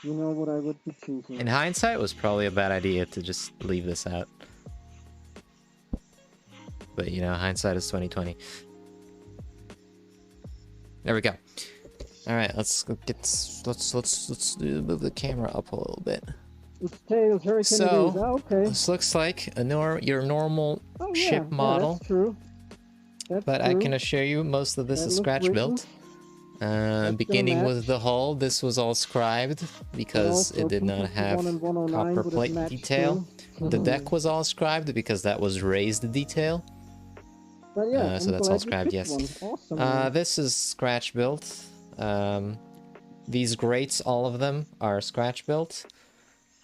You know what I would be choosing. In hindsight, it was probably a bad idea to just leave this out. But you know, hindsight is 2020. There we go. All right, let's move the camera up a little bit. It's Tails Hurricane. So, okay. This looks like your normal ship model. That's true. But I can assure you, most of this is scratch built. Beginning with the hull, this was all scribed because it did not have copper plate detail. The deck was all scribed because that was raised detail. But yeah, so that's all scribed, yes. Awesome, this is scratch built. These grates, all of them, are scratch built.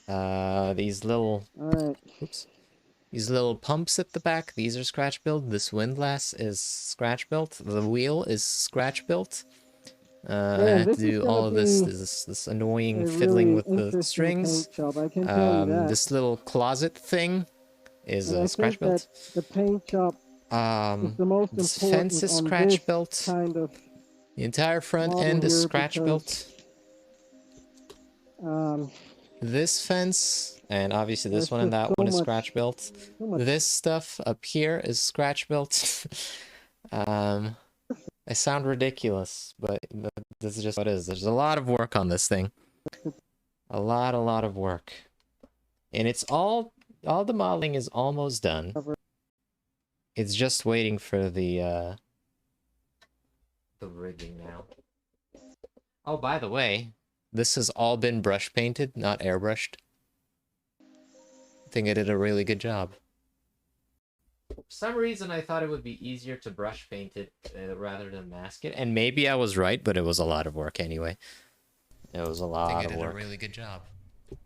These little... Oops. These little pumps at the back, these are scratch built. This windlass is scratch built. The wheel is scratch built. I have to do all of this annoying fiddling with the strings. This little closet thing is scratch built. The paint job is the most this fence is scratch built. The entire front end is scratch built. This fence, and obviously this one and that one is scratch built. This stuff up here is scratch built. I sound ridiculous, but this is just what it is. There's a lot of work on this thing. A lot of work. And it's all the modeling is almost done. It's just waiting for the rigging now. Oh, by the way, this has all been brush painted, not airbrushed. I think I did a really good job. For some reason, I thought it would be easier to brush paint it rather than mask it. And maybe I was right, but it was a lot of work anyway. It was a lot of work. I think I did a really good job. For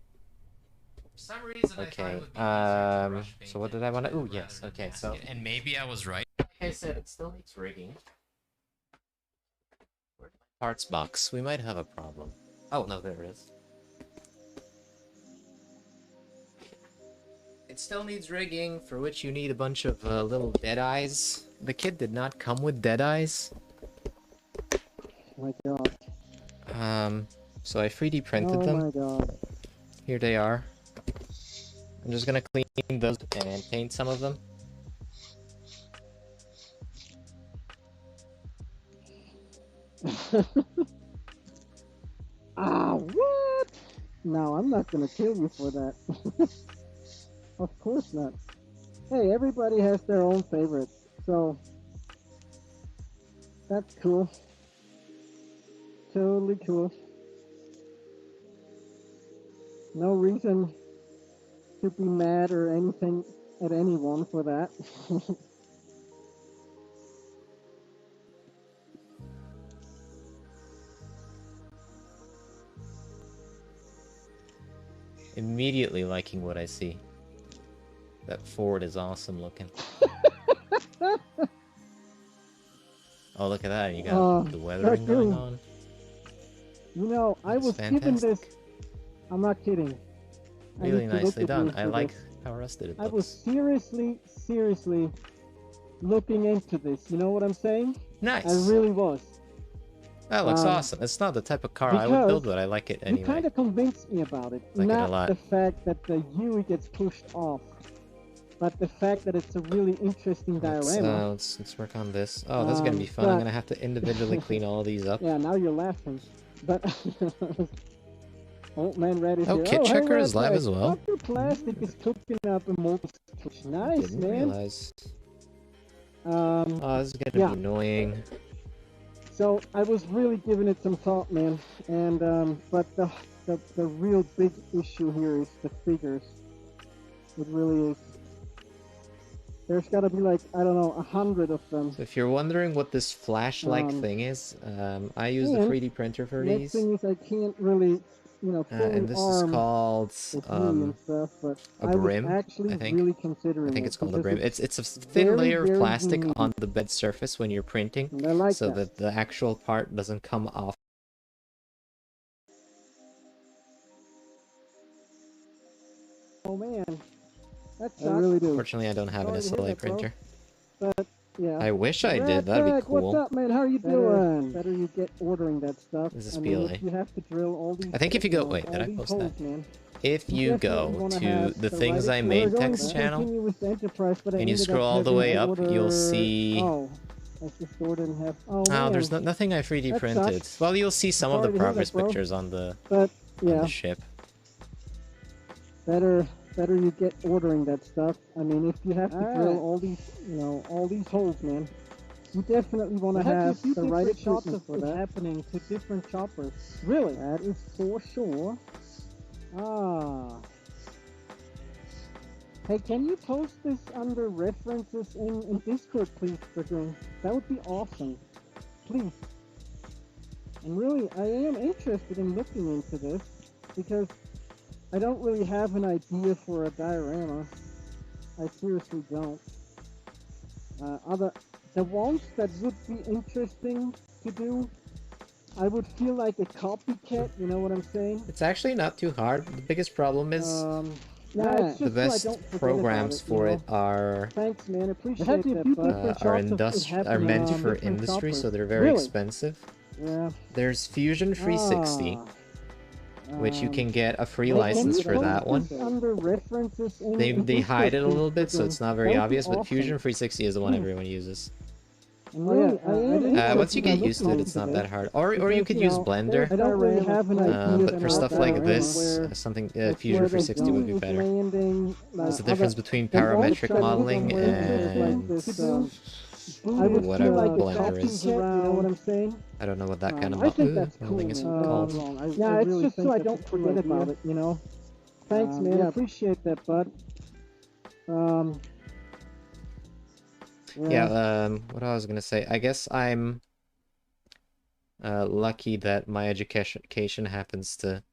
some reason, okay. I thought it would be easier to brush paint. So what did I want to... Oh, yes. Okay, so... And maybe I was right. Like I said, it still needs rigging. Where's my parts box? We might have a problem. Oh, no, there it is. It still needs rigging, for which you need a bunch of little dead eyes. The kit did not come with dead eyes. My god. So I 3D printed them. Oh my god. Here they are. I'm just gonna clean those and paint some of them. Ah, what? No, I'm not gonna kill you for that. Of course not. Hey, everybody has their own favorites, so that's cool. Totally cool. No reason to be mad or anything at anyone for that. Immediately liking what I see. That Ford is awesome looking. Oh, look at that. You got the weathering going on. You know, I was given this... I'm not kidding. Really nicely done. I like how rusted it looks. I was seriously looking into this. You know what I'm saying? Nice. I really was. That looks awesome. It's not the type of car I would build, but I like it anyway. You kind of convinced me about it. Like it a lot. Not the fact that the UE gets pushed off, but the fact that it's a really interesting diorama. Let's work on this. Oh, that's gonna be fun. I'm gonna have to individually clean all these up. Yeah, now you're laughing. But Old Man Red is here. Kit Checker is live as well. Dr. Plastic is cooking up a multi. Nice, Didn't man. realize. Oh, this is gonna be annoying. So I was really giving it some thought, man. And but the real big issue here is the figures. It really is. There's got to be like, I don't know, 100 of them. So if you're wondering what this flash-like thing is, I use the 3D printer for these. The thing is, I can't really, you know, and this is called a brim, I think. Really considering I think it's called a brim. It's a thin layer of plastic on the bed surface when you're printing, so that the actual part doesn't come off. Oh man. I really do. Fortunately, I don't have an SLA printer. But Yeah. I wish I Red did. That'd be Flag, what's cool. up, man? How are you doing? Better you get ordering that stuff. This is I mean, PLA. if you have to drill all these, I think if you go... know, Wait, all did I these post holes, that? man. If you definitely go wanna to have the the things right I made we're going text to channel, continue with the Enterprise, but I and you ended scroll up all the having way to up, order... you'll see... Oh, I the store didn't have... Oh, Oh, man. there's nothing I 3D That printed. sucks. Well, you'll see some of the Sorry to hear progress that, bro. pictures on the But, yeah, ship. better you get ordering that stuff. I mean, if you have to drill all these, all these holes, man, you definitely want to have the right equipment for that. Happening to different choppers. Really? That is for sure. Ah. Hey, can you post this under references in Discord, please, Dragoon? That would be awesome. Please. And really, I am interested in looking into this, because I don't really have an idea for a diorama. I seriously don't. The ones that would be interesting to do, I would feel like a copycat, you know what I'm saying? It's actually not too hard. The biggest problem is yeah, it's the just so I best don't forget programs about for it are Thanks, man. Appreciate that. are meant for industry, so they're very expensive. Yeah. There's Fusion 360, which you can get a free license for that one. Under references They hide it a little bit, so it's not very obvious, but Fusion 360 is the one everyone uses. Once you get used to it, it's not that hard. Or you could use Blender, I don't really have an idea but for stuff like this, something Fusion 360 would be better. There's the difference between parametric modeling and whatever Blender is. You know what I'm saying? I don't know what that kind of modeling is cool, called. Yeah, it's just so I don't forget about it, you know? Thanks, man. I appreciate that, bud. What I was gonna say, I guess I'm lucky that my education happens to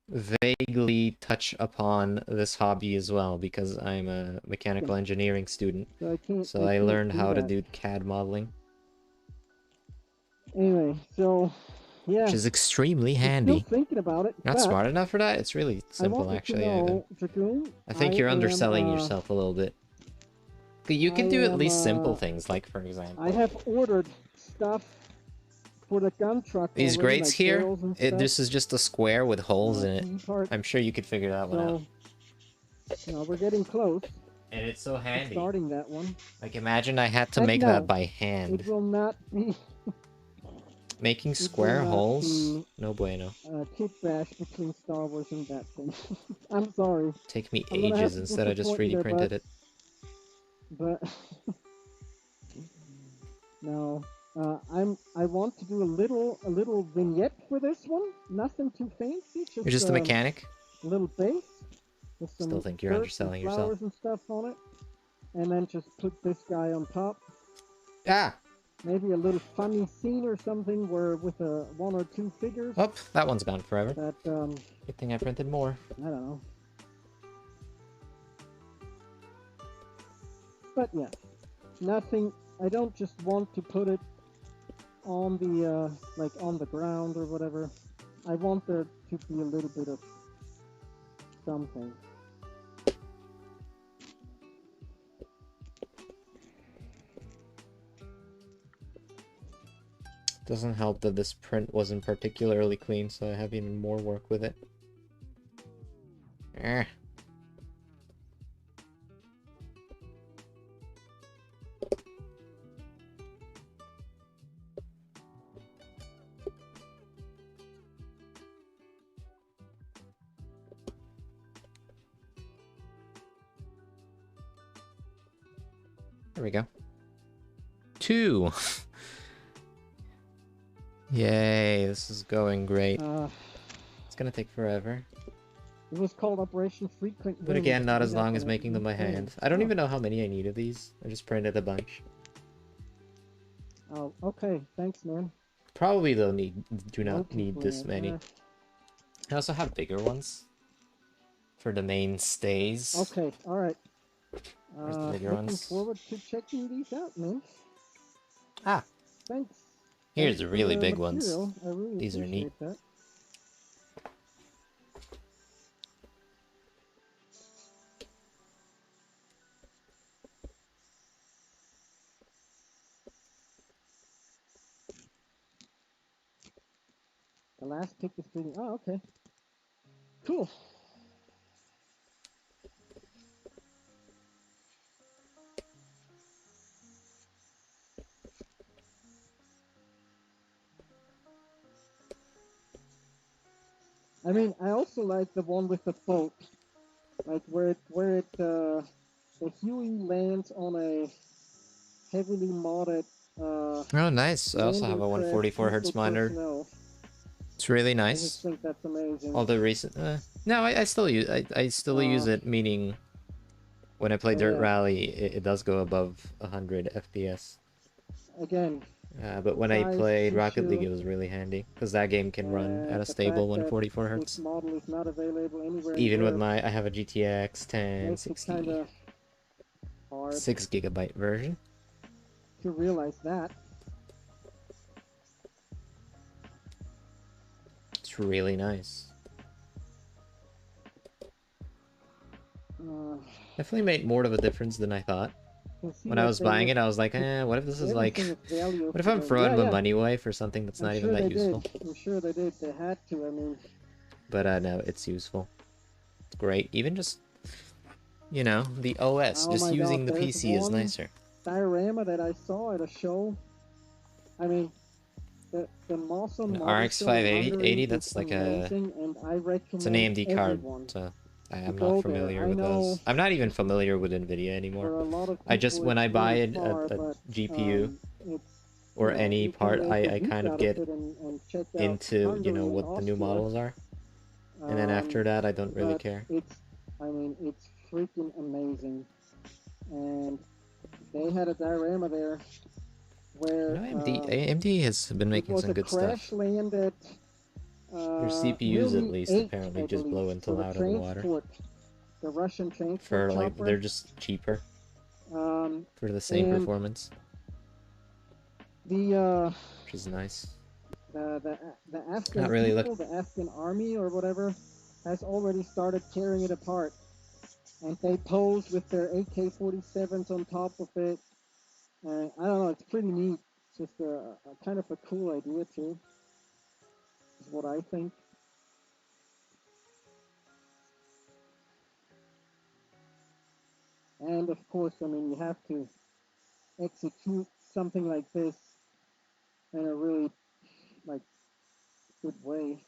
vaguely touch upon this hobby as well, because I'm a mechanical engineering student, so I learned how to do CAD modeling. Anyway, so yeah, which is extremely handy. Still thinking about it. Not smart enough for that? It's really simple, actually. I think you're underselling yourself a little bit. You can do at least simple things, like, for example, I have ordered stuff for the gun truck. These grates here, this is just a square with holes in it. I'm sure you could figure that one out. No, we're getting close. And it's so handy. Starting that one. Like, imagine I had to make that by hand. It will not be... Making square holes? No bueno. Kit bash between Star Wars and that thing. I'm sorry. Take me ages, instead I just 3D printed it. But no, I want to do a little vignette for this one. Nothing too fancy. You're just a mechanic. A little base. With some Still think you're underselling yourself. And stuff on it, and then just put this guy on top. Ah. Maybe a little funny scene or something where with one or two figures. Oh, that one's gone forever. That Good thing I printed more. I don't know. But yeah, nothing. I don't just want to put it on the like on the ground or whatever. I want there to be a little bit of something. Doesn't help that this print wasn't particularly clean, so I have even more work with it. Eh. There we go. 2! Yay, this is going great. It's gonna take forever. It was called Operation Frequent. But again, not as long as making them by hand. I don't even know how many I need of these. I just printed a bunch. Oh, okay. Thanks, man. Probably they'll do not need this many. I also have bigger ones for the mainstays. Okay, alright. Where's the bigger looking ones? forward to checking these out, man. Ah. Thanks. Here's the really big ones. Really These are neat. That. The last pick is pretty. Oh, okay. Cool. I mean, I also like the one with the boat, like where the Huey lands on a heavily modded Oh, nice. I also have landing a craft 144 peaceful hertz monitor. personnel. It's really I just nice. think that's amazing. All the recent, no, I still use I still use it. Meaning, when I play So Dirt yeah, Rally, it does go above 100 FPS. again, But when I size played Rocket League, issue, it was really handy because that game can run at a the stable fact that 144 this hertz. model is not available anywhere in Even with Europe my, I have a GTX makes it kind 1060 of hard 6 GB version. to realize that. It's really nice. Uh, Definitely made more of a difference than I thought. can see When I that was they buying look it, I was like, what if this is like, everything is value what if for I'm them. throwing Yeah, my yeah. money away for something that's I'm not even sure that they useful? did. I'm sure they did. They had to. I mean, But no, it's useful. It's great. Even just, the OS, oh just my God, using the there's PC is one nicer. diorama that I saw at a show. I mean, the Mossum An Model RX Show in 580, Hungary is that's like amazing, and I it's an recommend AMD card, everyone so I to am not go there. familiar I with know those. I'm not even familiar with NVIDIA anymore. for a lot of I just, people when it's I buy really a far, but GPU it's or any you can part, make a I geek kind of out of get it and check out into, Hungary and what the new Austria. models are. And then after that, I don't really But care. I mean, it's freaking amazing. And they had a diorama there where AMD has been it making was some a good stuff. crash landed Their CPUs, at Mil least, 8, apparently I just believe, blow into for the out of the water. transport, the Russian transport For, like, chopper. they're just cheaper Um, for the same and performance, the which is nice. the Not Afghan really look. people, the Afghan army or whatever, has already started tearing it apart. And they pose with their AK-47s on top of it. And I don't know, it's pretty neat. It's just a kind of a cool idea too, is what I think. And of course, I mean, you have to execute something like this in a really like good way.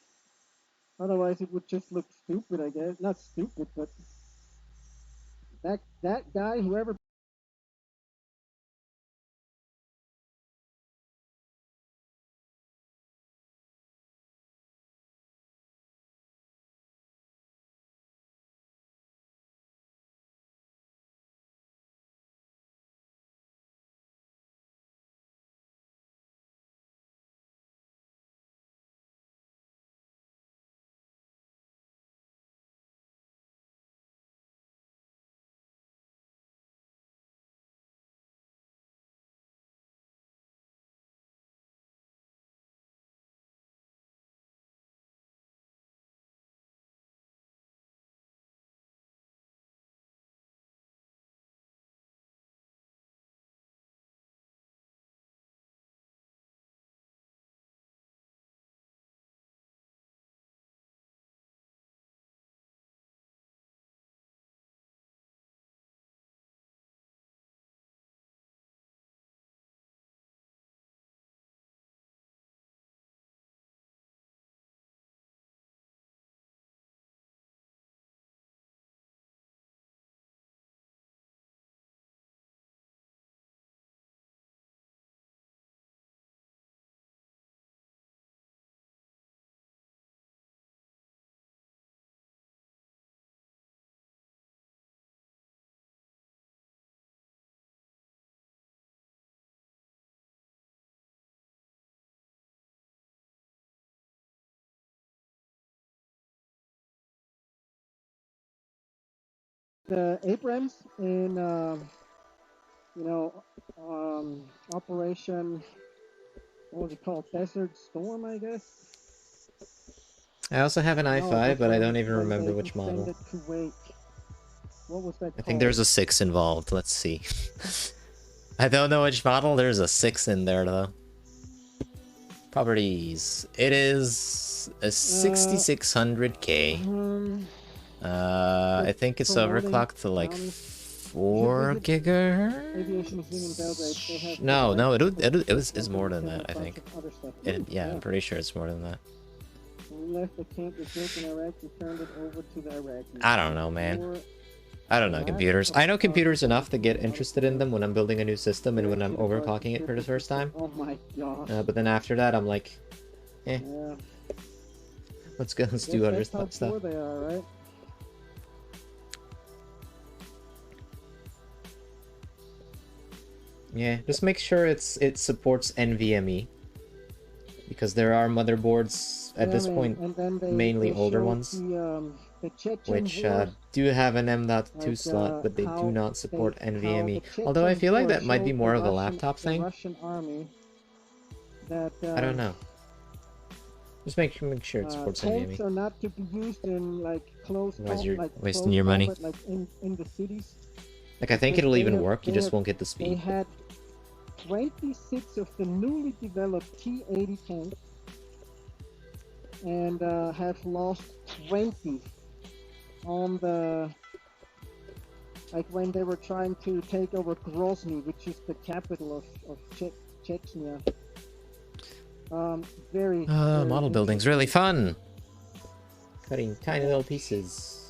Otherwise, it would just look stupid, I guess. Not stupid, but that guy, whoever. The Abrams in you know Operation, what was it called? Desert Storm, I guess. I also have an No, it was i5, but I don't even when remember they which model. descended Kuwait. What was that I think called? there's a 6 involved. Let's see. I don't know which model. There's a 6 in there, though. Properties. It is a 6600K. I think it's overclocked to like 4 gigahertz. Aviation is in Belgrade. They have No, it was more than that. I think. Yeah, I'm pretty sure it's more than that. We left the camp we built in Iraq and turned it over to the Iraqis. I don't know, man. I don't know computers. I know computers enough to get interested in them when I'm building a new system and when I'm overclocking it for the first time. Oh my gosh. But then after that, I'm like, eh. Yeah. Let's go. Let's do other stuff. They are, right? Yeah, just make sure it supports NVMe, because there are motherboards at this point, mainly older ones, which do have an M.2 slot, but they do not support NVMe. Although I feel like that might be more of a laptop thing. I don't know. Just make sure it supports NVMe. Are not to be used in like close. Otherwise you're wasting your money. Like in the cities. Like, I think it'll even work, you just won't get the speed. They had 26 of the newly developed T-80 tanks and have lost 20 on the... Like when they were trying to take over Grozny, which is the capital of Chechnya. Very model building's really fun! Cutting tiny little pieces.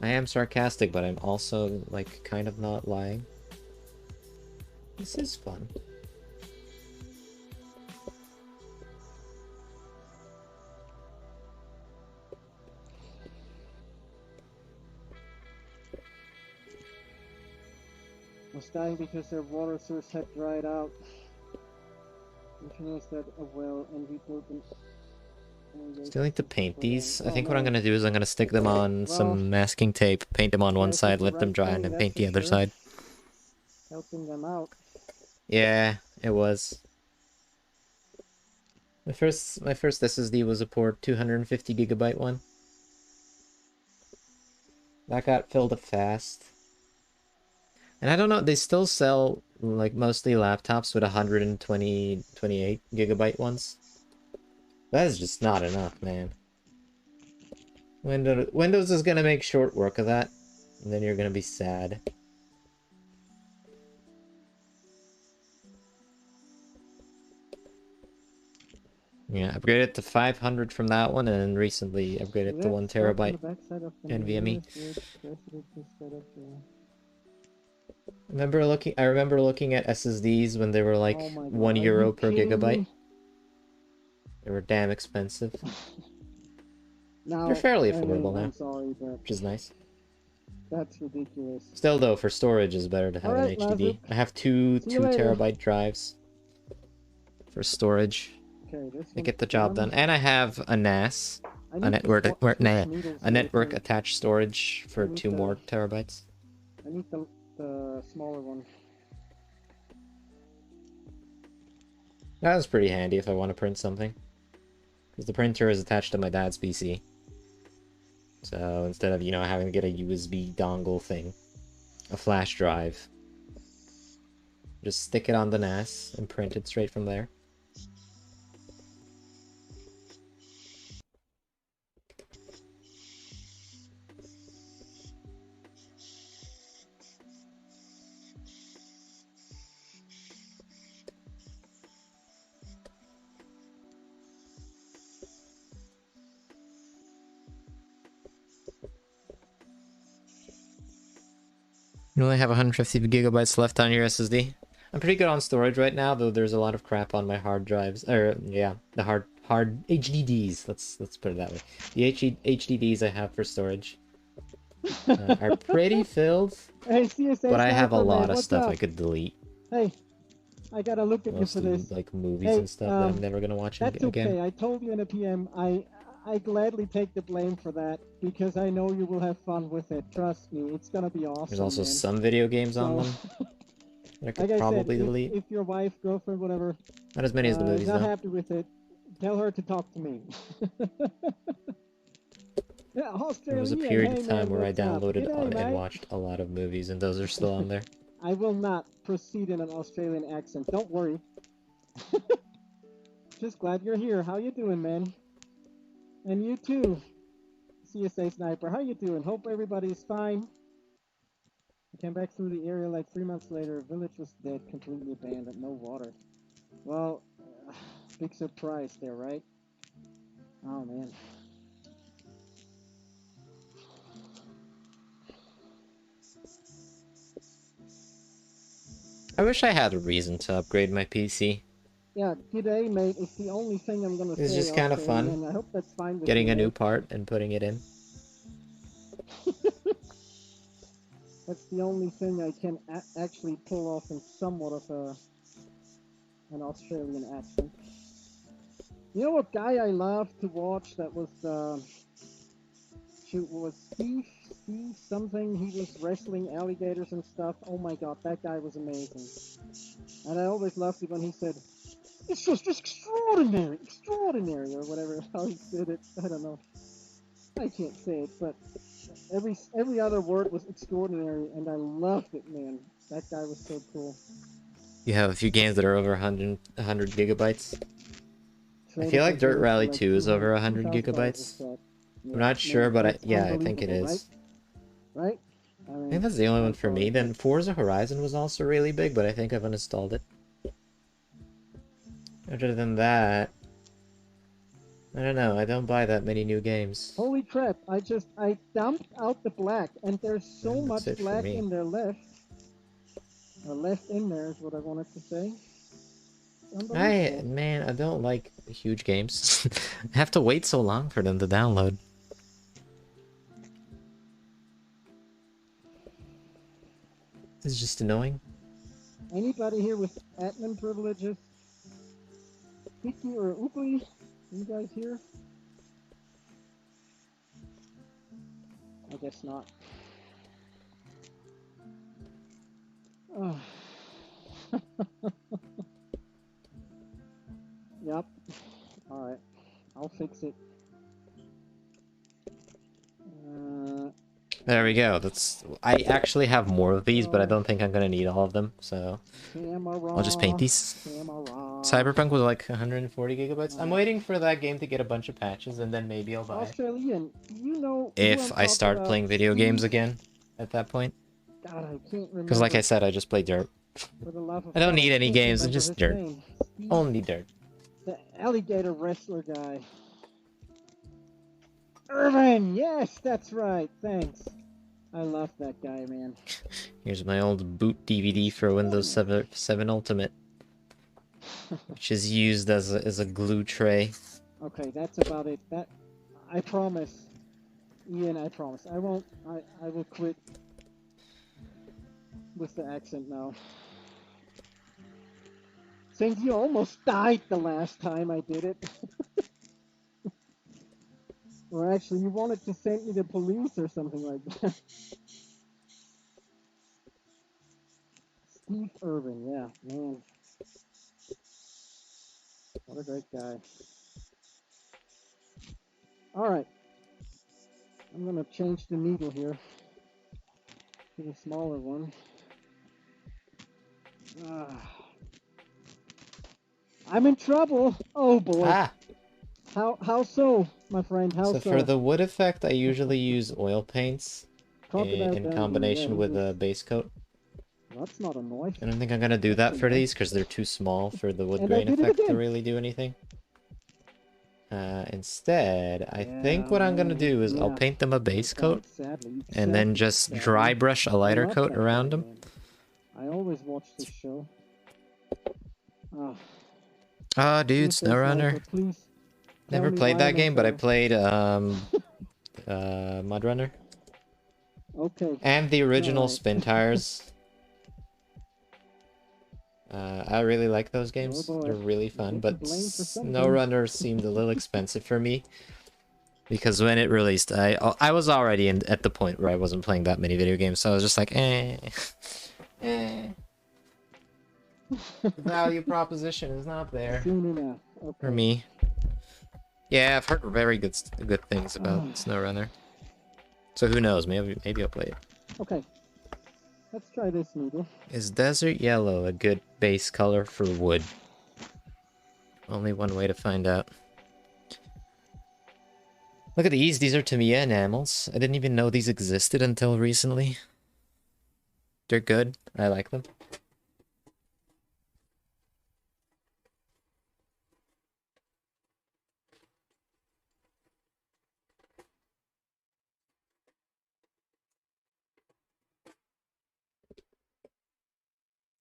I am sarcastic, but I'm also, like, kind of not lying. This is fun. Was dying because their water source had dried out. Which means that a well and we built them. Still need to paint these. I think what I'm gonna do is I'm gonna stick them on some masking tape, paint them on one side, let them dry, and then paint the other side. Helping them out. Yeah, it was. My first SSD was a poor 250 gigabyte one. That got filled up fast. And I don't know, they still sell like mostly laptops with 128 gigabyte ones. That is just not enough, man. Windows is gonna make short work of that, and then you're gonna be sad. Yeah, upgraded to 500 from that one, and then recently upgraded to 1 terabyte NVMe. I remember looking at SSDs when they were like €1 per gigabyte. They were damn expensive. They're fairly affordable now, which is nice. That's ridiculous. Still though, for storage is better to have an HDD. I have two terabyte drives for storage. They get the job done, and I have a NAS, a network attached storage for 2 more terabytes. I need the smaller one. That was pretty handy if I want to print something, because the printer is attached to my dad's PC. So instead of, having to get a USB dongle thing, a flash drive, just stick it on the NAS and print it straight from there. You only have 150 gigabytes left on your SSD. I'm pretty good on storage right now, though there's a lot of crap on my hard drives. The hard HDDs. Let's put it that way. The HDDs I have for storage are pretty filled, but I have a lot of stuff I could delete. Hey, I gotta look at you for this. Like movies and stuff that I'm never gonna watch again. That's okay. I told you in a PM. I gladly take the blame for that, because I know you will have fun with it. Trust me, it's gonna be awesome. There's also some video games on them that I could probably delete. If your wife, girlfriend, whatever, not as many as the movies, is not happy with it, tell her to talk to me. There was a period of time where I downloaded and watched a lot of movies, and those are still on there. I will not proceed in an Australian accent. Don't worry. Just glad you're here. How you doing, man? And you too, CSA Sniper. How you doing? Hope everybody's fine. I came back through the area like 3 months later. Village was dead, completely abandoned, no water. Well, big surprise there, right? Oh, man. I wish I had a reason to upgrade my PC. Yeah, g'day, mate. It's the only thing I'm gonna It's say, just kind of Australian, fun and I hope that's fine with getting you, a new mate. part and putting it in. That's the only thing I can actually pull off in somewhat of an Australian accent. You know what guy I love to watch that was, shoot, was Steve something? He was wrestling alligators and stuff. Oh my god, that guy was amazing. And I always loved it when he said, it's just extraordinary, extraordinary, or whatever, how he said it. I don't know. I can't say it, but every other word was extraordinary, and I loved it, man. That guy was so cool. You have a few games that are over 100 gigabytes. I feel like Dirt Village for Rally like 2 is over 100 $2,000 gigabytes. a set. Yeah, I'm not sure, man, but that's yeah, I think it unbelievable, is. right? I I mean, think that's the only I'm one for sorry, me. Then but Forza Horizon was also really big, but I think I've uninstalled it. Other than that, I don't know. I don't buy that many new games. holy crap! I dumped out the black, and there's so And that's much it for black me. in there left. Left in there is what I wanted to say. Unbelievable. Man, I don't like huge games. I have to wait so long for them to download. It's just annoying. Anybody here with admin privileges? Kiki or Ooply? You guys here? I guess not. Oh. Yep. Alright. I'll fix it. There we go. I actually have more of these, but I Oh, don't think I'm gonna need all of them, so I'll just paint these. Camera. Cyberpunk was like 140 gigabytes. I'm Alright. waiting for that game to get a bunch of patches, and then maybe I'll buy it. Australian, you know who If I'm I talking start about? playing video games Steve? again at that point. God, I can't remember. Because like I said, I just play Dirt. For the love of I don't God, need any can't games, remember just his Dirt. name. Steve, Only Dirt. the alligator wrestler guy. Irvin, yes, that's right. Thanks. I love that guy, man. Here's my old boot DVD for Windows 7 Ultimate, which is used as a glue tray. Okay, that's about it. That I promise, Ian. I promise. I won't. I will quit with the accent now. Since you almost died the last time I did it. Or actually, you wanted to send me the police or something like that. Steve Irvin, yeah, man. What a great guy. Alright. I'm gonna change the needle here to the smaller one. I'm in trouble! Oh boy. Ah! How so, my friend? How So so? for the wood effect, I usually use oil paints Crocodile in Dundee, combination yeah, with a base coat. that's not a noise. I don't think I'm gonna do That's that a for noise. these because they're too small for the wood And I grain did it effect to again! really do anything. Instead, I Yeah, think what I'm gonna man, do is I'll yeah. paint them a base coat Sadly. and then just dry brush a lighter coat around them. I always watch this show. Oh, dude, CSA Sniper, SnowRunner. please Never tell me played that violence game, but I or- played Mudrunner Okay. and the original Alright. Spin Tires. I really like those games. boy. They're really fun, Get but the blame for something. SnowRunner seemed a little expensive for me because when it released, I was already at the point where I wasn't playing that many video games, so I was just like, eh. The value proposition is not there Soon enough. Okay. for me. Yeah, I've heard very good things about SnowRunner. So who knows? Maybe I'll play it. Okay. Let's try this needle. Is desert yellow a good base color for wood? Only one way to find out. Look at these. These are Tamiya enamels. I didn't even know these existed until recently. They're good. I like them.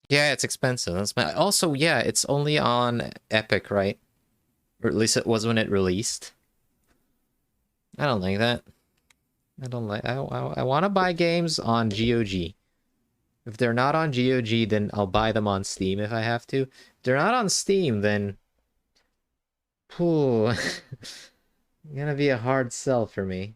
Yeah, it's expensive. That's my... Also, yeah, it's only on Epic, right? Or at least it was when it released. I don't like that. I don't like... I want to buy games on GOG. If they're not on GOG, then I'll buy them on Steam if I have to. If they're not on Steam, then... Pooh. Gonna be a hard sell for me.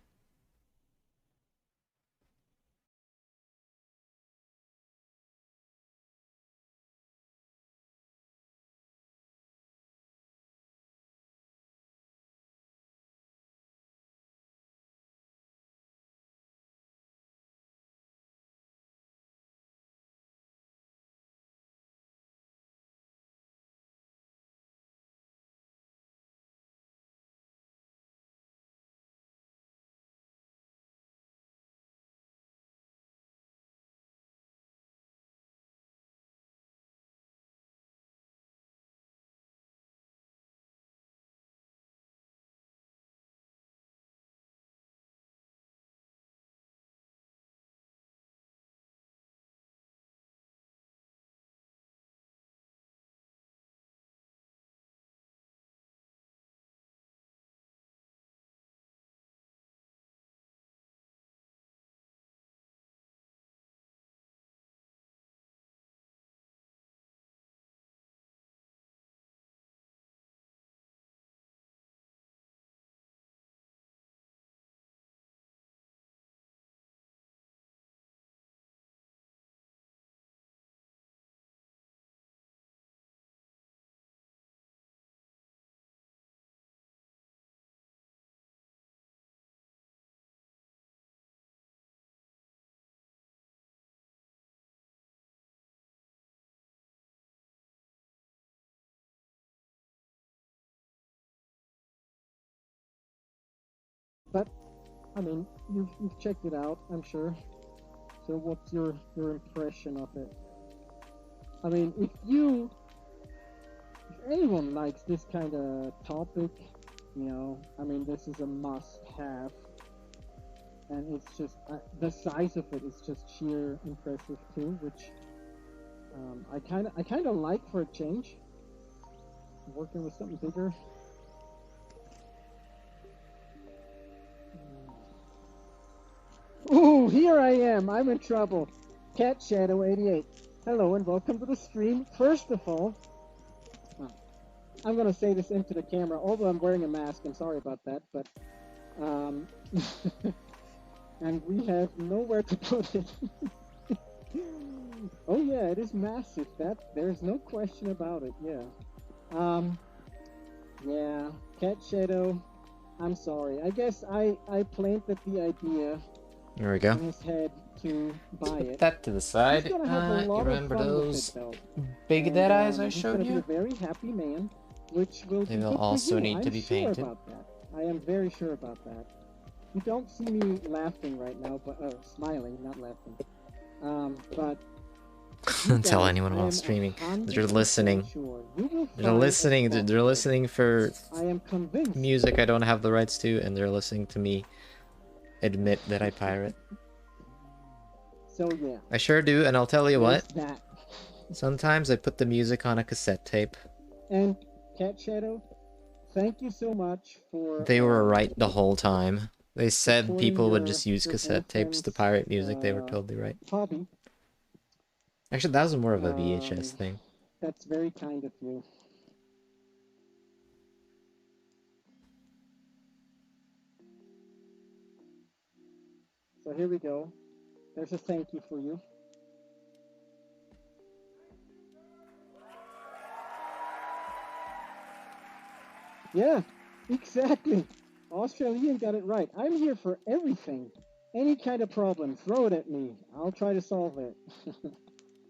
But I mean, you've checked it out, I'm sure. So what's your impression of it? I mean, if anyone likes this kind of topic, I mean, this is a must-have, and it's just the size of it is just sheer impressive too, which I kind of like for a change. Working with something bigger. Ooh, here I am. I'm in trouble. Cat Shadow 88. Hello and welcome to the stream. First of all, I'm gonna say this into the camera, although I'm wearing a mask. I'm sorry about that, but and we have nowhere to put it. Oh yeah, it is massive. There's no question about it. Yeah. Yeah. Cat Shadow. I'm sorry. I guess I planted the idea There we go. in his head to buy it. Put that to the side. He's gonna have a You lot of remember fun with those it, though. big dead eyes I He's showed gonna be you? a very happy man, which will They be will good for also you. need to I'm be sure painted. about that. I am very sure about that. You don't see me laughing right now, but smiling, not laughing. But Don't tell guys, anyone I while am streaming. 100% They're listening. sure you will They're find a listening. spot They're for it. listening for I am convinced. music I don't have the rights to, and they're listening to me admit that I pirate. So yeah. I sure do, and I'll tell you what. That. Sometimes I put the music on a cassette tape. And Cat Shadow, thank you so much for. They were right the whole time. They said supporting people would your- just use your cassette tapes to boyfriend's, pirate music. They were totally right. hobby. Actually, that was more of a VHS thing. That's very kind of you. So here we go. There's a thank you for you. Yeah, exactly. Australian got it right. I'm here for everything. Any kind of problem, throw it at me. I'll try to solve it.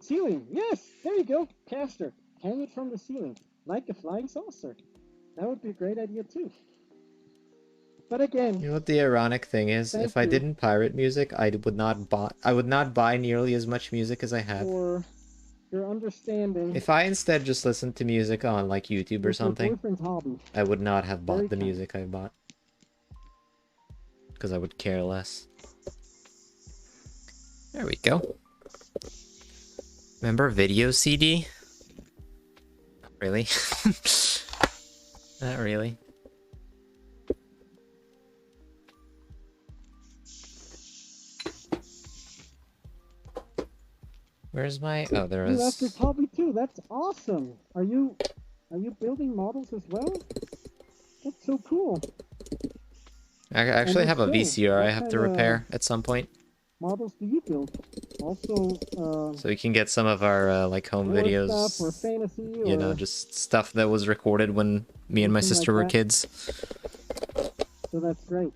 Ceiling, yes, there you go. Caster, hang it from the ceiling, like a flying saucer. That would be a great idea too. But again, You know what the ironic thing is? thank If I you didn't pirate music, I would not buy nearly as much music as I have. for your understanding. If I instead just listened to music on like YouTube or With your something, boyfriend's hobby. I would not have Very bought the kind. music I bought. Because I would care less. There we go. Remember video CD? Really? Not really. Where's my... Oh, there Dude, that's your is... hobby too. That's awesome. Are you building models as well? That's so cool. I actually have a still, VCR I what have to kind of repair at some point. models do you build? Also, So we can get some of our like home war videos, stuff or fantasy you or know, just stuff that was recorded when me and my anything sister like were that? kids. So that's great.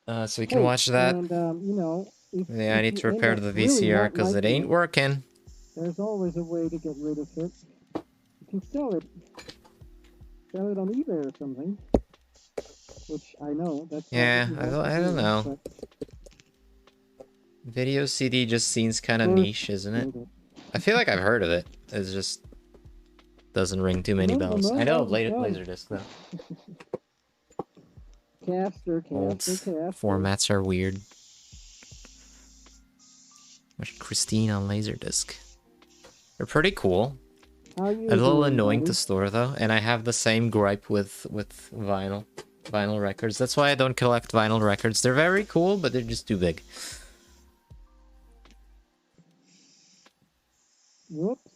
So we can watch that. And you know, Yeah, I if need you to end repair up the really VCR not because it liking ain't working. there's always a way to get rid of it. You can sell it on eBay or something. Which I know that's Yeah, not what you want I to don't do, know. but Video CD just seems kind of first, niche, isn't it? build I feel like I've heard of it. It just doesn't ring too many bells. I know Laserdisc though. Caster. Old formats are weird. Watch Christine on Laserdisc. They're pretty cool. How you A little doing, annoying buddy? to store though, and I have the same gripe with vinyl records. That's why I don't collect vinyl records. They're very cool, but they're just too big. Whoops.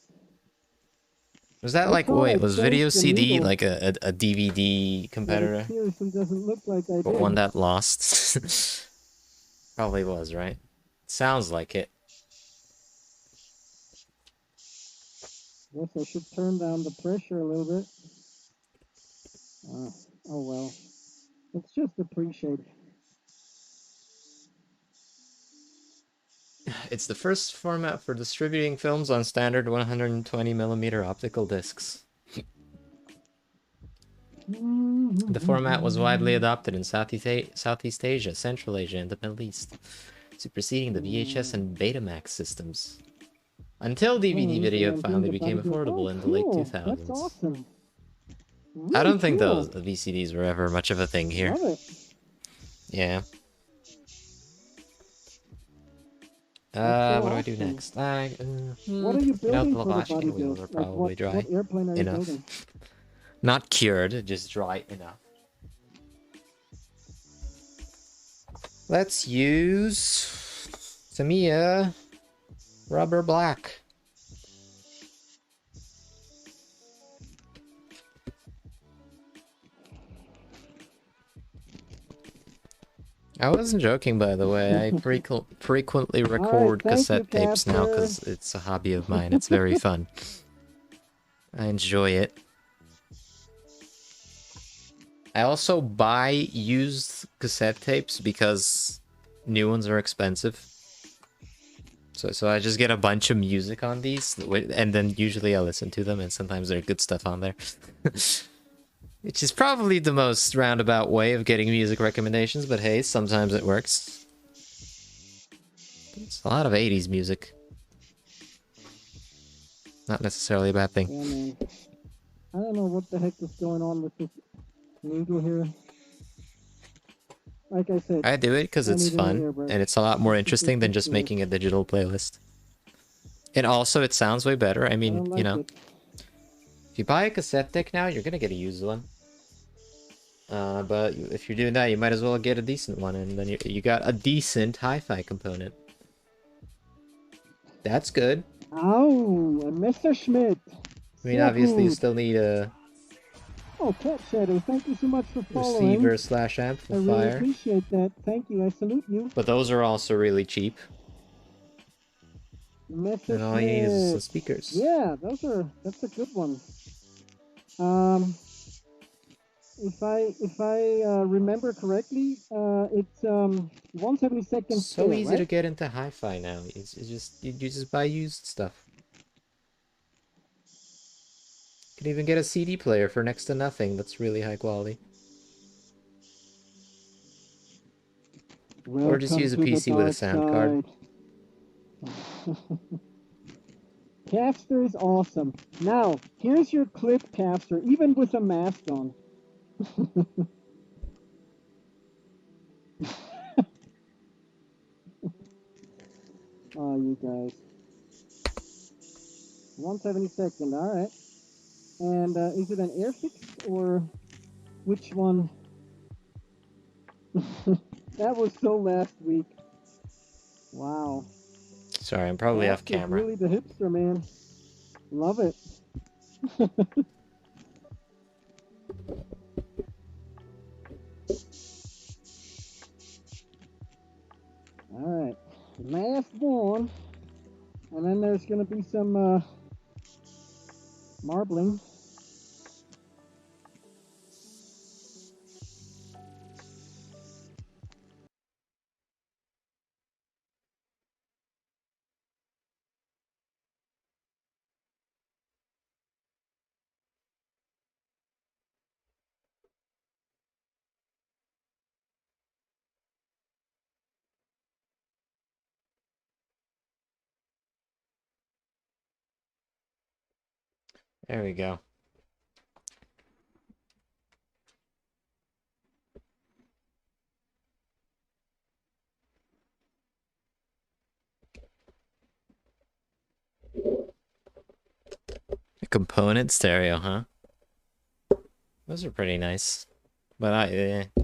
Was that I like, thought I wait, was changed Video the CD needle, like a DVD but it competitor? seriously doesn't look like I But did. one that lost? Probably was, right? Sounds like it. Guess I should turn down the pressure a little bit. Oh well. It's just appreciated. It's the first format for distributing films on standard 120mm optical discs. The format was widely adopted in Southeast Asia, Central Asia, and the Middle East, superseding the VHS and Betamax systems. Until DVD video finally became affordable in the late 2000s. That's awesome. I don't think cool. the VCDs were ever much of a thing here. Love it. Yeah. So what do I do awesome. next? What are you Get out building the for the lavash body wheels build? are probably dry what airplane are you enough. building? Not cured, just dry enough. Let's use Tamiya rubber black. I wasn't joking, by the way. I frequently record cassette tapes now because it's a hobby of mine. It's very fun. I enjoy it. I also buy used cassette tapes because new ones are expensive. So I just get a bunch of music on these, and then usually I listen to them, and sometimes there's good stuff on there. Which is probably the most roundabout way of getting music recommendations, but hey, sometimes it works. It's a lot of 80s music. Not necessarily a bad thing. Yeah, man. I don't know what the heck is going on with this needle here. Like I said, I do it because it's fun, and it's a lot more interesting than just making a digital playlist. And also, it sounds way better. I mean, you know, if you buy a cassette deck now, you're gonna get a used one. But if you're doing that, you might as well get a decent one, and then you got a decent hi-fi component. That's good. Oh, Mr. Schmidt. I mean, obviously, you still need a Oh, Cat Shadow, thank you so much for following. receiver/amplifier. I really appreciate that. Thank you. I salute you. But those are also really cheap. Mr. And all you need is some speakers. Yeah, that's a good one. If I remember correctly, it's 1/72nd. So easy to get into hi-fi now. It's just you just buy used stuff. You can even get a CD player for next to nothing. That's really high quality. Or just Welcome use a to the PC with a dark sound card. side. Caster is awesome. Now, here's your clip caster, even with a mask on. Oh, you guys. 172nd, alright. And is it an airfix or which one? That was so last week. Wow. Sorry, I'm probably off Caster's camera. really the hipster, man. Love it. Alright. Last one. And then there's gonna be some marbling. There we go. A component stereo, huh? Those are pretty nice. But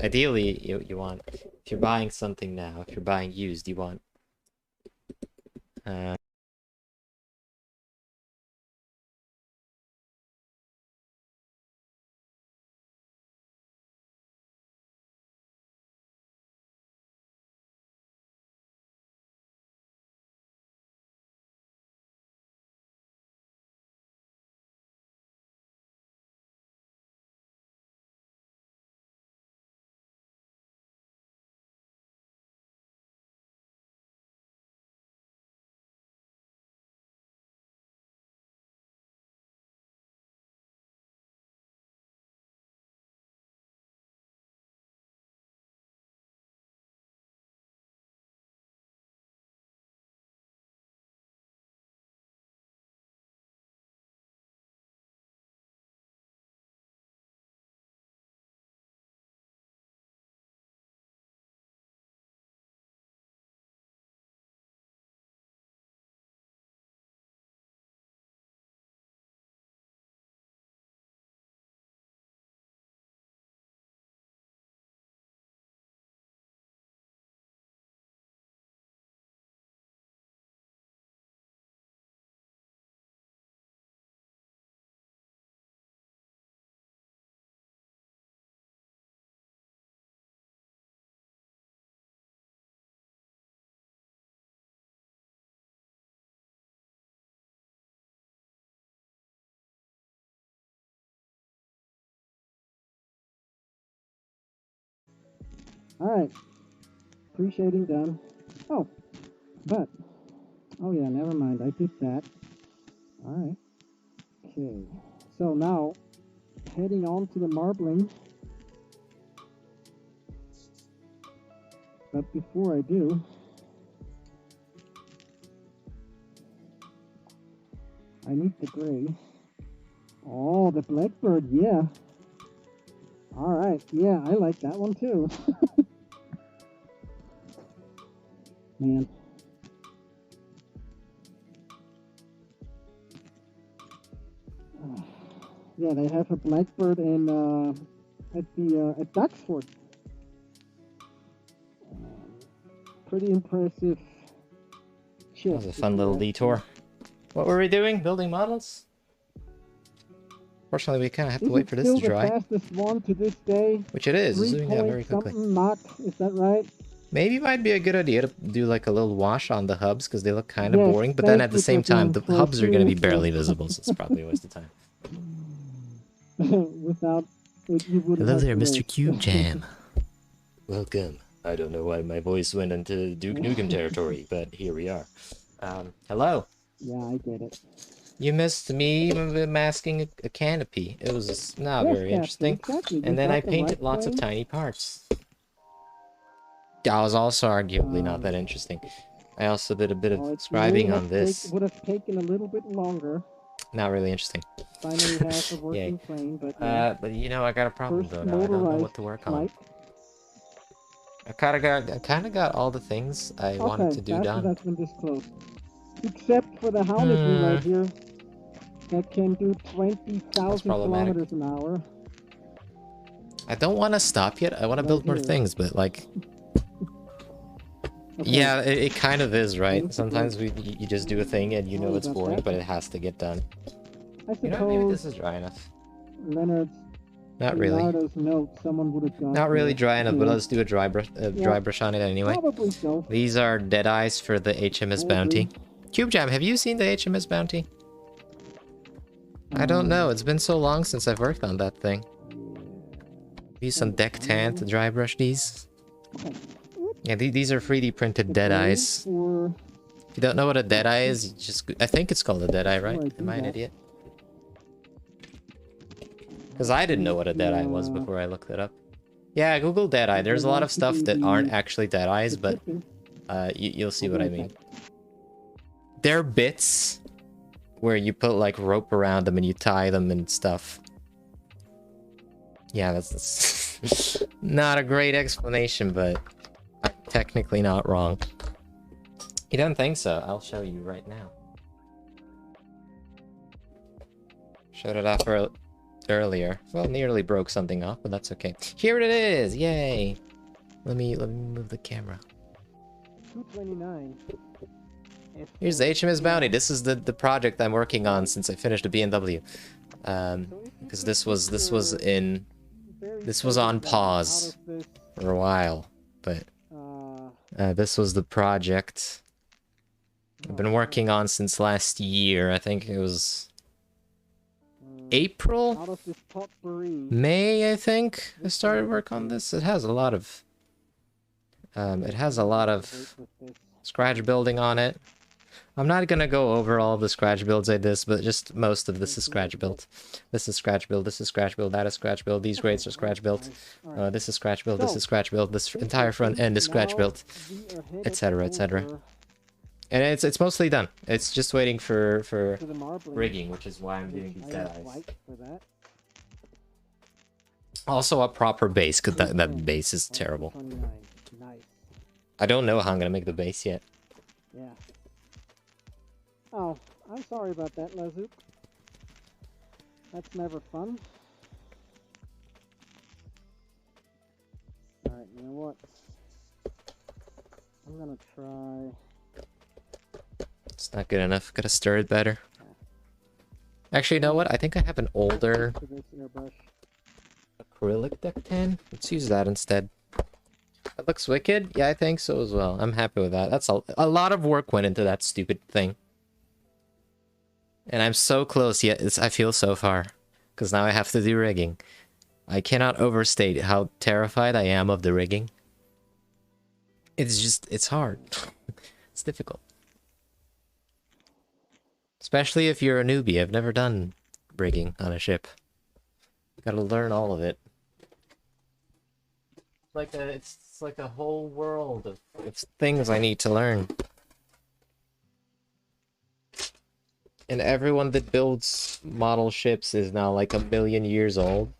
ideally, you want, if you're buying something now, if you're buying used, you want Alright. Appreciating done. Oh, but. Oh yeah, never mind. I did that. Alright. Okay. So now, heading on to the marbling. But before I do, I need the gray. Oh, the blackbird, yeah. Alright, yeah, I like that one too. Man. Yeah, they have a blackbird in at Duxford. Pretty impressive that chip. was a fun little detour. What were we doing? Building models? Fortunately, we kind of have to wait for this to dry. Still the fastest one to this day. Which it is. It's doing that very quickly. Mach, is that right? Maybe it might be a good idea to do like a little wash on the hubs because they look kind of boring. But then at the same time, the hubs are going to be barely visible, so it's probably a waste of time. Without it, you wouldn't. Hello there, Mr. Cube Jam. Welcome. I don't know why my voice went into Duke Nukem territory, but here we are. Hello. Yeah, I get it. You missed me masking a canopy. It was not very interesting. Exactly. And then I painted lots of tiny parts. was also arguably not that interesting. I also did a bit of scribing on this. Would have taken a little bit longer. Not really interesting. Finally has a working plane, but yeah. But you know, I got a problem First though. Now I don't know what to motorized work on. I kind of got all the things I wanted to do done. That's been disclosed. Except for the Hornet right here, that can do 20,000 kilometers an hour. I don't want to stop yet. I want to build more things, but like, yeah, it kind of is, right? Sometimes you just do a thing and you know it's boring, but it has to get done. I suppose, you know, maybe this is dry enough. Not really. Not really dry enough, but let's do a dry brush on it anyway. Probably so. These are dead eyes for the HMS Bounty. Cube Jam, have you seen the HMS Bounty? I don't know. It's been so long since I've worked on that thing. Use some deck tan to dry brush these. Yeah, these are 3D printed dead eyes. If you don't know what a dead eye is, I think it's called a dead eye, right? Am I an idiot? Because I didn't know what a dead eye was before I looked it up. Yeah, Google dead eye. There's a lot of stuff that aren't actually dead eyes, but you'll see what I mean. They're bits where you put like rope around them and you tie them and stuff. Yeah, that's not a great explanation, but I'm technically not wrong. You don't think so? I'll show you right now. Showed it off earlier. Well, nearly broke something off, but that's okay. Here it is! Yay! Let me move the camera. 229. Here's the HMS Bounty. This is the project I'm working on since I finished the BMW. Because this was on pause for a while, but this was the project I've been working on since last year. I think it was April? May, I think I started work on this. It has a lot of scratch building on it. I'm not gonna go over all of the scratch builds I did, but just most of this is scratch build. This is scratch build, this is scratch build, that is scratch build, these grades are scratch build. This is scratch build, this is scratch build, this entire front end is scratch build, etc, etc. And it's mostly done. It's just waiting for rigging, which is why I'm doing these dead eyes. Also a proper base, because that base is terrible. I don't know how I'm gonna make the base yet. Yeah. Oh, I'm sorry about that, Lazook. That's never fun. Alright, you know what? I'm gonna try... It's not good enough. Gotta stir it better. Actually, you know what? I think I have an older acrylic deck tan. Let's use that instead. That looks wicked. Yeah, I think so as well. I'm happy with that. That's a lot of work went into that stupid thing. And I'm so close yet. I feel so far. Because now I have to do rigging. I cannot overstate how terrified I am of the rigging. It's hard. It's difficult. Especially if you're a newbie. I've never done rigging on a ship. Gotta learn all of it. It's like a whole world of things I need to learn. And everyone that builds model ships is now like 1,000,000 years old.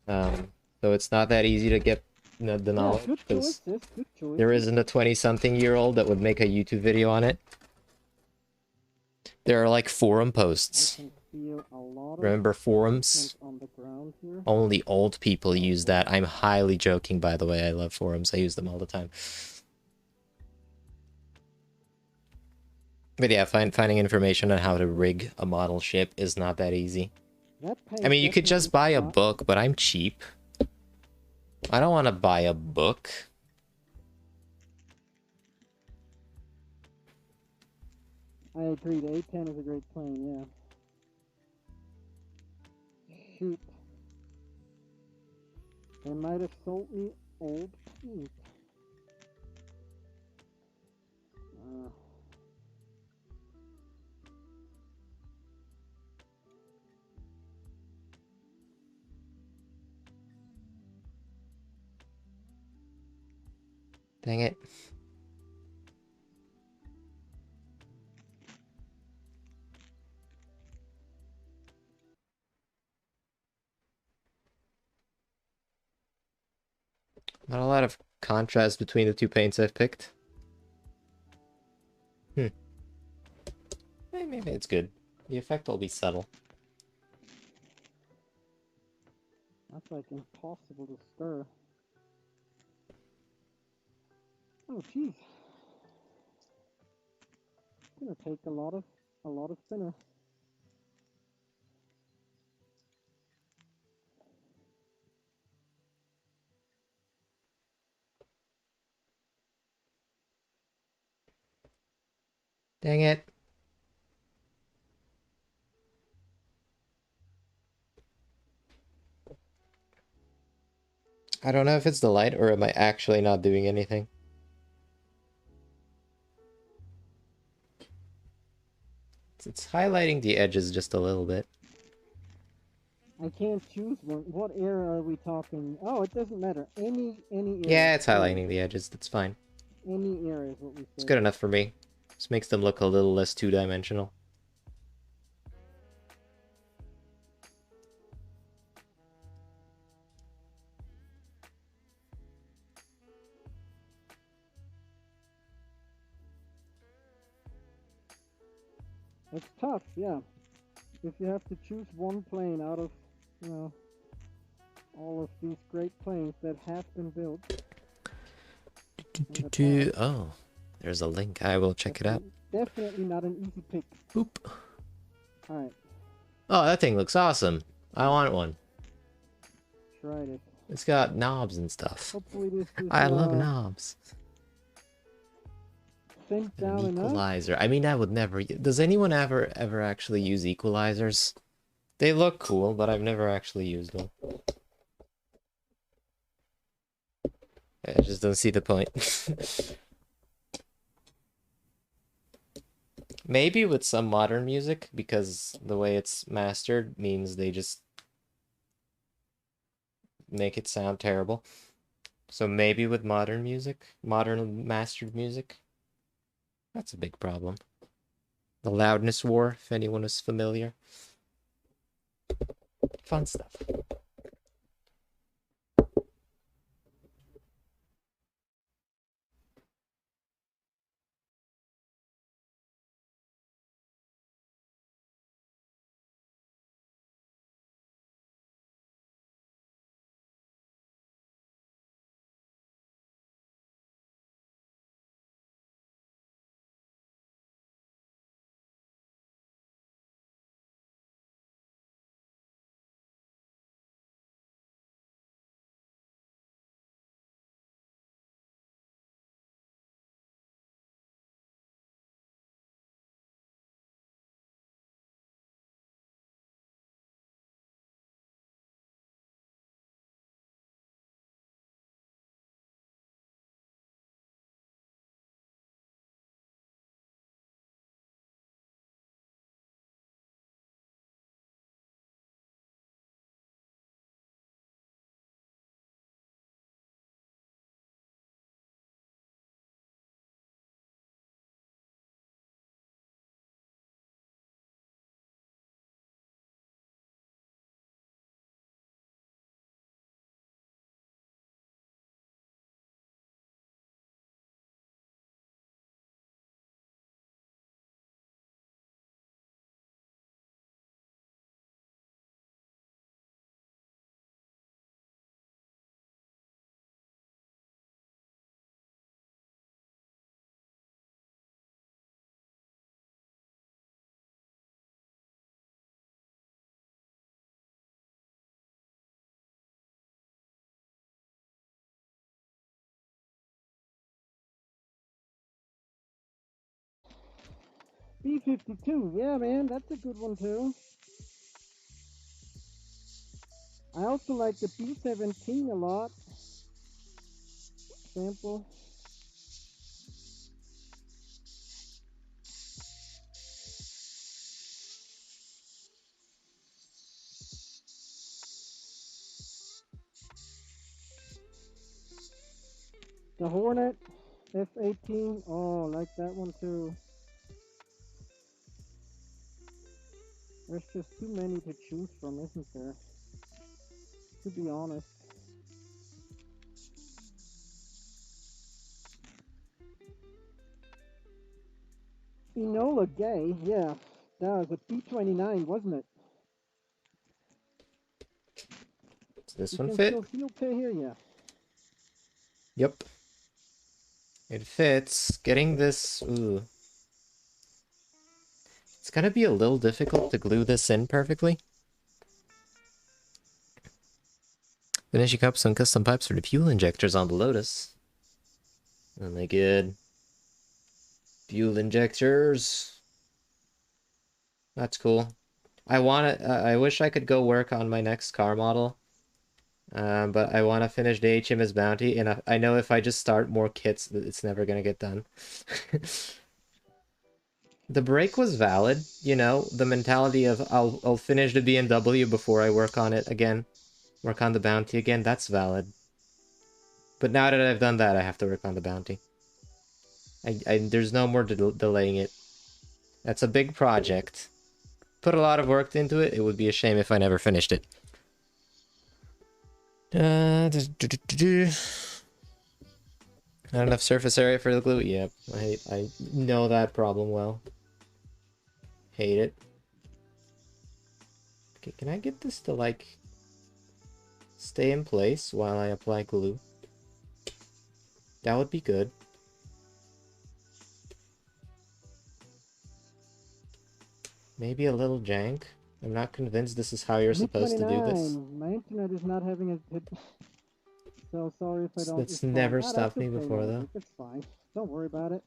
So it's not that easy to get the knowledge, because there isn't a 20-something-year-old that would make a YouTube video on it. There are like forum posts. Remember forums? Only old people use that. I'm highly joking, by the way. I love forums. I use them all the time. But yeah, finding information on how to rig a model ship is not that easy. I mean, you could just buy a book, but I'm cheap. I don't want to buy a book. I agree, the A-10 is a great plane, yeah. Shoot. They might have sold me old paint. Dang it. Not a lot of contrast between the two paints I've picked. Maybe it's good. The effect will be subtle. That's like impossible to stir. Oh jeez. It's gonna take a lot of thinner. Dang it. I don't know if it's the light or am I actually not doing anything. It's highlighting the edges just a little bit. I can't choose one. What era are we talking? Oh, it doesn't matter. Any era. Yeah, it's highlighting the edges. That's fine. Any era is what we say. It's good enough for me. Just makes them look a little less two-dimensional. It's tough, yeah. If you have to choose one plane out of, you know, all of these great planes that have been built. Oh, there's a link. I will check it out. Definitely not an easy pick. Boop. Alright. Oh, that thing looks awesome. I want one. Tried it. It's got knobs and stuff. Hopefully this is I love knobs. Think down An equalizer. I mean, I would never. Does anyone ever actually use equalizers? They look cool, but I've never actually used them. I just don't see the point. Maybe with some modern music, because the way it's mastered means they just make it sound terrible. So maybe with modern music, modern mastered music, that's a big problem. The loudness war, if anyone is familiar. Fun stuff. B-52, yeah man, that's a good one too. I also like the B-17 a lot. Sample. The Hornet. F-18. Oh, like that one too. There's just too many to choose from, isn't there? To be honest. Enola Gay, yeah. That was a P-29, wasn't it? Does this You one can fit? still see okay here, yeah. Yep. It fits. Getting this... Ooh. It's gonna be a little difficult to glue this in perfectly. Finishing up some custom pipes for the fuel injectors on the Lotus. Really good. Fuel injectors. That's cool. I wish I could go work on my next car model. But I want to finish the HMS Bounty, and I know if I just start more kits, it's never gonna get done. The break was valid, you know, the mentality of I'll finish the BMW before I work on it again, work on the Bounty again, that's valid. But now that I've done that, I have to work on the Bounty. There's no more delaying it. That's a big project. Put a lot of work into it. It would be a shame if I never finished it. Not enough surface area for the glue? Yep, I know that problem well. Hate it. Okay, can I get this to, like, stay in place while I apply glue? That would be good. Maybe a little jank. I'm not convinced this is how you're supposed to do this. My internet is not having a hit. So sorry if I don't That's respond. never That's stopped me okay, before, though. Magic. It's fine. Don't worry about it.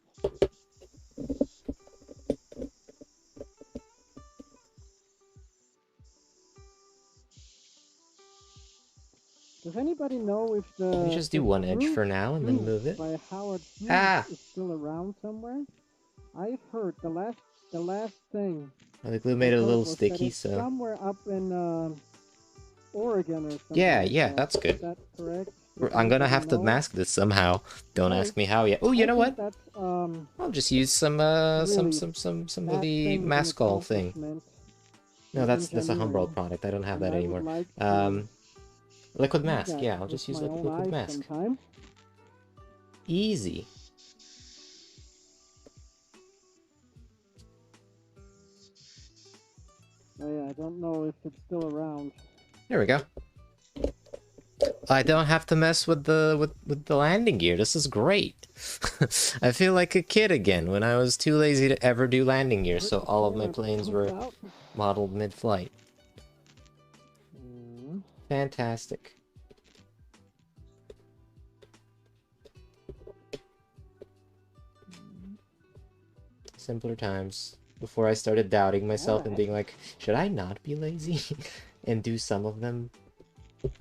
Does anybody know if Can we just do one edge for now and then move it? by Howard Hughes Ah! is still around somewhere? I've heard the last thing. Well, the glue made it a little sticky, so... somewhere up in Oregon or something. Yeah, that's good. Is that correct? I'm gonna have to mask this somehow. Don't ask me how yet. Oh, you know what? I'll just use some of the Mascol thing. No, that's a Humbrol product. I don't have that anymore. Liquid mask. Yeah, I'll just use liquid mask. Easy. Oh yeah, I don't know if it's still around. There we go. I don't have to mess with the landing gear. This is great. I feel like a kid again when I was too lazy to ever do landing gear, so all of my planes were modeled mid-flight. Fantastic. Simpler times. Before I started doubting myself and being like, should I not be lazy and do some of them,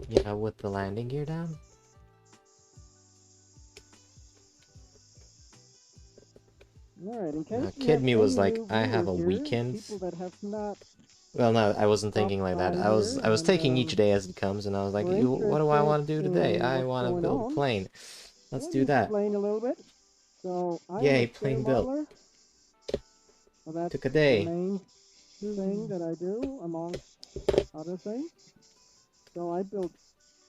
you know, with the landing gear down? Kid me was like, I have a weekend. Well, no, I wasn't thinking like that. I was taking each day as it comes, and I was like, what do I want to do today? I want to build a plane. Let's do that. Yay, plane built. Took a day. Thing that I do amongst other things. So I built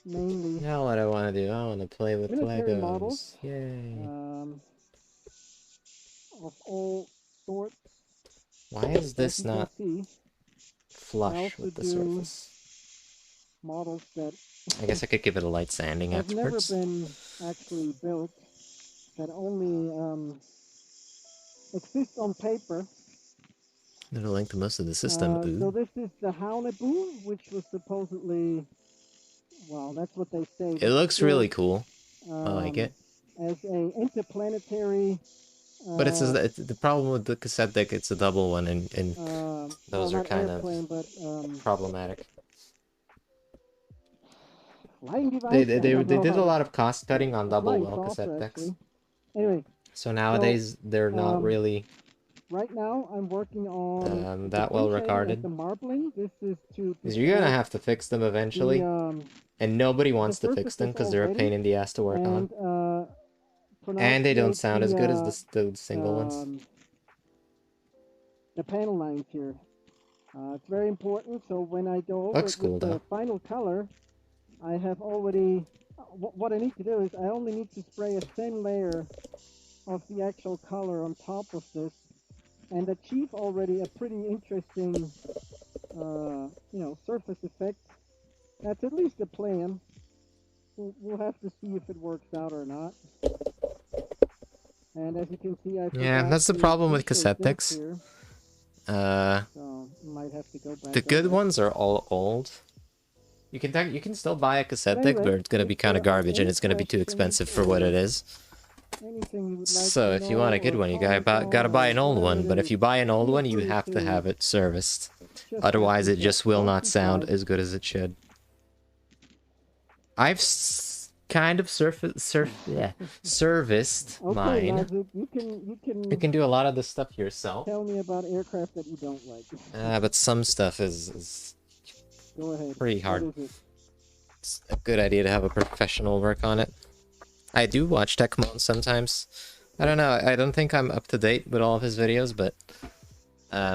mainly. Now what I want to do? I want to play with Legos. Models, yay! Of all sorts. Why is this not flush with the surface? Models that I guess I could give it a light sanding afterwards. Never been actually built. That only exist on paper. It'll link to most of the system. So this is the Hornet, which was supposedly, well, that's what they say. It looks really cool. I like it. As a interplanetary. But it's the problem with the cassette deck. It's a double one, and those are kind of problematic. They did a lot of cost cutting on double well cassette decks. Anyway. So nowadays they're not really. Right now, I'm working on that well recorded. The marbling. This is because you're gonna have to fix them eventually, and nobody wants to fix them because they're a pain in the ass to work on. And they don't pronunciate sound as good as the single ones. um, the panel lines here. It's very important. So when I go over Looks it with cool, the though. final color, I have already. What I need to do is I only need to spray a thin layer of the actual color on top of this, and achieve already a pretty interesting, surface effect. That's at least a plan. We'll have to see if it works out or not. And as you can see, I Yeah, forgot that's the to problem with appreciate cassette this decks. here. Uh, So might have to go the back good over it. ones are all old. You can still buy a But cassette deck, anyway, but it's gonna if be kind of there are garbage, and any it's gonna be too questions expensive for what it or is. anything you would like So to if you want know a good or one, you comment gotta on buy or an old whatever one. it But if is, you buy an old feel one, you free have to to have it serviced. just Otherwise, message it us. just will Don't not be sound shy. as good as it should. I've kind of serviced Okay, mine. Magic, you You can can do a lot of this stuff yourself. tell me about aircraft that you don't like. But some stuff is Go ahead. pretty What hard. is it? It's a good idea to have a professional work on it. I do watch Techmon sometimes. I don't know, I don't think I'm up to date with all of his videos, but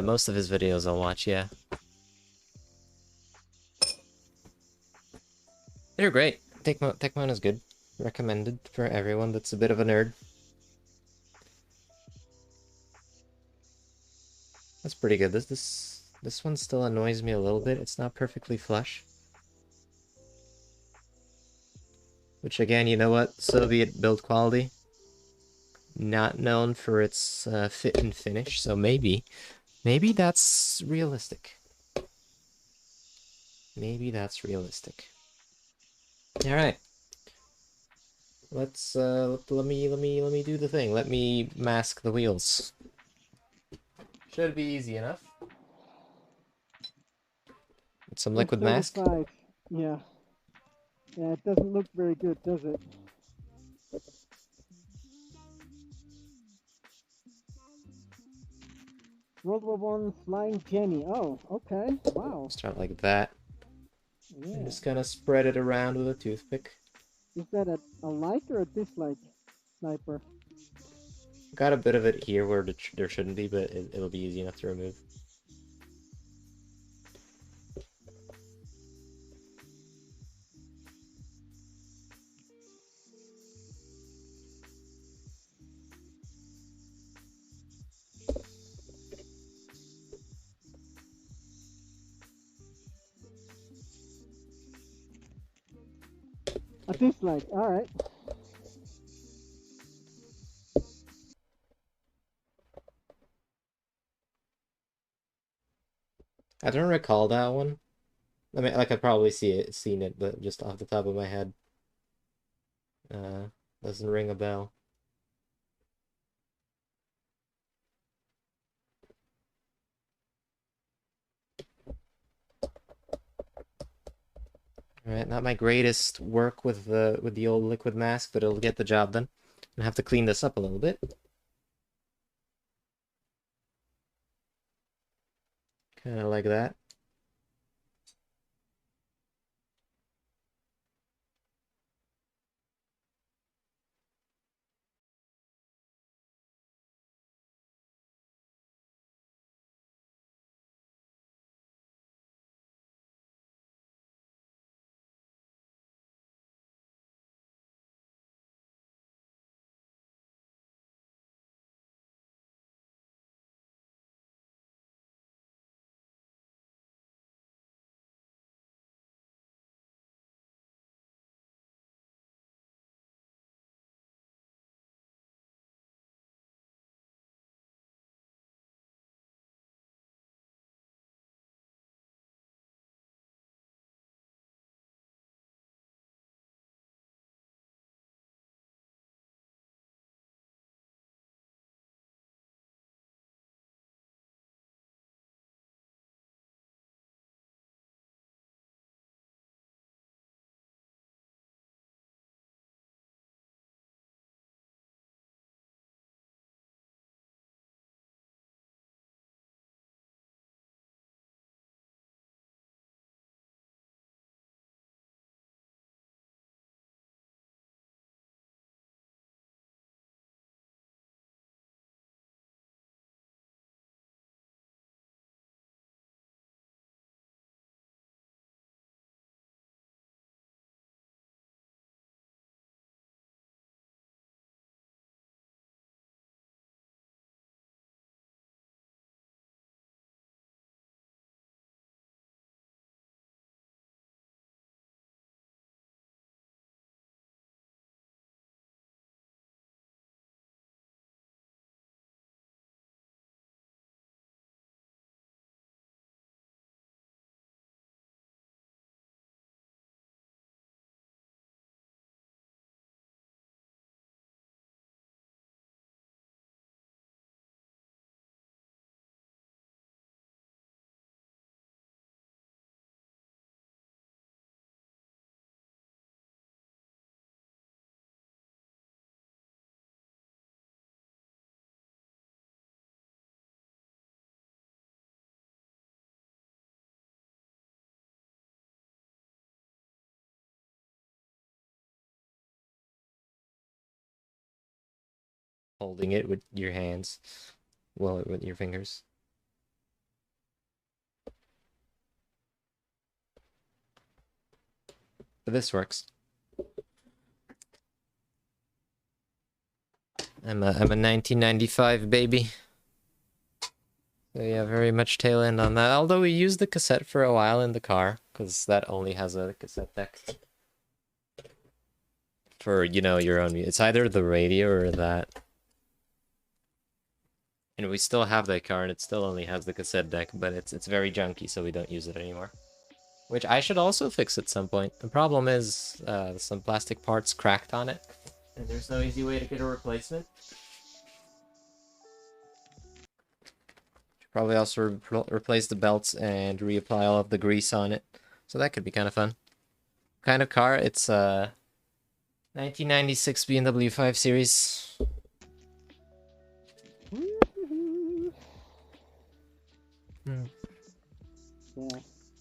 most of his videos I'll watch, yeah. They're great. Techmon is good. Recommended for everyone that's a bit of a nerd. That's pretty good. This one still annoys me a little bit. It's not perfectly flush. Which again, you know what? Soviet build quality. Not known for its fit and finish, so maybe that's realistic. Maybe that's realistic. All right. Let's let me do the thing. Let me mask the wheels. Should be easy enough. Some liquid mask. F-35. Yeah. Yeah, it doesn't look very good, does it? World War One Flying Jenny. Oh, okay. Wow. Start like that. And Yeah. just kind of spread it around with a toothpick. Is that a like or a dislike sniper? Got a bit of it here where there shouldn't be, but it'll be easy enough to remove. A dislike. All right. I don't recall that one. I mean, like I probably seen it, but just off the top of my head, uh, doesn't ring a bell. All right, not my greatest work with the old liquid mask, but it'll get the job done. I have to clean this up a little bit. Kind of like that. holding it with your hands. Well, with your fingers. But this works. I'm a 1995 baby. So yeah, very much tail end on that. Although we used the cassette for a while in the car, because that only has a cassette deck. For, you know, your own. It's either the radio or that. And we still have that car, and it still only has the cassette deck, but it's very junky, so we don't use it anymore. Which I should also fix at some point. The problem is some plastic parts cracked on it, and there's no easy way to get a replacement. Should probably also replace the belts and reapply all of the grease on it. So that could be kind of fun. Kind of car, it's a 1996 BMW 5 Series.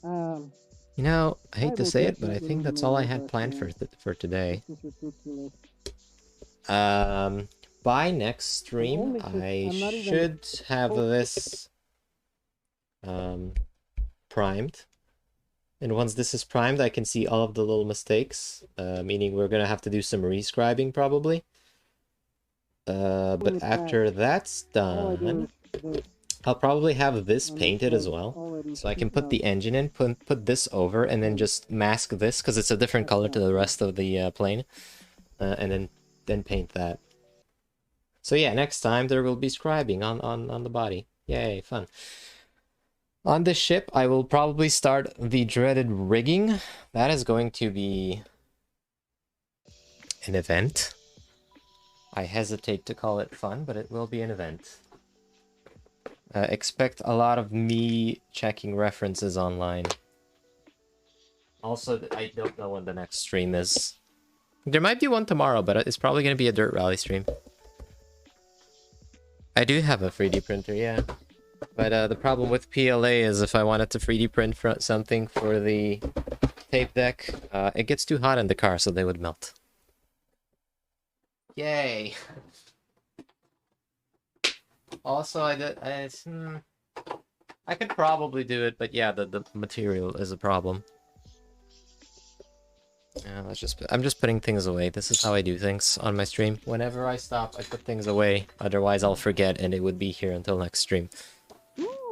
Yeah. You know, I hate to will say it, but I definitely think do that's an all I had airbrush, planned man. for today. This is ridiculous. By next stream, only 'cause I I'm not even should have close. this primed. And once this is primed, I can see all of the little mistakes, meaning we're gonna have to do some rescribing probably. But after that's All I do done, is this. I'll probably have this And painted this as well. already So I can sticks put out. the engine in, put this over, and then just mask this, because it's a different color to the rest of the plane. And then paint that. So yeah, next time there will be scribing on the body. Yay, fun. On this ship, I will probably start the dreaded rigging. That is going to be an event. I hesitate to call it fun, but it will be an event. Expect a lot of me checking references online. Also, I don't know when the next stream is. There might be one tomorrow, but it's probably going to be a Dirt Rally stream. I do have a 3D printer, yeah. But the problem with PLA is if I wanted to 3D print something for the tape deck, it gets too hot in the car, so they would melt. Yay! Also, I could probably do it, but yeah, the material is a problem. Yeah, I'm just putting things away. This is how I do things on my stream. Whenever I stop, I put things away. Otherwise, I'll forget, and it would be here until next stream.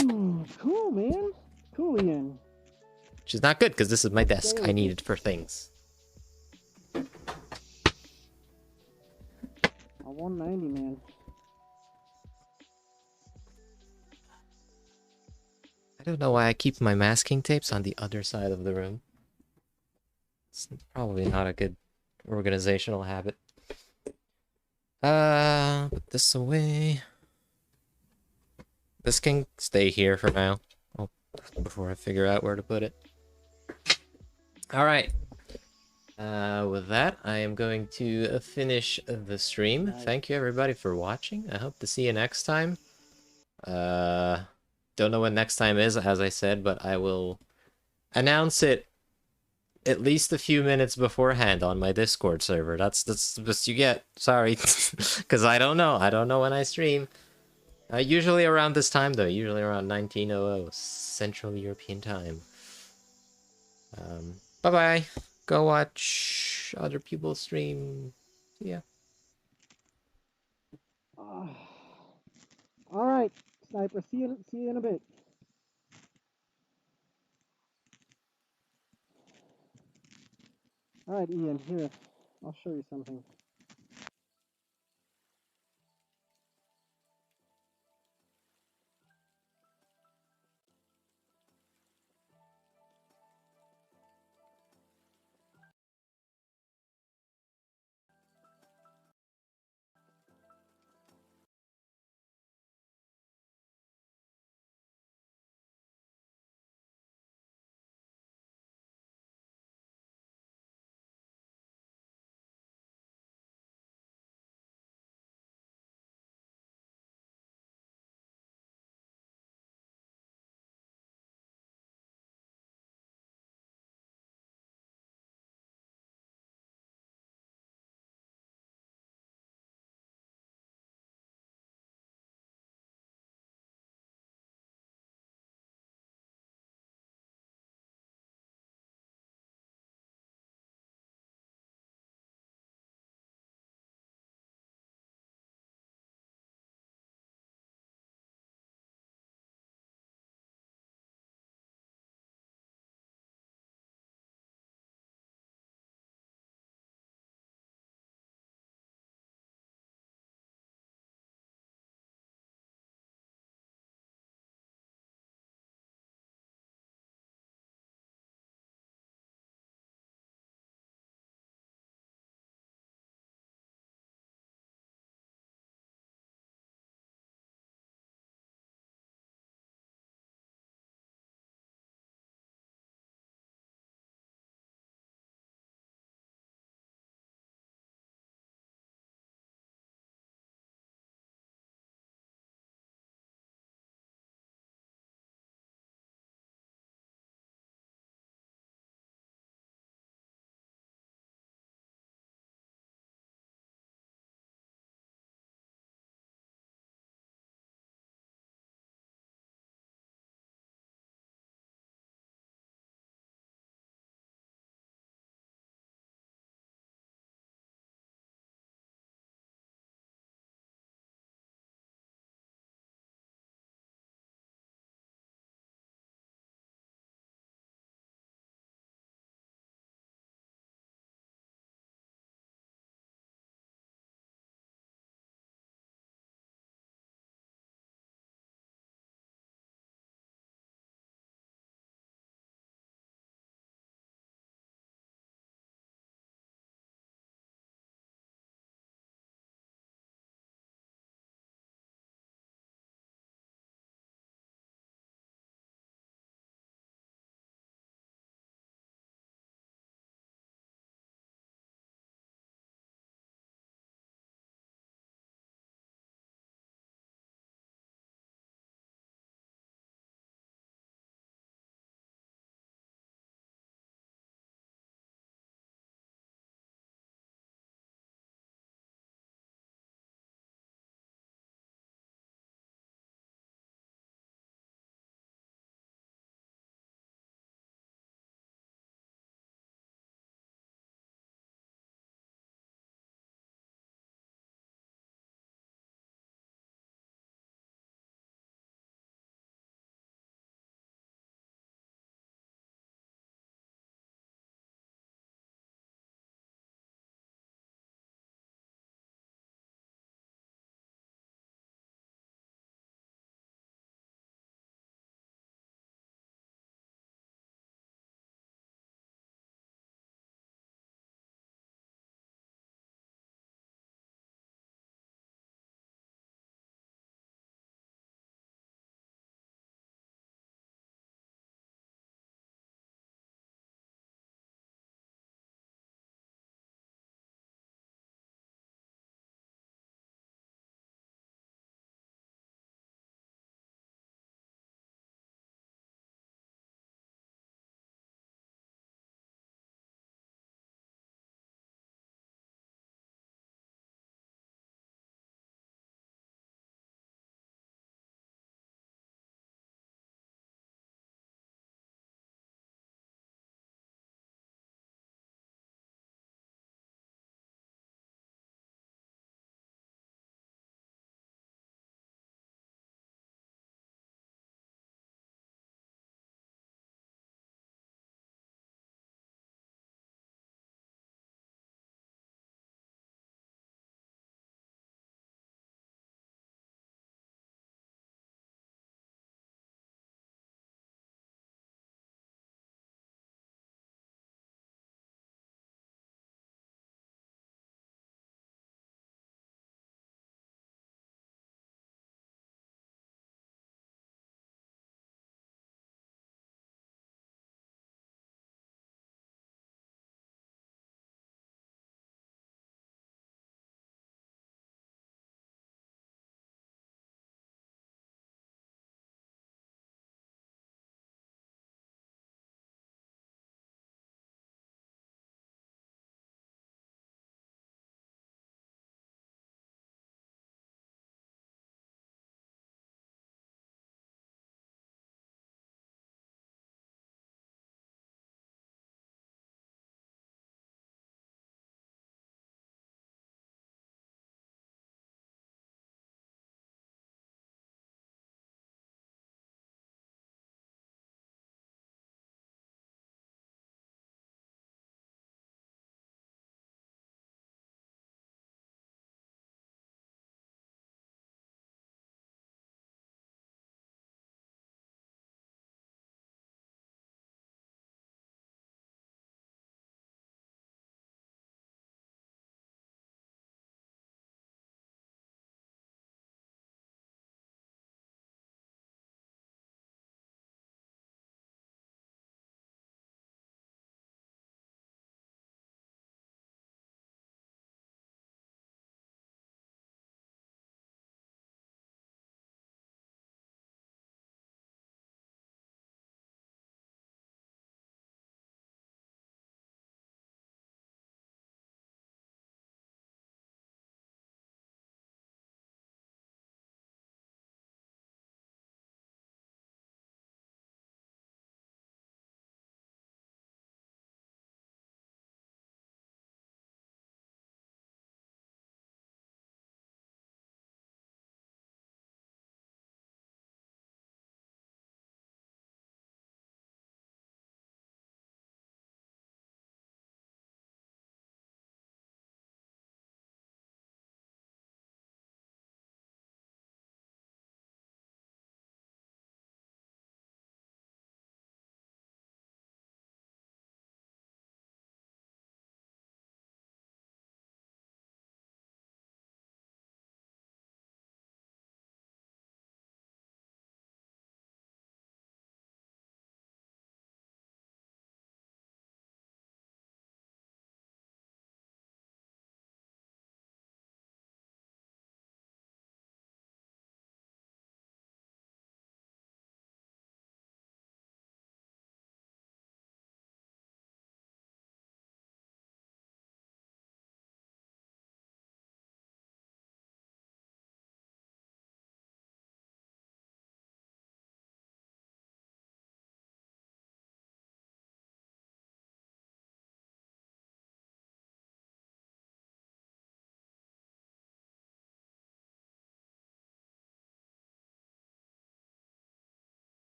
Cool, man. Cool, Ian. Which is not good, because this is my desk. I need it for things. A 190, man. I don't know why I keep my masking tapes on the other side of the room. It's probably not a good organizational habit. Put this away. This can stay here for now. Before I figure out where to put it. Alright. With that, I am going to finish the stream. Thank you everybody for watching. I hope to see you next time. Don't know when next time is, as I said, but I will announce it at least a few minutes beforehand on my Discord server. That's the best you get. Sorry. Because I don't know. I don't know when I stream. Usually around this time, though. Usually around 1900 Central European Time. Bye-bye. Go watch other people stream. See ya. Alright, Sniper. See you in a bit. Alright, Ian. Here. I'll show you something.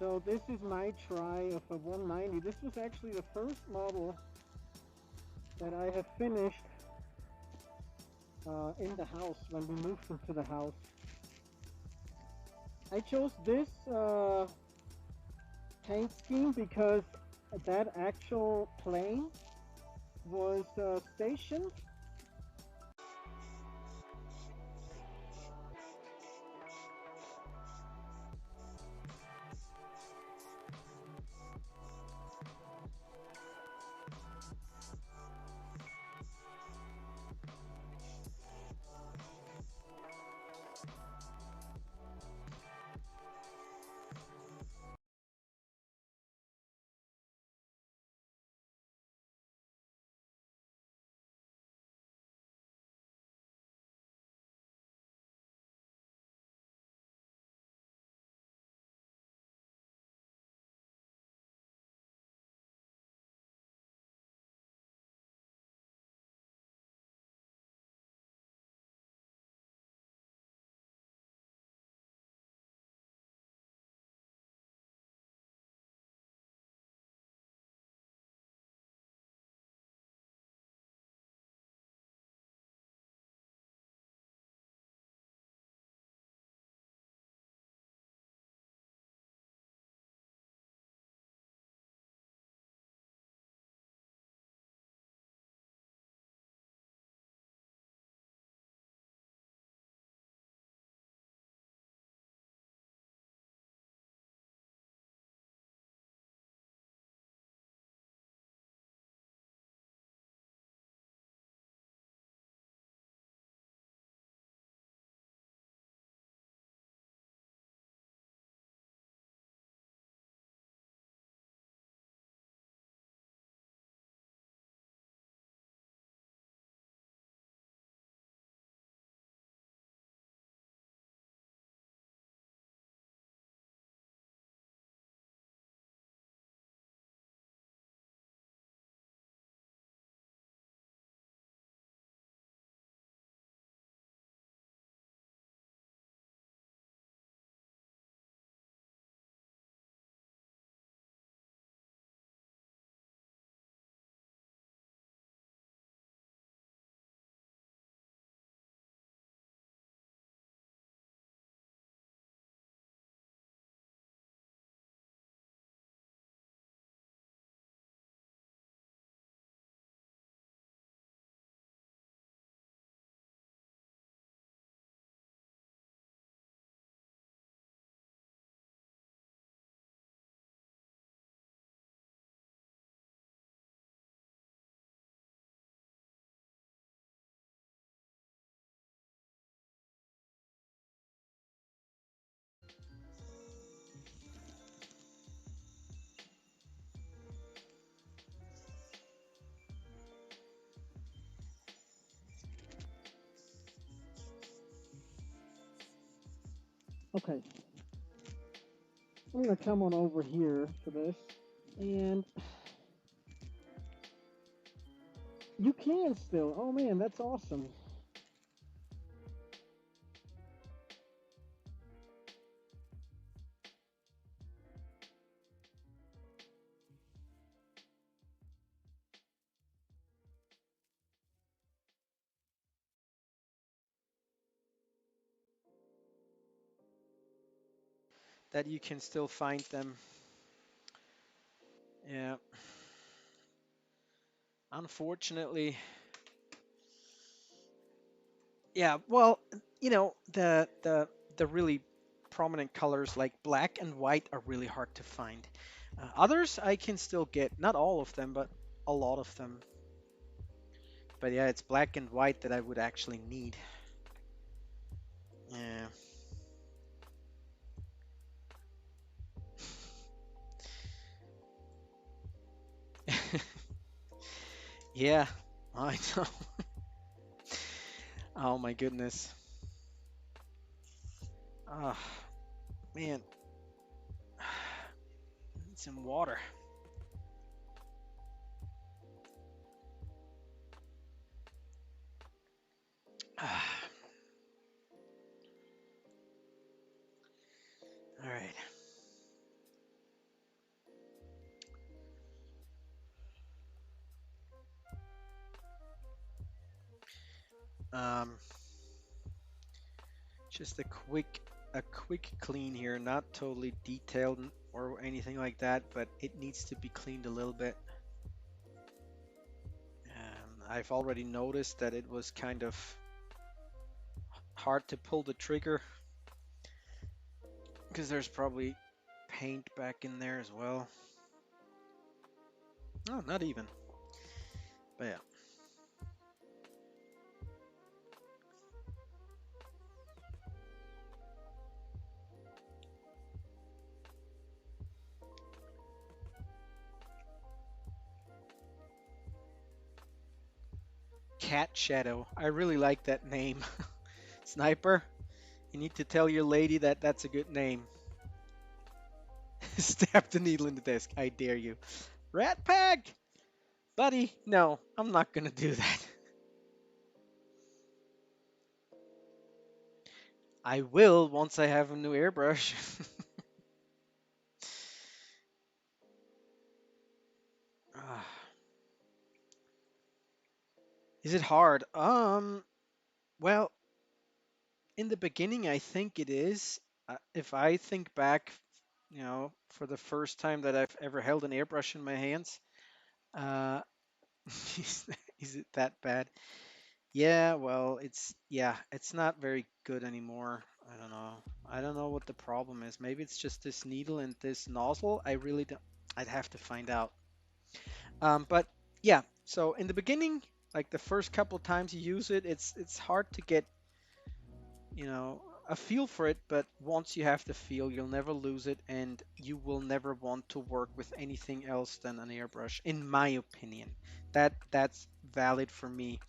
So this is my try of a 190. This was actually the first model that I have finished in the house when we moved into the house. I chose this paint scheme because that actual plane was stationed. Okay, I'm gonna come on over here for this, and you can still. Oh man, that's awesome. That you can still find them. Yeah. Unfortunately, yeah. Well, the really prominent colors like black and white are really hard to find. Others I can still get, not all of them, but a lot of them. But yeah, it's black and white that I would actually need. Yeah. Yeah, I know. Oh my goodness. Ah, man. Need some water. Ah, all right. Um, just a quick clean here, not totally detailed or anything like that, but it needs to be cleaned a little bit. I've already noticed that it was kind of hard to pull the trigger because there's probably paint back in there as well. Oh, not even. But yeah. Cat Shadow. I really like that name. Sniper, you need to tell your lady that that's a good name. Stab the needle in the desk. I dare you. Rat Pack! Buddy, no, I'm not gonna do that. I will once I have a new airbrush. Ah, is it hard? Well, in the beginning, I think it is. If I think back, for the first time that I've ever held an airbrush in my hands, uh, is, is it that bad? Yeah, well, it's not very good anymore. I don't know. I don't know what the problem is. Maybe it's just this needle and this nozzle. I really don't. I'd have to find out. But yeah, so in the beginning, like the first couple times you use it, it's hard to get, you know, a feel for it, but once you have the feel, you'll never lose it, and you will never want to work with anything else than an airbrush, in my opinion. That's valid for me.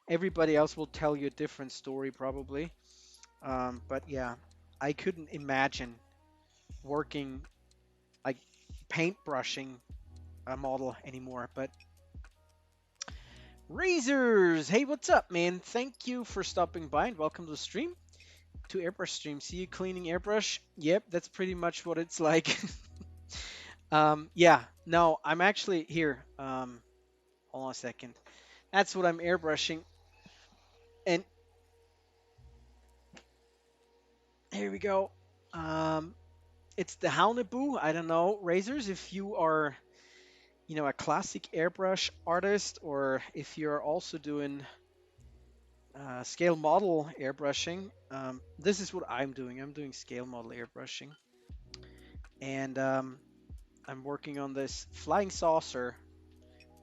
Everybody else will tell you a different story probably. But yeah, I couldn't imagine working like paintbrushing a model anymore. But Razors, hey, what's up, man? Thank you for stopping by and welcome to the stream, to Airbrush Stream. See you cleaning airbrush? Yep, that's pretty much what it's like. Yeah, no, I'm actually here. Hold on a second. That's what I'm airbrushing. And here we go. Um, it's the Haunebu. I don't know, Razors, if you are, a classic airbrush artist, or if you're also doing scale model airbrushing. This is what I'm doing. I'm doing scale model airbrushing. And I'm working on this flying saucer,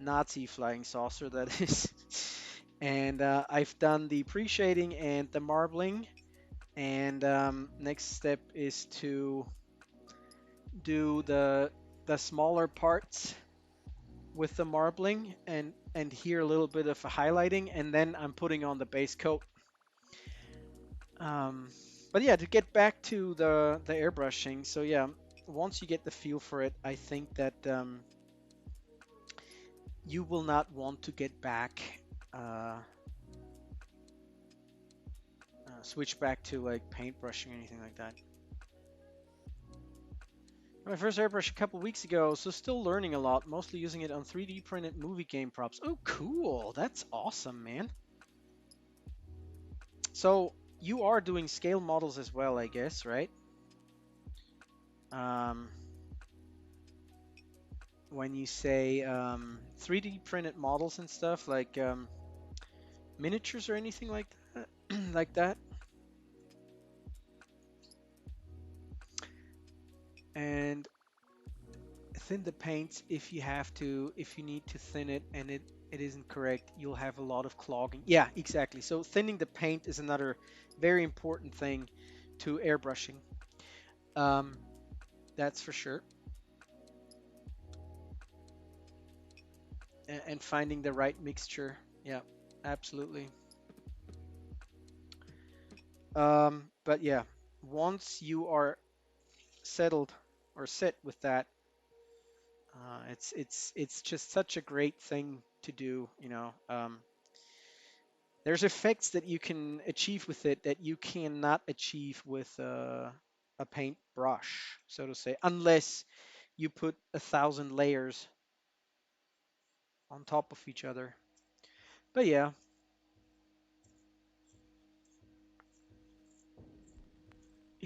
Nazi flying saucer, that is. And I've done the pre-shading and the marbling. And next step is to do the smaller parts with the marbling, and here a little bit of a highlighting, and then I'm putting on the base coat. Um, but yeah, to get back to the airbrushing, so yeah, once you get the feel for it, I think that you will not want to get back, uh, switch back to like paintbrushing or anything like that. My first airbrush a couple weeks ago, so still learning a lot, mostly using it on 3D printed movie game props. Oh, cool. That's awesome, man. So you are doing scale models as well, I guess, right? Um, when you say 3D printed models and stuff, like miniatures or anything like that, like that. And thin the paints if you have to, if you need to thin it and it isn't correct, you'll have a lot of clogging. Yeah, exactly. So thinning the paint is another very important thing to airbrushing. Um, that's for sure. And finding the right mixture. Yeah, absolutely. But yeah, once you are settled or set with that, it's just such a great thing to do. There's effects that you can achieve with it that you cannot achieve with a paint brush, so to say, unless you put 1,000 layers on top of each other. But yeah,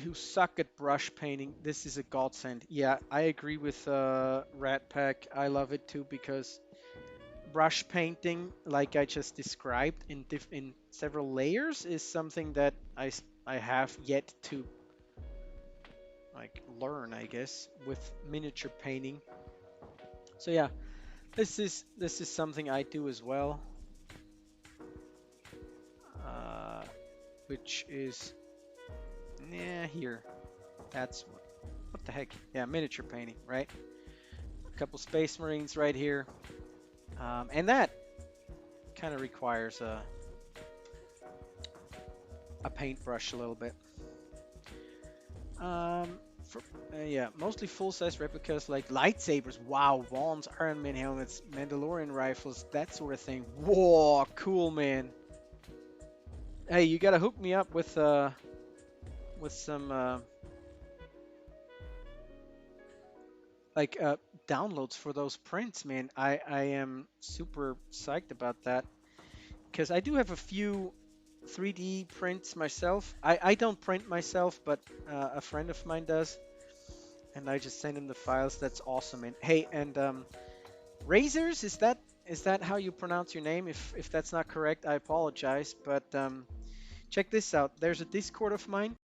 who suck at brush painting, this is a godsend. Yeah, I agree with Rat Pack. I love it too because brush painting, like I just described in several layers, is something that I have yet to like learn, I guess, with miniature painting. So yeah, this is something I do as well, uh, which is yeah here. That's what the heck? Yeah, miniature painting, right? A couple Space Marines right here, and that kind of requires a paintbrush a little bit. For, yeah, mostly full-size replicas like lightsabers. Wow, wands, Iron Man helmets, Mandalorian rifles, that sort of thing. Whoa, cool, man. Hey, you gotta hook me up with some like downloads for those prints, man. I am super psyched about that because I do have a few 3D prints myself. I don't print myself, but a friend of mine does, and I just send him the files. That's awesome, man. Hey, and Razors, is that how you pronounce your name? If that's not correct, I apologize. But check this out. There's a Discord of mine.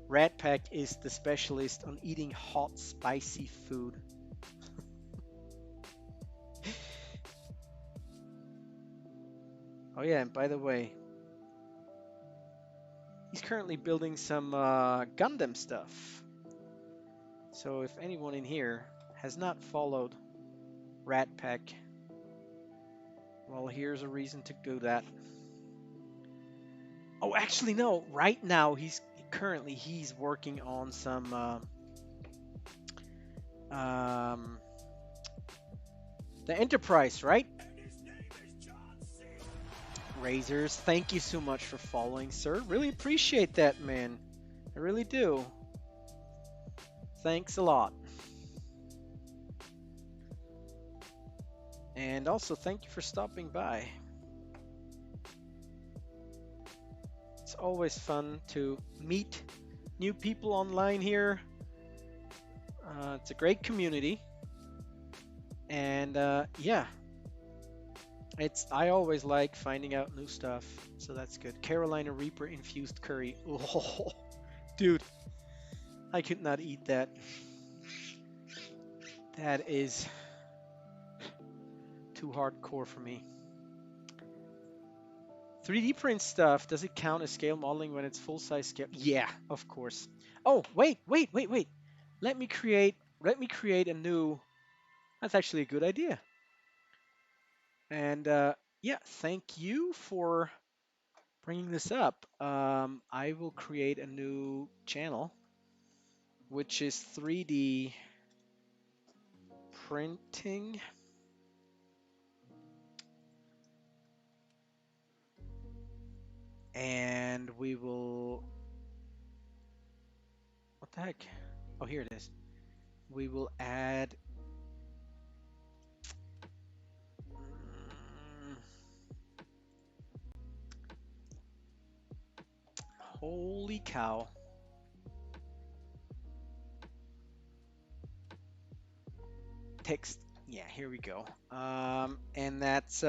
Rat Pack is the specialist on eating hot, spicy food. Oh yeah, and by the way, he's currently building some Gundam stuff. So if anyone in here has not followed Rat Pack, well, here's a reason to do that. Oh, actually, no. Right now, he's working on some the Enterprise, right? Razors, thank you so much for following, sir. Really appreciate that, man. I really do. Thanks a lot. And also, thank you for stopping by. It's always fun to meet new people online here It's a great community, and yeah, I always like finding out new stuff, so that's good. Carolina Reaper infused curry. Oh, dude, I could not eat that. That is too hardcore for me. 3D print stuff, does it count as scale modeling when it's full size scale? Yeah, of course. Oh, wait. Let me create a new. That's actually a good idea. And yeah, thank you for bringing this up. I will create a new channel, which is 3D printing. And we will. What the heck? Oh, here it is. We will add. Holy cow. Text. Yeah, here we go. And that's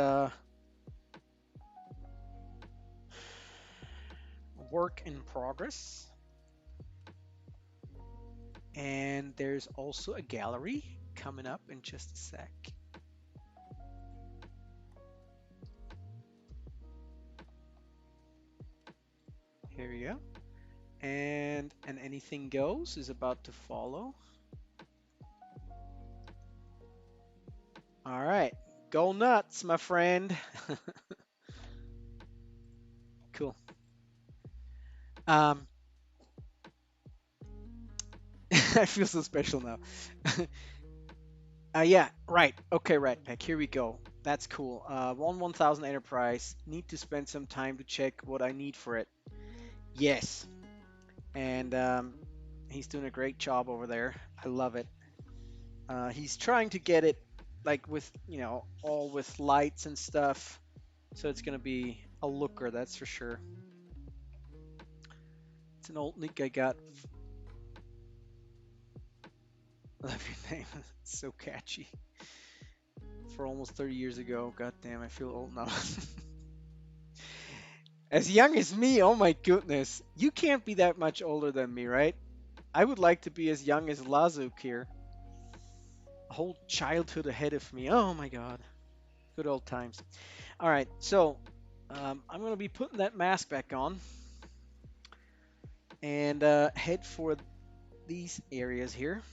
work in progress. And there's also a gallery coming up in just a sec. Here we go. And an anything goes is about to follow. All right, go nuts, my friend. Cool. I feel so special now. Yeah, right. Okay, right, Peck. Here we go. That's cool. 1000 enterprise. Need to spend some time to check what I need for it. Yes. And he's doing a great job over there. I love it. He's trying to get it like with, all with lights and stuff. So it's going to be a looker, that's for sure. It's an old nick I got. I love your name. It's so catchy. For almost 30 years ago. God damn, I feel old now. As young as me, oh my goodness. You can't be that much older than me, right? I would like to be as young as Lazuk here. A whole childhood ahead of me. Oh my god. Good old times. All right, so I'm going to be putting that mask back on and head for these areas here.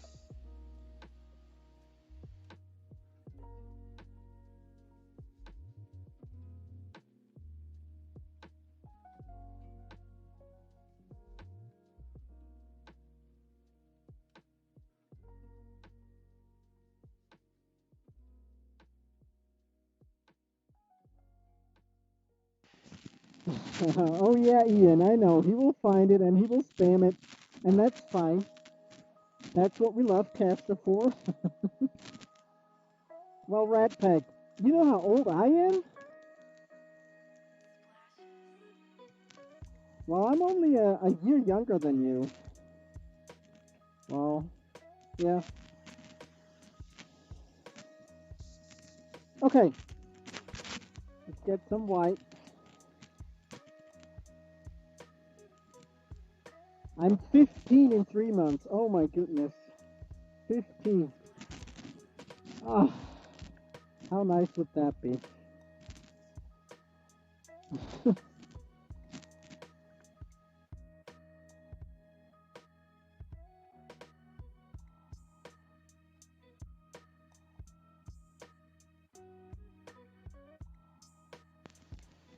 Oh yeah, Ian, I know. He will find it and he will spam it, and that's fine. That's what we love Caster for. Well, Rat Pack, you know how old I am? Well, I'm only a year younger than you. Well, yeah. Okay. Let's get some white. I'm 15 in 3 months. Oh my goodness. 15. Oh, how nice would that be?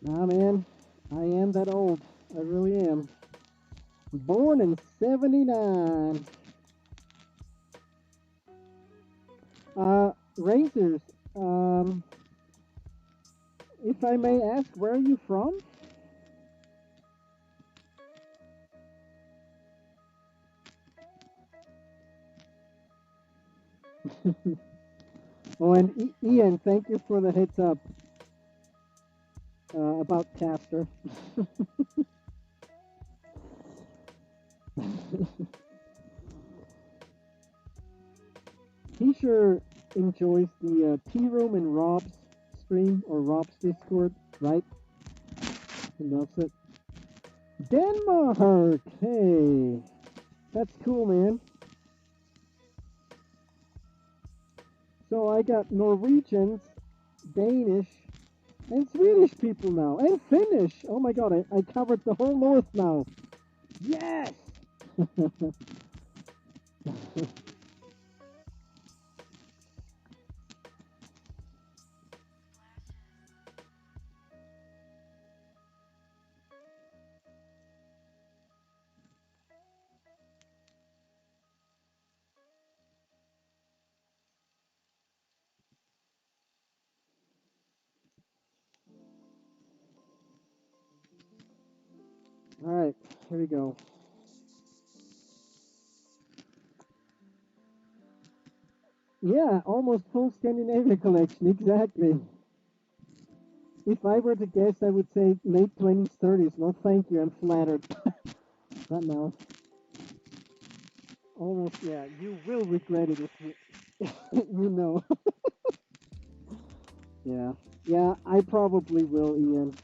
Nah, man. I am that old. I really am. Born in 79. Razors. If I may ask, where are you from? Oh, and Ian, thank you for the heads up about Caster. He sure enjoys the tea room in Rob's stream or Rob's Discord, right? He loves it. Denmark! Hey, that's cool, man. So I got Norwegians, Danish, and Swedish people now, and Finnish. Oh my god, I covered the whole north now. Yes! Alright, here we go. Yeah, almost full Scandinavia collection, exactly. If I were to guess, I would say late 20s, 30s. No, thank you, I'm flattered. Not now. Almost, yeah, you will regret it if you, you know. Yeah, yeah, I probably will, Ian.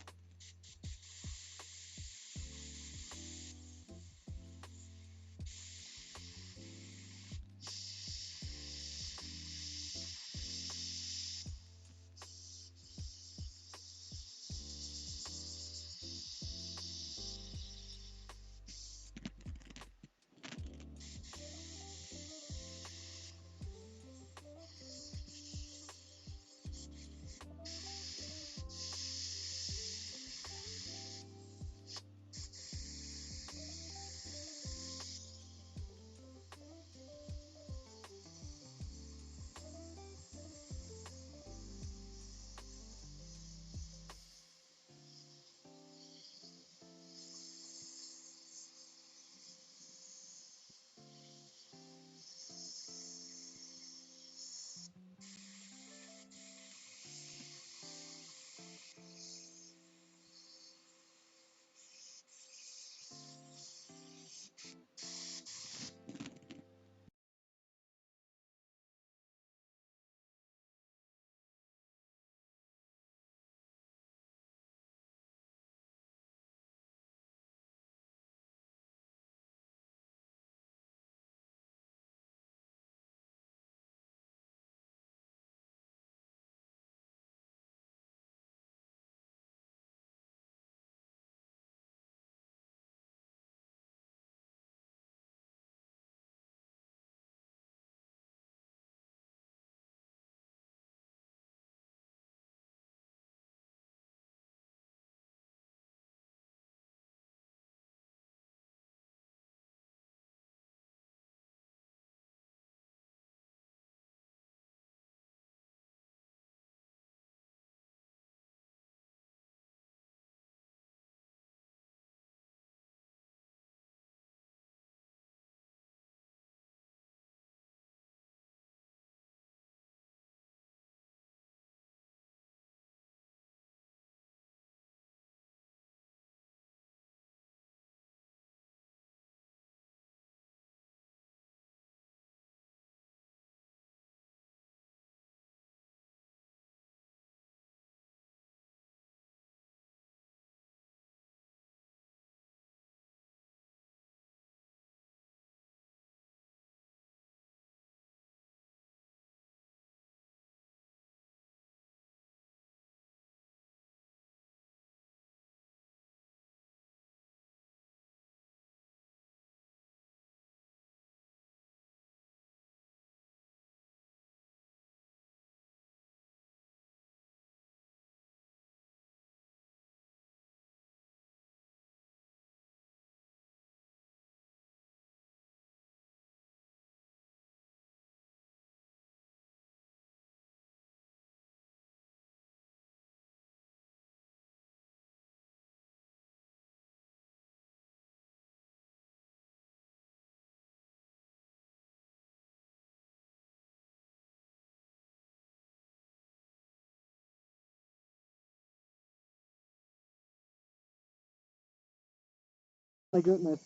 My goodness.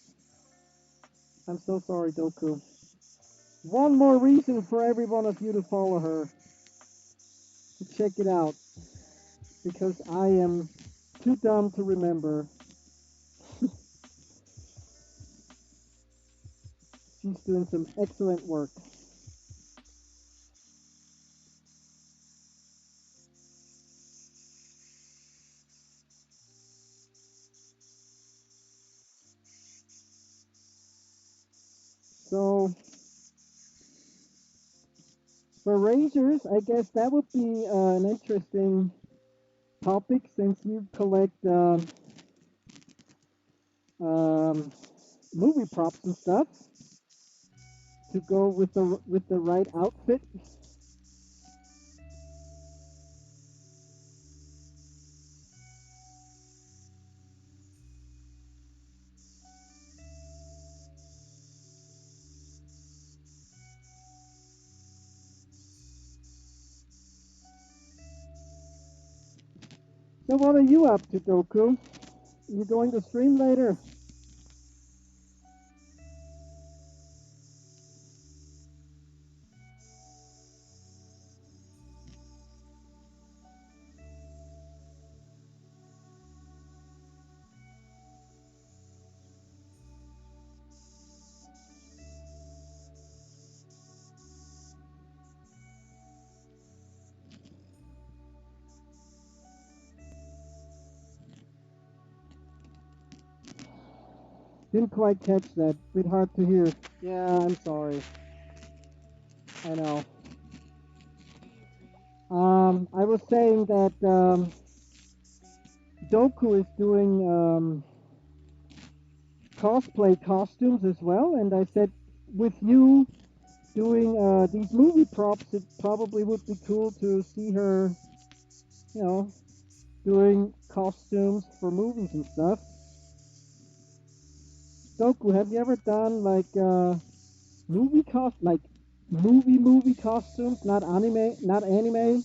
I'm so sorry, Doku. One more reason for every one of you to follow her. To check it out. Because I am too dumb to remember. She's doing some excellent work. So, for razors, I guess that would be an interesting topic since you collect um, movie props and stuff to go with the right outfit. So what are you up to, Goku? You going to stream later? Didn't quite catch that. Bit hard to hear. Yeah, I'm sorry. I know. I was saying that Doku is doing cosplay costumes as well, and I said with you doing these movie props, it probably would be cool to see her, you know, doing costumes for movies and stuff. Doku, have you ever done like like movie costumes, not anime?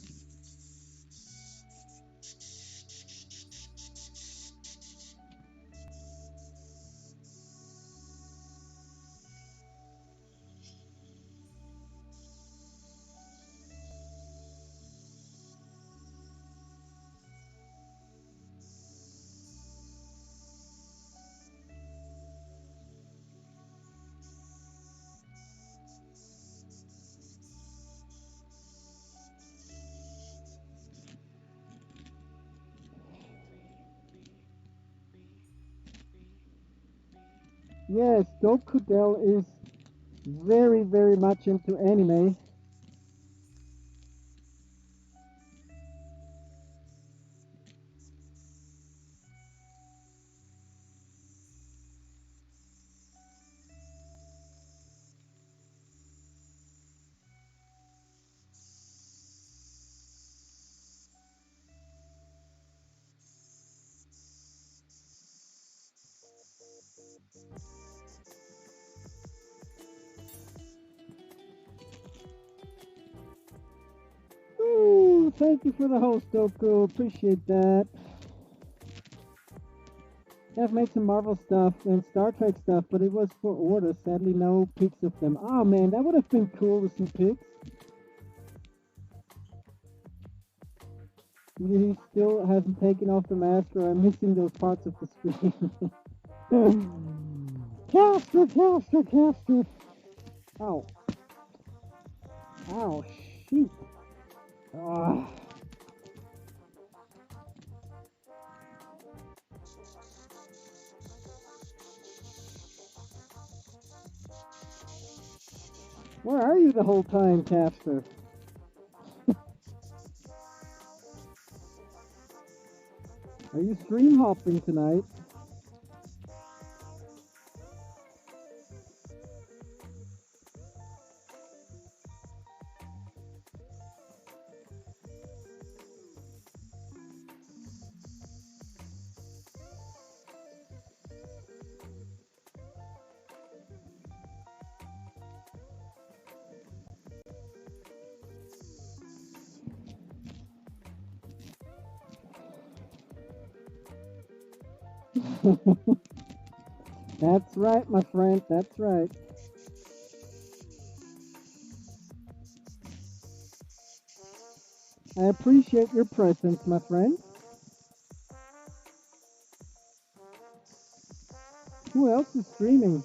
Yes, Dokudel is very much into anime. Ooh, thank you for the host, Doku. Appreciate that. I've made some Marvel stuff and Star Trek stuff, but it was for order. Sadly, no pics of them. Oh man, that would have been cool to see pics. He still hasn't taken off the mask, or I'm missing those parts of the screen. Caster. Ow. Ow, shoot. Ah. Where are you the whole time, Caster? Are you stream hopping tonight? That's right, my friend. That's right. I appreciate your presence, my friend. Who else is streaming?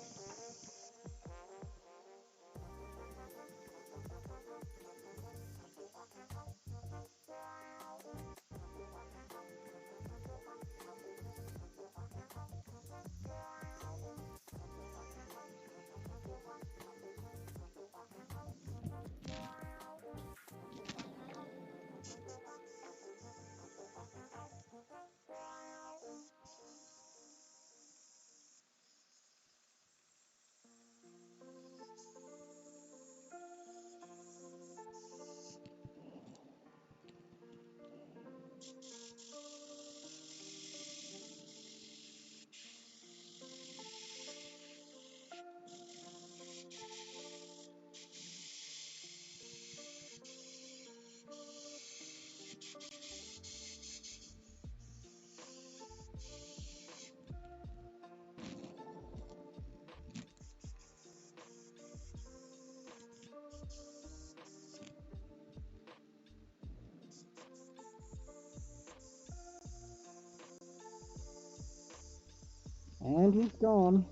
And he's gone.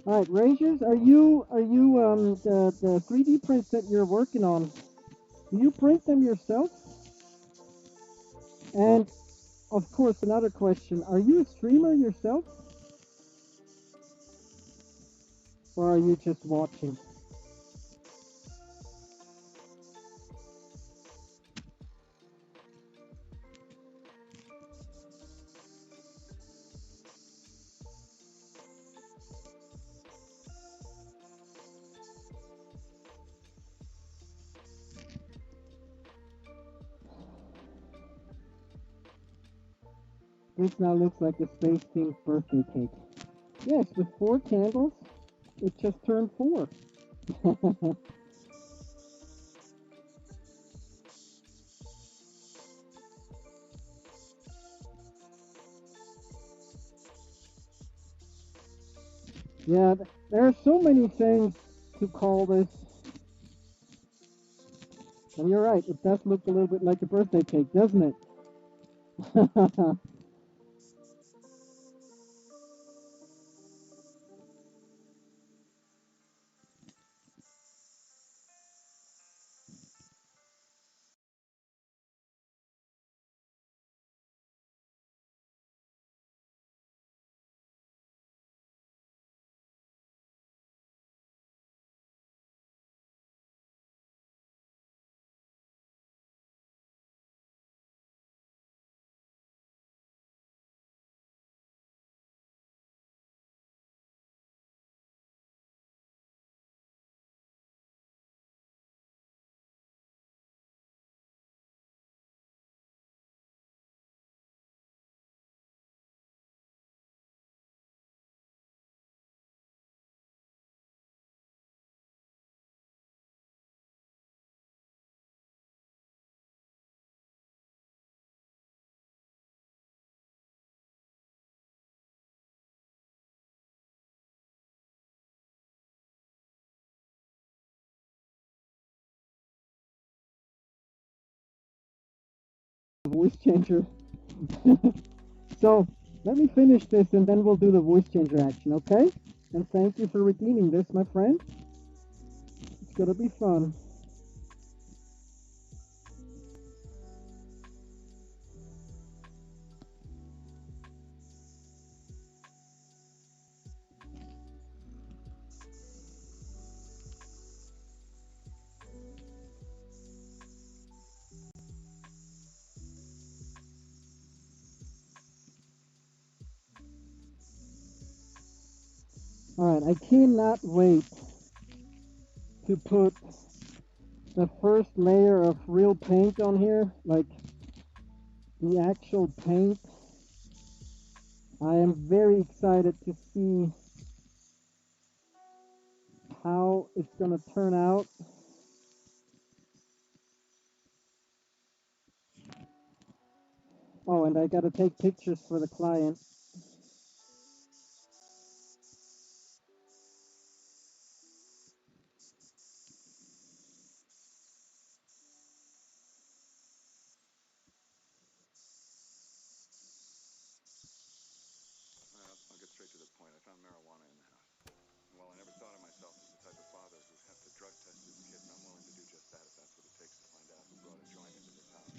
All right, Rangers, are you the 3D prints that you're working on? Do you print them yourself? And of course, another question: are you a streamer yourself, or are you just watching? This now looks like a space themed birthday cake. Yes, with 4 candles, it just turned 4. Yeah, there are so many things to call this. And you're right, it does look a little bit like a birthday cake, doesn't it? Voice changer. So, let me finish this and then we'll do the voice changer action, okay? And thank you for redeeming this, my friend. It's gonna be fun. Alright, I cannot wait to put the first layer of real paint on here, like the actual paint. I am very excited to see how it's gonna turn out. Oh, and I gotta take pictures for the client. I'll get straight to the point. I found marijuana in the house. And while I never thought of myself as the type of father who'd have to drug test his kids, I'm willing to do just that if that's what it takes to find out who brought a joint into this house.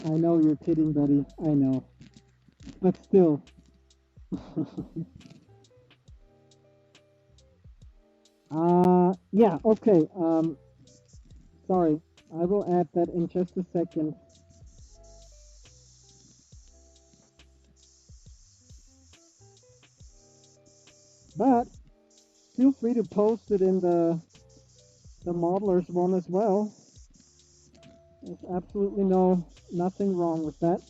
I know you're kidding, buddy. I know. But still. Yeah, okay. Sorry. I will add that in just a second. But feel free to post it in the modelers one as well. There's absolutely nothing wrong with that.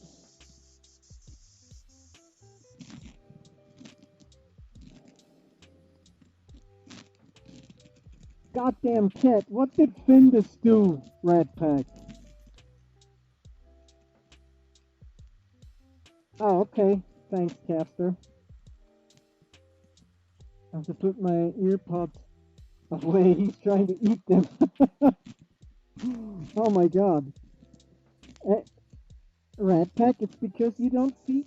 Goddamn cat, what did Findus do, Rat Pack? Oh, okay. Thanks, Caster. I have to put my earpods away. He's trying to eat them. Oh my god. Rat Pack, it's because you don't feed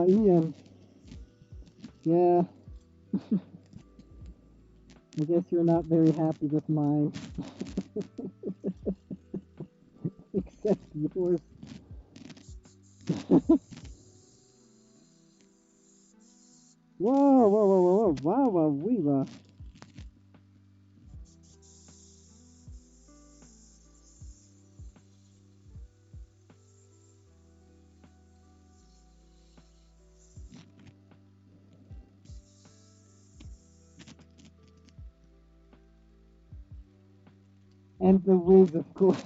Ian. Yeah, I guess you're not very happy with mine. Except yours. Whoa, whoa, whoa, whoa, whoa, wow, wow, wee, wow. And the whiz, of course.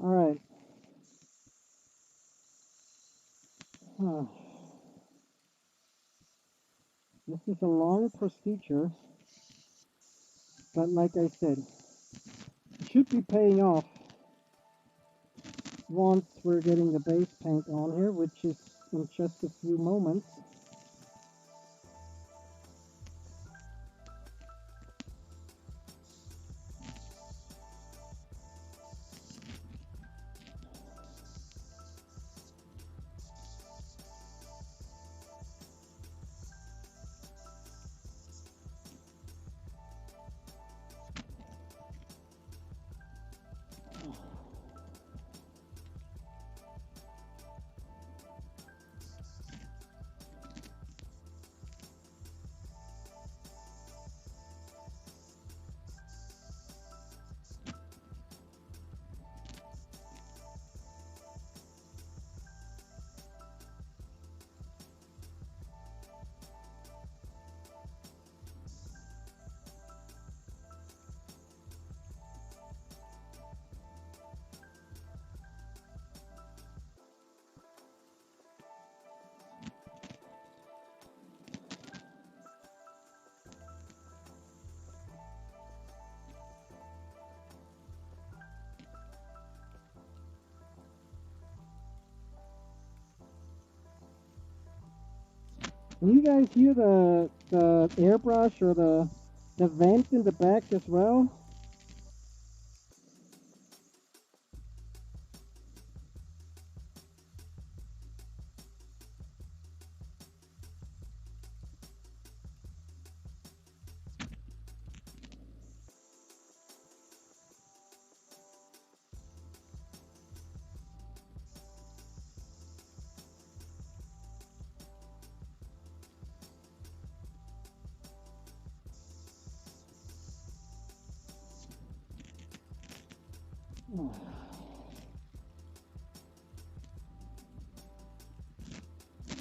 All right. Huh. This is a long procedure, but like I said, it should be paying off once we're getting the base paint on here, which is in just a few moments. Can you guys hear the airbrush or the vent in the back as well?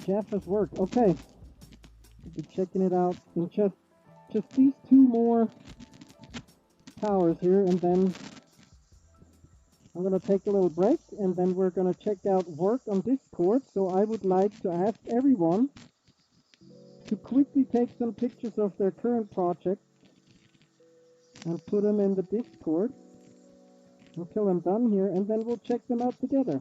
Jeff has worked. Okay. I'll be checking it out in just these two more towers here, and then I'm gonna take a little break, and then we're gonna check out work on Discord. So I would like to ask everyone to quickly take some pictures of their current project and put them in the Discord until I'm done here, and then we'll check them out together.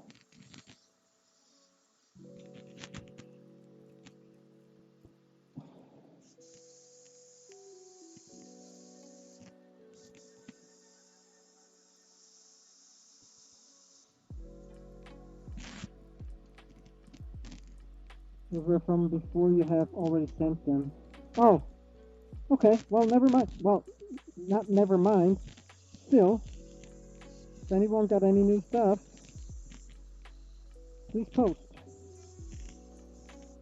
Those were from before you have already sent them. Oh, Okay, well, never mind. Well, not never mind. Still, if anyone got any new stuff, please post.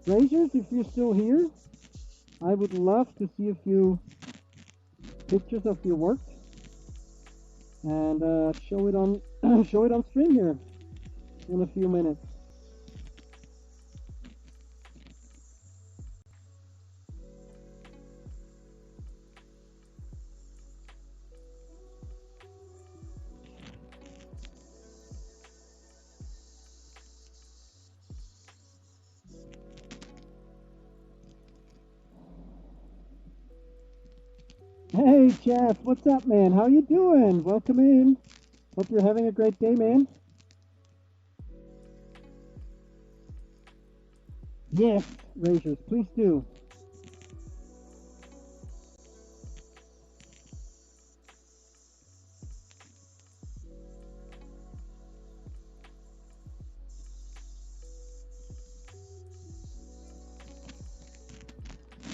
Razors, if you're still here, I would love to see a few pictures of your work and show it on show it on stream here in a few minutes. Hey Jeff, what's up, man? How you doing? Welcome in. Hope you're having a great day, man. Yes, Razors, please do.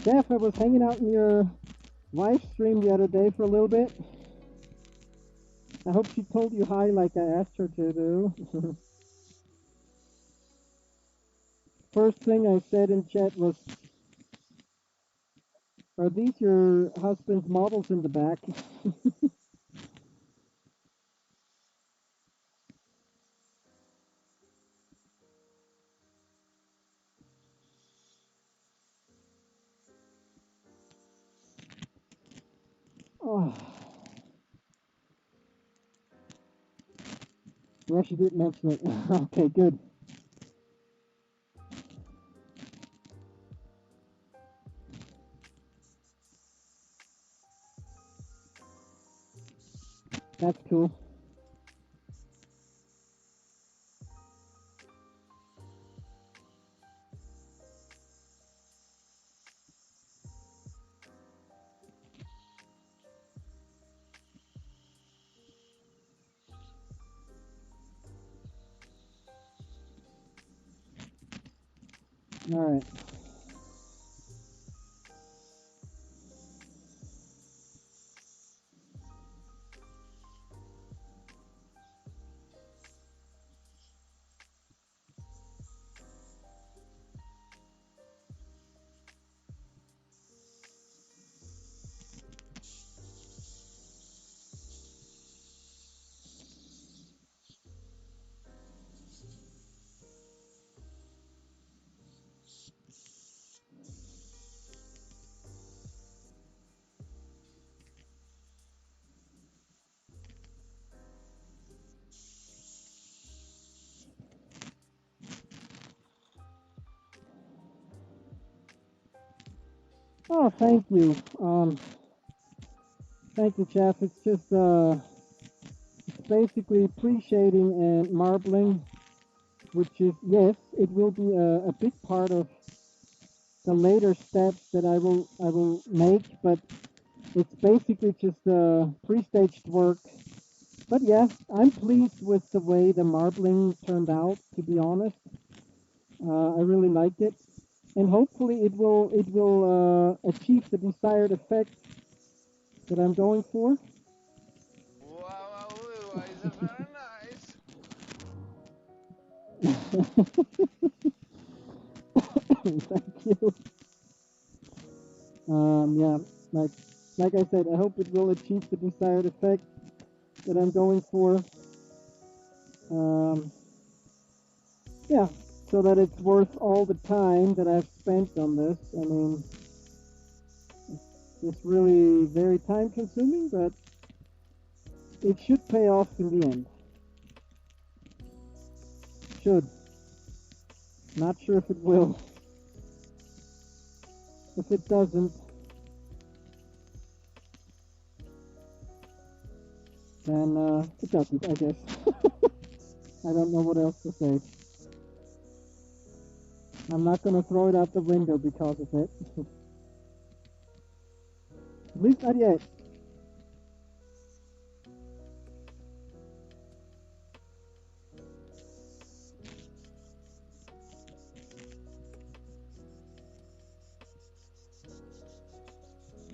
Jeff, I was hanging out in your live stream the other day for a little bit. I hope she told you hi like I asked her to do. First thing I said in chat was, are these your husband's models in the back? Oh. Yeah, she did mention it. Okay, good. That's cool. All right. Oh, thank you. Thank you, Jeff. It's just it's basically appreciating and marbling, which is, yes, it will be a big part of the later steps that I will make, but it's basically just pre-staged work. But yes, I'm pleased with the way the marbling turned out, to be honest. I really like it, and hopefully it will achieve the desired effect that I'm going for. Wow, is it very nice? Thank you. Yeah, like like I said, I hope it will achieve the desired effect that I'm going for. Um, yeah, so that it's worth all the time that I've spent on this. I mean, it's really very time consuming, but it should pay off in the end. Should. Not sure if it will. If it doesn't, then it doesn't, I guess. I don't know what else to say. I'm not gonna throw it out the window because of it. At least not yet.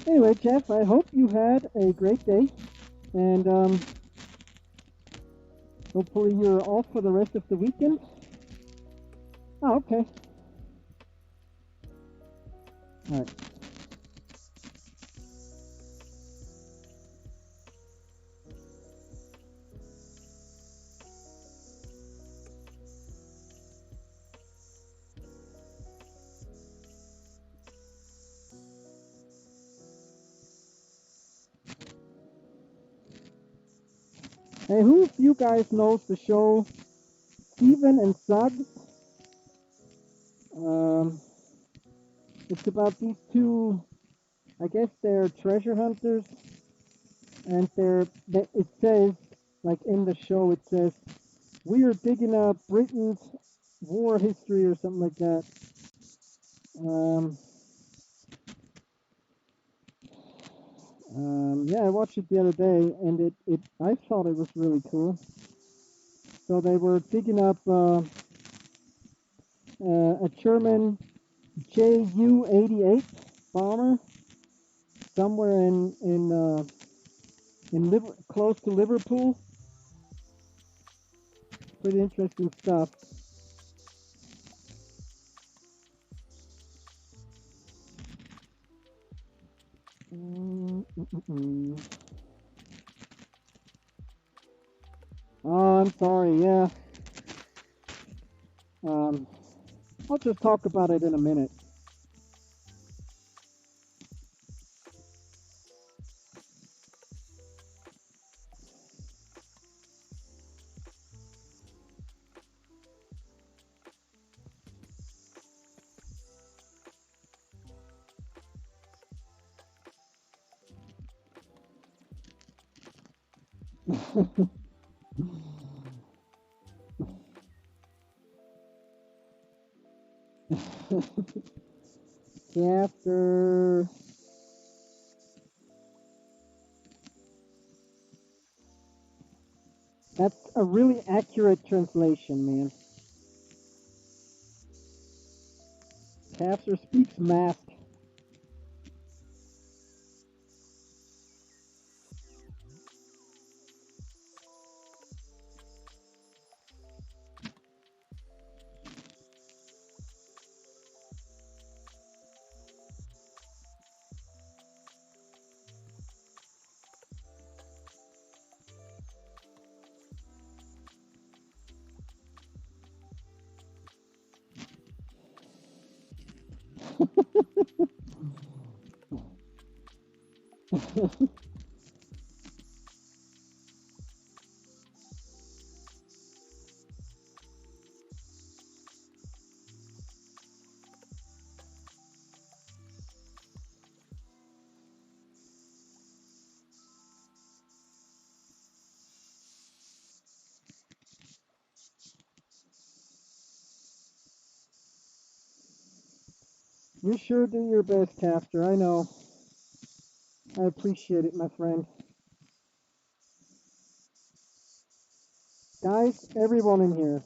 Anyway, Jeff, I hope you had a great day, and hopefully you're off for the rest of the weekend. Oh, okay. All right. Hey, who of you guys knows the show Steven and Suggs? It's about these two, I guess they're treasure hunters, and it says, like in the show, it says, we are digging up Britain's war history or something like that. Yeah, I watched it the other day, and I thought it was really cool. So they were digging up a German Ju-88 bomber somewhere close to Liverpool. Pretty interesting stuff. Oh, I'm sorry. Yeah. I'll just talk about it in a minute. Chapter. That's a really accurate translation, man. Pastor speaks math. You sure do your best, Caster. I know. I appreciate it, my friend. Guys, everyone in here,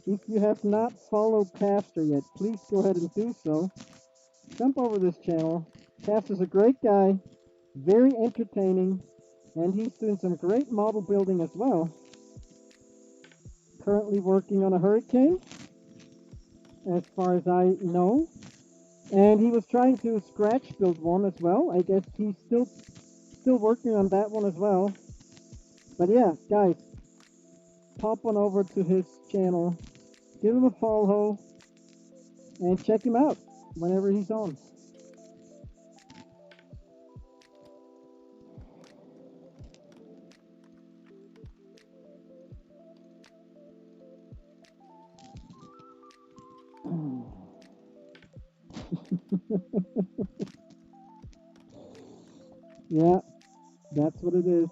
if you have not followed Caster yet, please go ahead and do so. Jump over this channel. Caster's a great guy, very entertaining, and he's doing some great model building as well. Currently working on a Hurricane, as far as I know. And he was trying to scratch build one as well. I guess he's still working on that one as well. But yeah, guys, pop on over to his channel, give him a follow, and check him out whenever he's on. Yeah, that's what it is.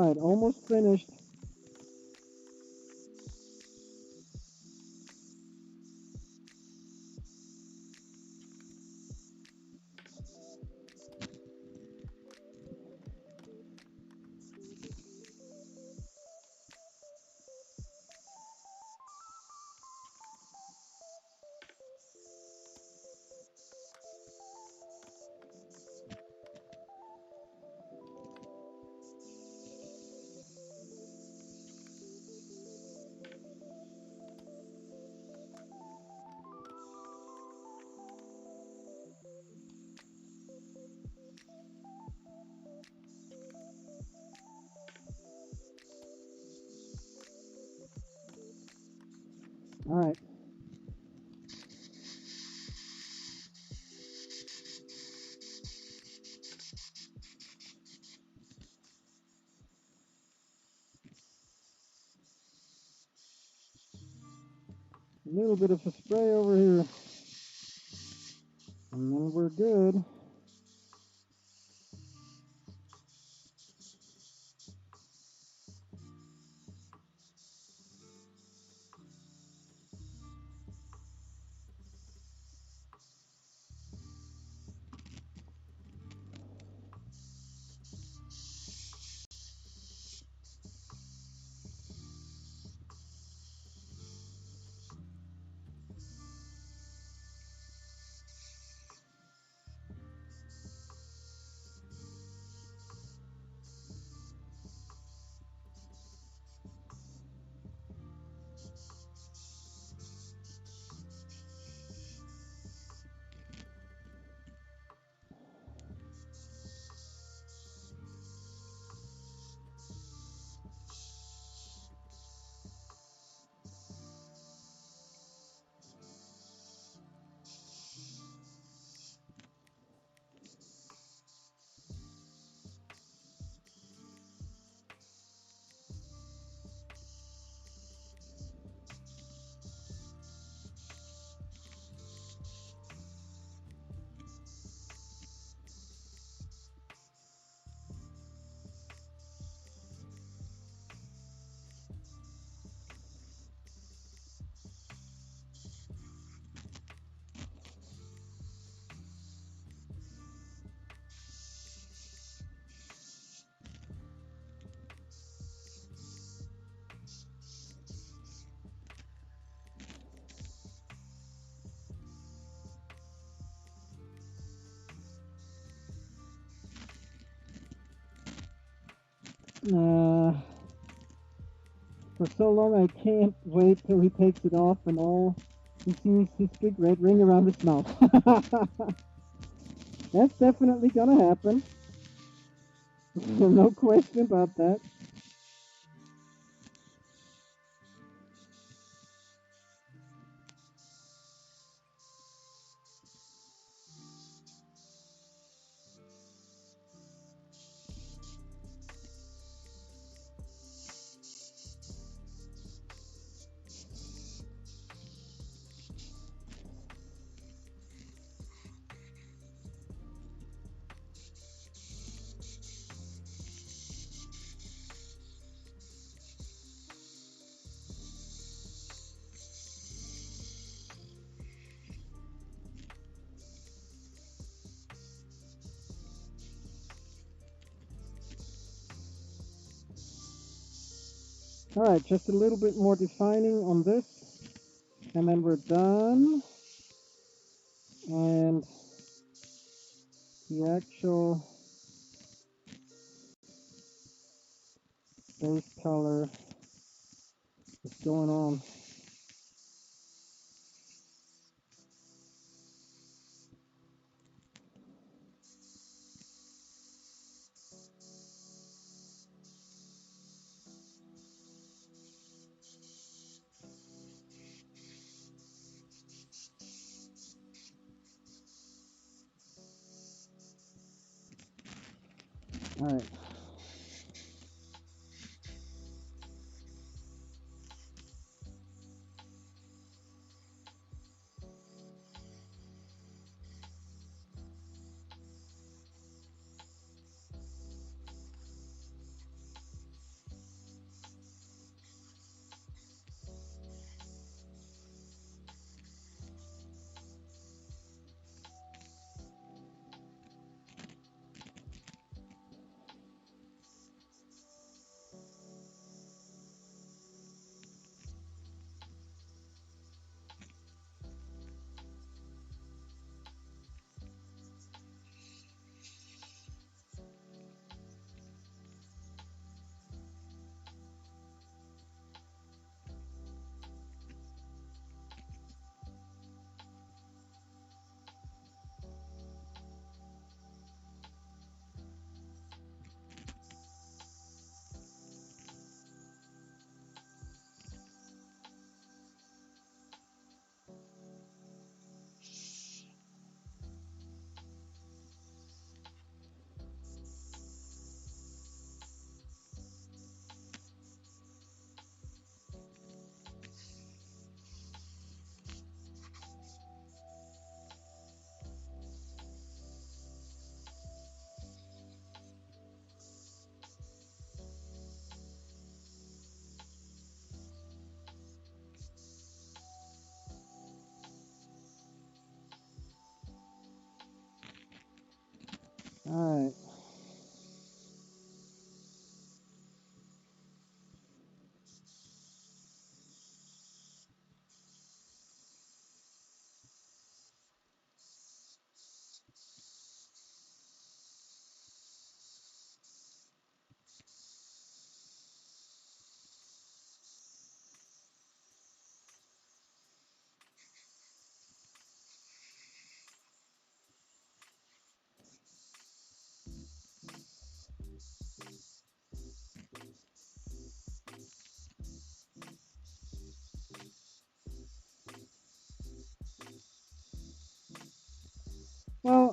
Alright, almost finished. Alright. A little bit of a spray over here. And then we're good. For so long I can't wait till he takes it off and all he sees his big red ring around his mouth. That's definitely gonna happen. No question about that. Alright, just a little bit more defining on this, and then we're done. And the actual base color is going on. Alright.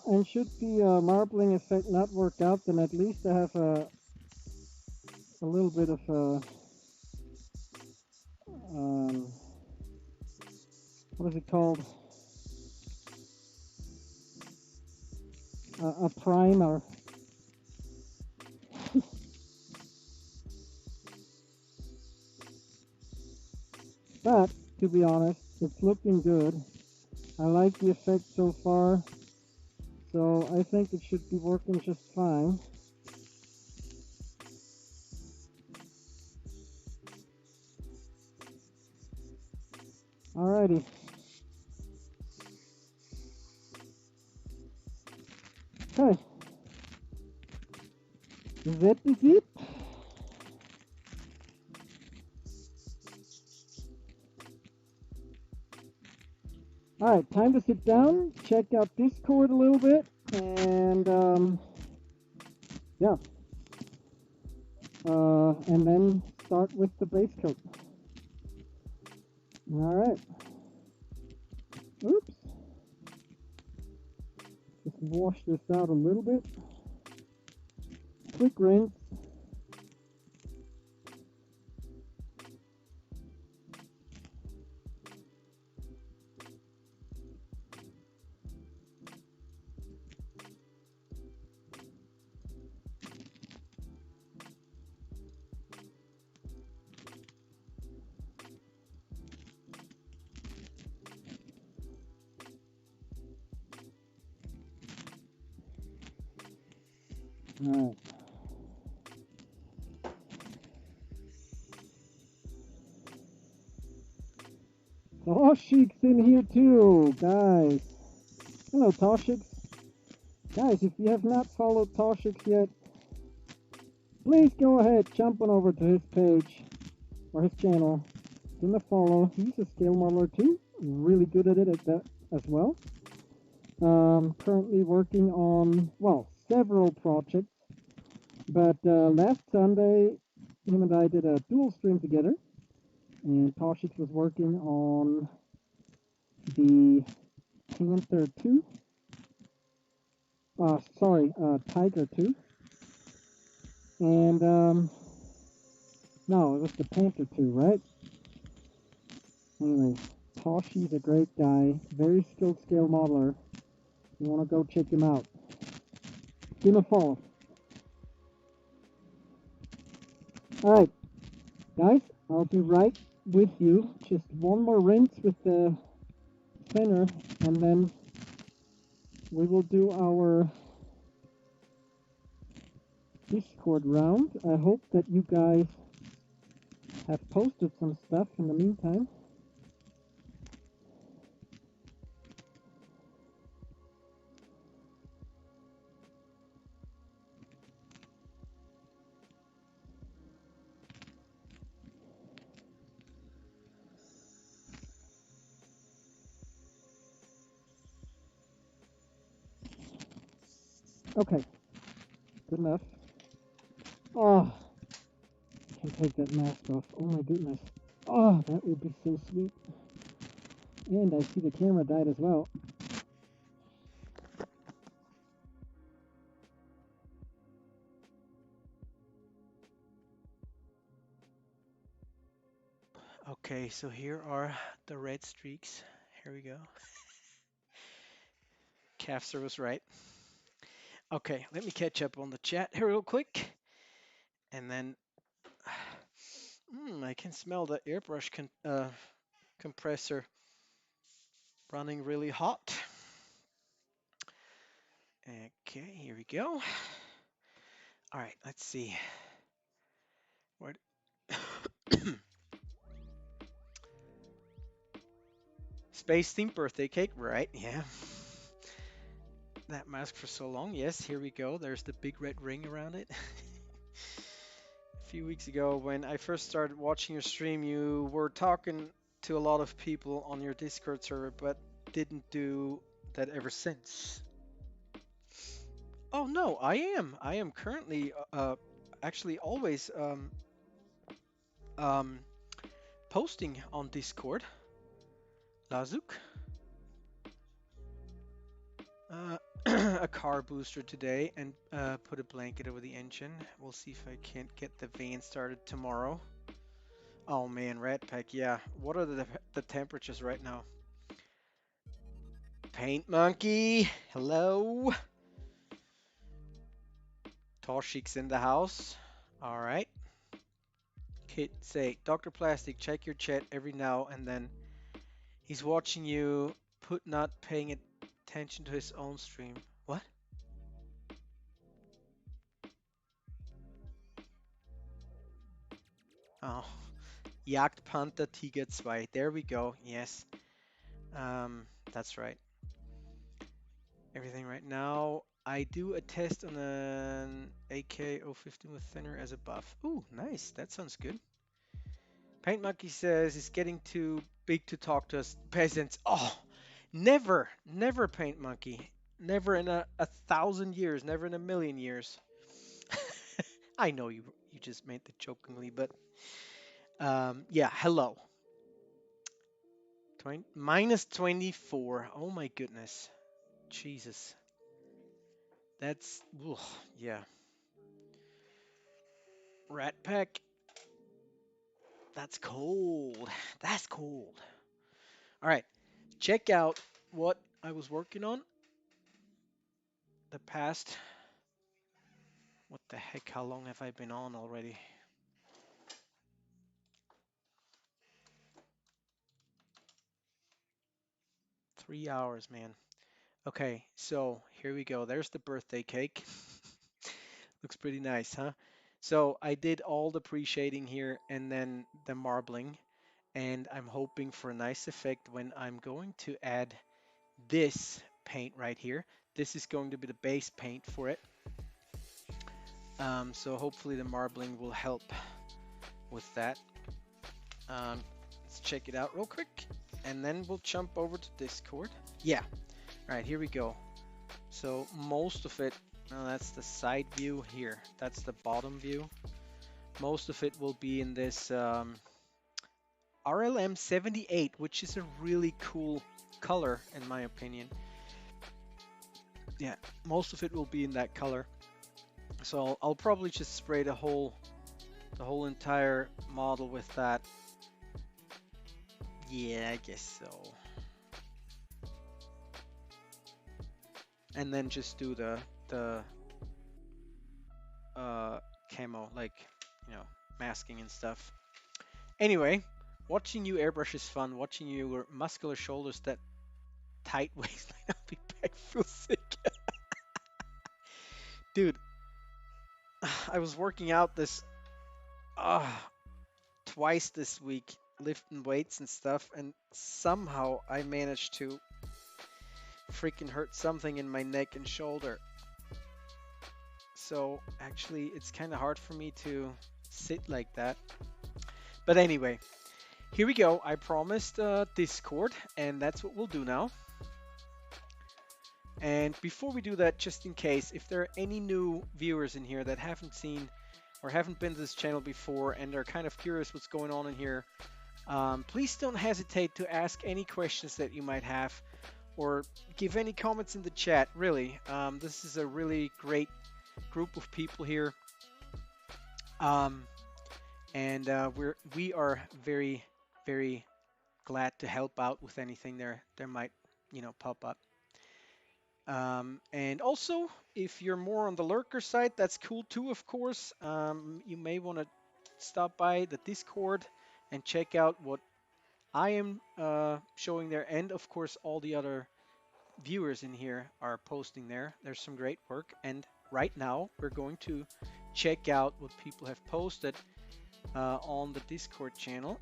and should the marbling effect not work out, then at least I have a little bit of um, what is it called? A primer. But to be honest, it's looking good. I like the effect so far, so I think it should be working just fine. Alrighty. Okay. That is it. Alright, time to sit down, check out Discord a little bit, and yeah. And then start with the base coat. Alright. Oops. Just wash this out a little bit. Quick rinse. Alright. Toshik's in here too, guys. Hello, Toshik. Guys, if you have not followed Toshik yet, please go ahead, jump on over to his page or his channel. Give him a follow. He's a scale modeler too. Really good at it at that as well. Currently working on, well, several projects. But last Sunday, him and I did a dual stream together. And Toshik was working on the Panther 2. Tiger 2. And, no, it was the Panther 2, right? Anyway, Toshi's a great guy. Very skilled scale modeler. You want to go check him out. Give him a follow. Alright, guys, I'll be right with you. Just one more rinse with the thinner, and then we will do our Discord round. I hope that you guys have posted some stuff in the meantime. Okay, good enough. Oh, I can take that mask off. Oh my goodness. Oh, that would be so sweet. And I see the camera died as well. Okay, so here are the red streaks. Here we go. Kafser was right. Okay, let me catch up on the chat here real quick. And then I can smell the airbrush compressor running really hot. Okay, here we go. All right, let's see. Where Space themed birthday cake, right? Yeah. That mask for so long. Yes, here we go. There's the big red ring around it. A few weeks ago, when I first started watching your stream, you were talking to a lot of people on your Discord server, but didn't do that ever since. Oh no, I am. I am currently, actually always posting on Discord. Lazuk. a car booster today and put a blanket over the engine. We'll see if I can't get the van started tomorrow. Oh man, Rat Pack, yeah. What are the temperatures right now? Paint Monkey, hello. Toshik's in the house. All right. Kid say, Dr. Plastic, check your chat every now and then. He's watching you, not paying attention to his own stream. What? Oh, Jagdpanther Tiger 2. There we go. Yes. That's right. Everything right now. I do a test on an AK-015 with thinner as a buff. Ooh, nice. That sounds good. Paint Monkey says it's getting too big to talk to us peasants. Oh, never, never, Paint Monkey. Never in a 1,000 years, never in a million years. I know you just meant it jokingly, but yeah, hello. Minus 24. Oh my goodness. Jesus. That's, ugh, yeah. Rat Pack. That's cold. That's cold. All right. Check out what I was working on the past. What the heck? How long have I been on already? Three hours, man. Okay, so here we go. There's the birthday cake. Looks pretty nice, huh? So I did all the pre-shading here and then the marbling, and I'm hoping for a nice effect when I'm going to add this paint right here. This is going to be the base paint for it. So hopefully the marbling will help with that. Let's check it out real quick, and then we'll jump over to Discord. Yeah, all right, here we go. So most of it, that's the side view here. That's the bottom view. Most of it will be in this RLM 78, which is a really cool color in my opinion. Yeah, most of it will be in that color. So I'll probably just spray the whole entire model with that. Yeah, I guess so. And then just do the camo, like, you know, masking and stuff. Anyway, watching you airbrush is fun. Watching your muscular shoulders, that tight waistline, I'll be back. Feel sick. Dude, I was working out this twice this week, lifting weights and stuff, and somehow I managed to freaking hurt something in my neck and shoulder. So actually it's kind of hard for me to sit like that. But anyway, here we go. I promised Discord, and that's what we'll do now. And before we do that, just in case, if there are any new viewers in here that haven't seen or haven't been to this channel before and are kind of curious what's going on in here, please don't hesitate to ask any questions that you might have or give any comments in the chat, really. This is a really great group of people here. And we are very, very glad to help out with anything there might, you know, pop up. And also, if you're more on the lurker side, that's cool too, of course. You may want to stop by the Discord and check out what I am showing there. And of course, all the other viewers in here are posting there. There's some great work. And right now, we're going to check out what people have posted on the Discord channel.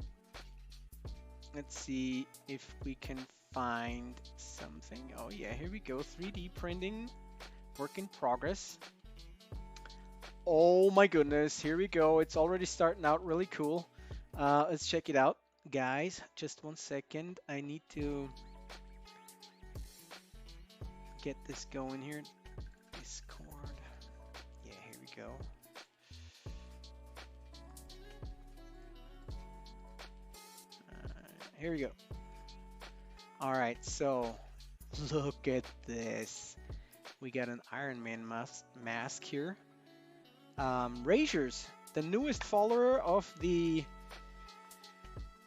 Let's see if we can find something. Oh yeah, here we go. 3D printing, work in progress. Oh my goodness, here we go. It's already starting out really cool. Let's check it out. Guys, just 1 second. I need to get this going here. Discord. Yeah, here we go. Here we go. All right, so look at this. We got an Iron Man mask here. Razors, the newest follower of the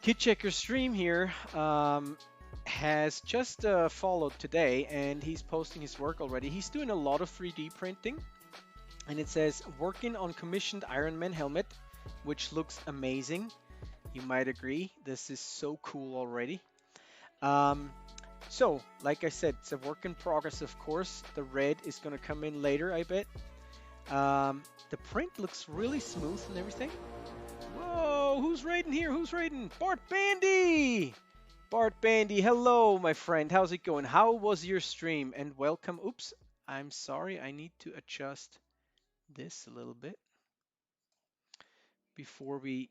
Kid Checker stream here, has just followed today, and he's posting his work already. He's doing a lot of 3D printing, and it says working on commissioned Iron Man helmet, which looks amazing. You might agree, this is so cool already. So, like I said, it's a work in progress, of course. The red is going to come in later, I bet. The print looks really smooth and everything. Whoa, who's raiding here? Who's raiding? Bart Bandy! Bart Bandy, hello, my friend. How's it going? How was your stream? And welcome. Oops, I'm sorry. I need to adjust this a little bit before we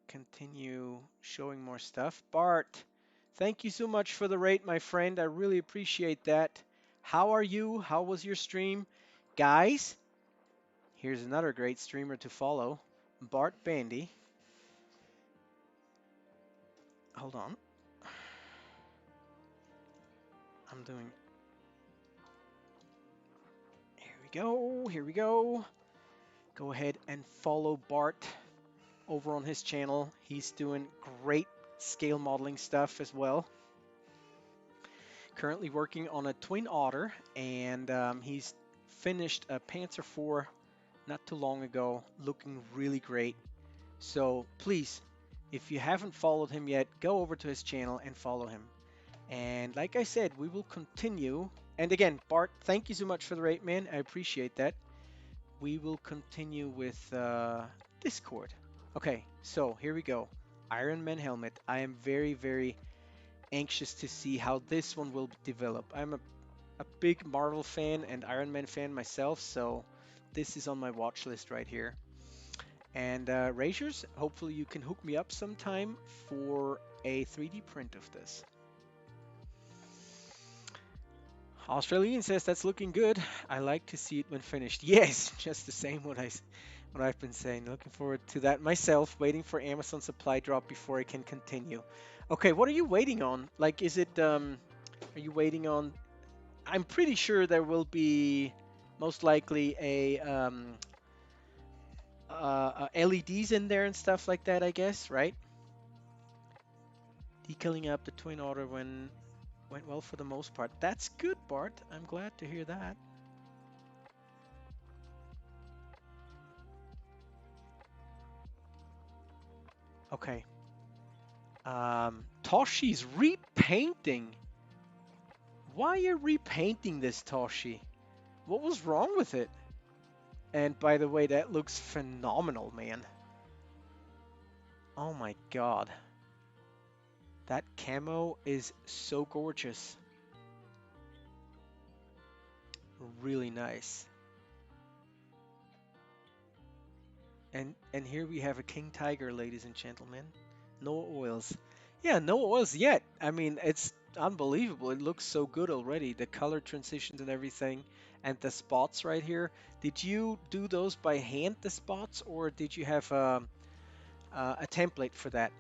continue showing more stuff. Bart, thank you so much for the raid, my friend. I really appreciate that. How are you? How was your stream? Guys, here's another great streamer to follow, Bart Bandy. Hold on. I'm doing... Here we go. Here we go. Go ahead and follow Bart over on his channel. He's doing great scale modeling stuff as well. Currently working on a Twin Otter, and he's finished a Panzer IV not too long ago, looking really great. So please, if you haven't followed him yet, go over to his channel and follow him. And like I said, we will continue. And again, Bart, thank you so much for the rate, man. I appreciate that. We will continue with Discord. Okay, so here we go. Iron Man helmet. I am very, very anxious to see how this one will develop. I'm a big Marvel fan and Iron Man fan myself, so this is on my watch list right here. And Razors, hopefully you can hook me up sometime for a 3D print of this. Australian says that's looking good. I like to see it when finished. Yes, just the same what I've been saying. Looking forward to that myself. Waiting for Amazon supply drop before I can continue. Okay, what are you waiting on? Like, is it are you waiting on? I'm pretty sure there will be most likely a LEDs in there and stuff like that, I guess, right? Decaling up the Twin Otter went well for the most part. That's good, Bart. I'm glad to hear that. Okay. Toshi's repainting. Why are you repainting this, Toshi? What was wrong with it? And by the way, that looks phenomenal, man. Oh my god. That camo is so gorgeous. Really nice. And here we have a King Tiger, ladies and gentlemen. No oils. Yeah, no oils yet. I mean, it's unbelievable. It looks so good already. The color transitions and everything. And the spots right here. Did you do those by hand, the spots? Or did you have a template for that?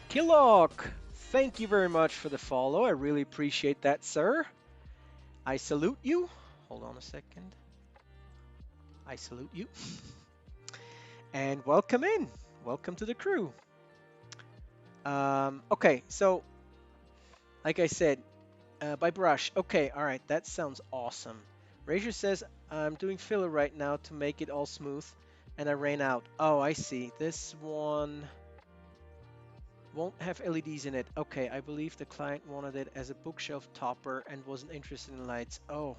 Killock, thank you very much for the follow. I really appreciate that, sir. I salute you. Hold on a second. I salute you. And welcome in. Welcome to the crew. Okay, so like I said, by brush. Okay, all right, that sounds awesome. Razor says I'm doing filler right now to make it all smooth, and I ran out. Oh, I see. This one won't have LEDs in it. Okay, I believe the client wanted it as a bookshelf topper and wasn't interested in lights. Oh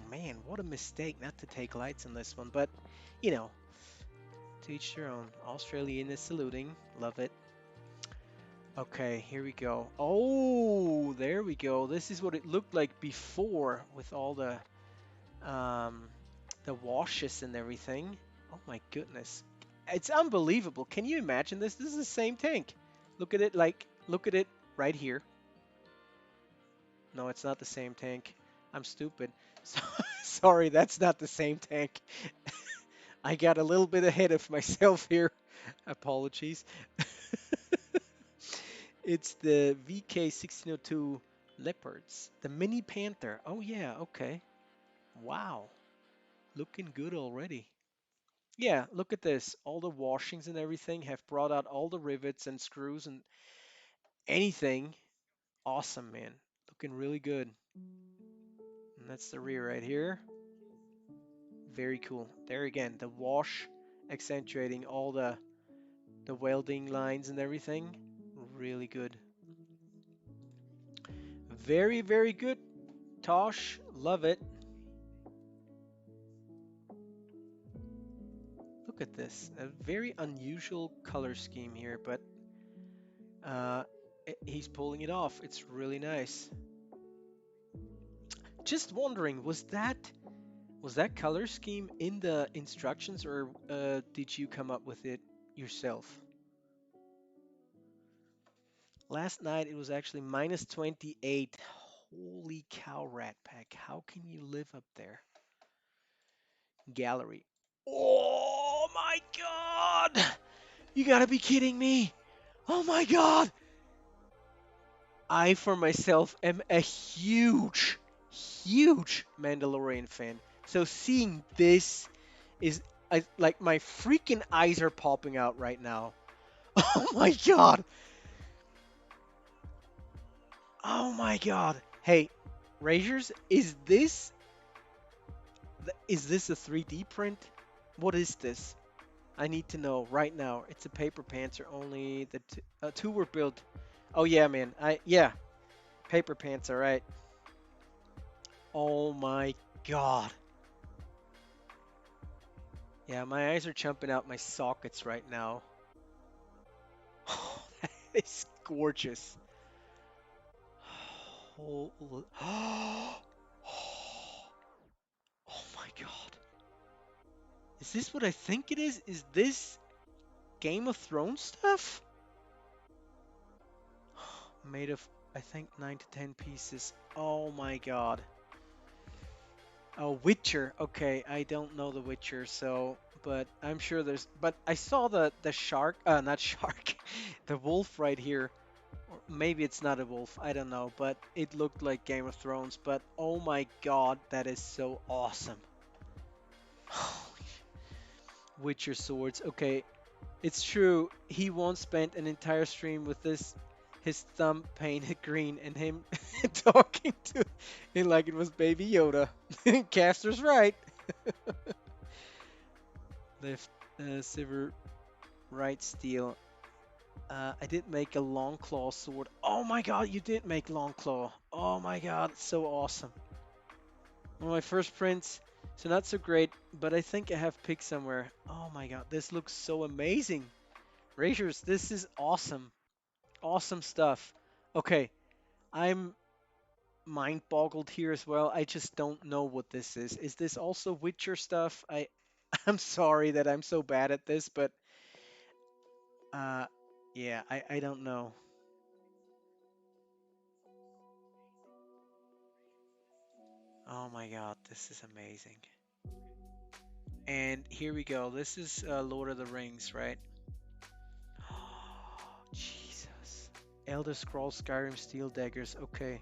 man, what a mistake not to take lights on this one. But, you know, to each their own. Australian is saluting. Love it. Okay, here we go. Oh, there we go. This is what it looked like before with all the washes and everything. Oh my goodness. It's unbelievable. Can you imagine this? This is the same tank. Look at it, look at it right here. No, it's not the same tank. I'm stupid. Sorry, that's not the same tank. I got a little bit ahead of myself here. Apologies. It's the VK1602 Leopards. The Mini Panther. Oh yeah, okay. Wow. Looking good already. Yeah, look at this. All the washings and everything have brought out all the rivets and screws and anything. Awesome, man. Looking really good. And that's the rear right here. Very cool. There again, the wash accentuating all the welding lines and everything. Really good. Very, very good. Tosh, love it. Look at this. A very unusual color scheme here, but uh, he's pulling it off. It's really nice. Just wondering, was that color scheme in the instructions, or did you come up with it yourself? Last night it was actually minus 28. Holy cow, Rat Pack. How can you live up there? Gallery. Oh my god! You gotta be kidding me! Oh my god! I, for myself, am a huge, huge Mandalorian fan. So seeing this is like my freaking eyes are popping out right now. Oh my god! Oh my god! Hey, Razors, is this a 3D print? What is this? I need to know right now. It's a paper panther. Only the two were built. Oh yeah, man. Yeah, paper pants. All right. Oh my god. Yeah, my eyes are jumping out my sockets right now. That is gorgeous. Holy. Oh my god. Is this what I think it is? Is this Game of Thrones stuff? Made of, I think, 9 to 10 pieces. Oh my god. Oh, Witcher. Okay, I don't know the Witcher, so, but I'm sure there's. But I saw the shark. Not shark. The wolf right here. Or maybe it's not a wolf. I don't know. But it looked like Game of Thrones. But oh my god, that is so awesome. Witcher swords. Okay, it's true. He once spent an entire stream with his thumb painted green and him talking to him like it was Baby Yoda. Caster's right. Left silver, right steel. I did make a long claw sword. Oh my god, you did make long claw. Oh my god, it's so awesome. One of my first prints, so not so great, but I think I have picked somewhere. Oh my god, this looks so amazing. Razors, this is awesome. Awesome stuff. Okay, I'm mind boggled here as well. I just don't know what this is. Is this also Witcher stuff? I'm sorry that I'm so bad at this, but uh yeah, I don't know. Oh my god, this is amazing. And here we go. This is Lord of the Rings, right? Jesus. Elder Scrolls Skyrim Steel Daggers. Okay.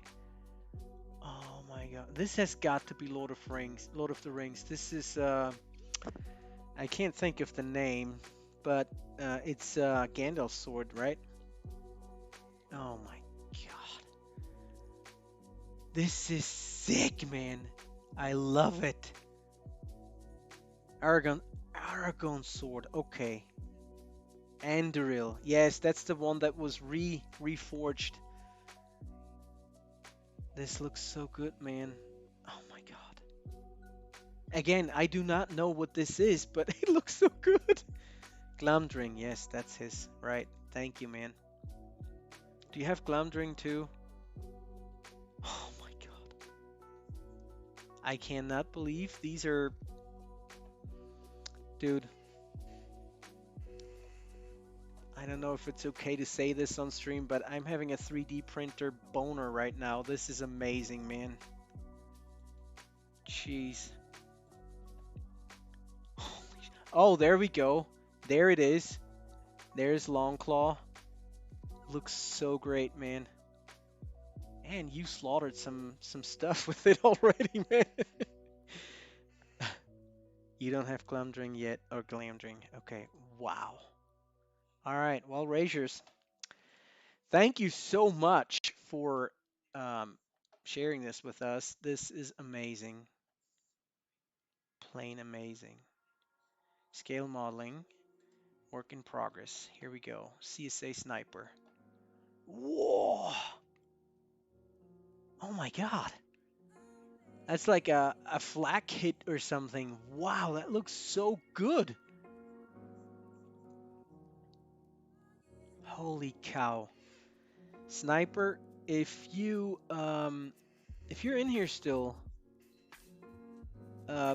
Oh my god. This has got to be Lord of Rings. Lord of the Rings. This is I can't think of the name, but it's Gandalf's sword, right? Oh my god. This is sick, man. I love it. Aragon sword. Okay. Anduril. Yes, that's the one that was reforged. This looks so good, man. Oh my god. Again, I do not know what this is, but it looks so good. Glamdring. Yes, that's his. Right. Thank you, man. Do you have Glamdring too? Oh my god. I cannot believe these are... Dude. I don't know if it's okay to say this on stream, but I'm having a 3D printer boner right now. This is amazing, man. Jeez. Oh, there we go. There it is. There's Longclaw. Looks so great, man. And you slaughtered some stuff with it already, man. You don't have Glamdring yet, or Glamdring. Okay, wow. All right, well, Razors, thank you so much for um, sharing this with us. This is amazing. Plain amazing. Scale modeling, work in progress. Here we go. CSA Sniper. Whoa! Oh my god. That's like a flak hit or something. Wow, that looks so good. Holy cow. Sniper, if you're in here still,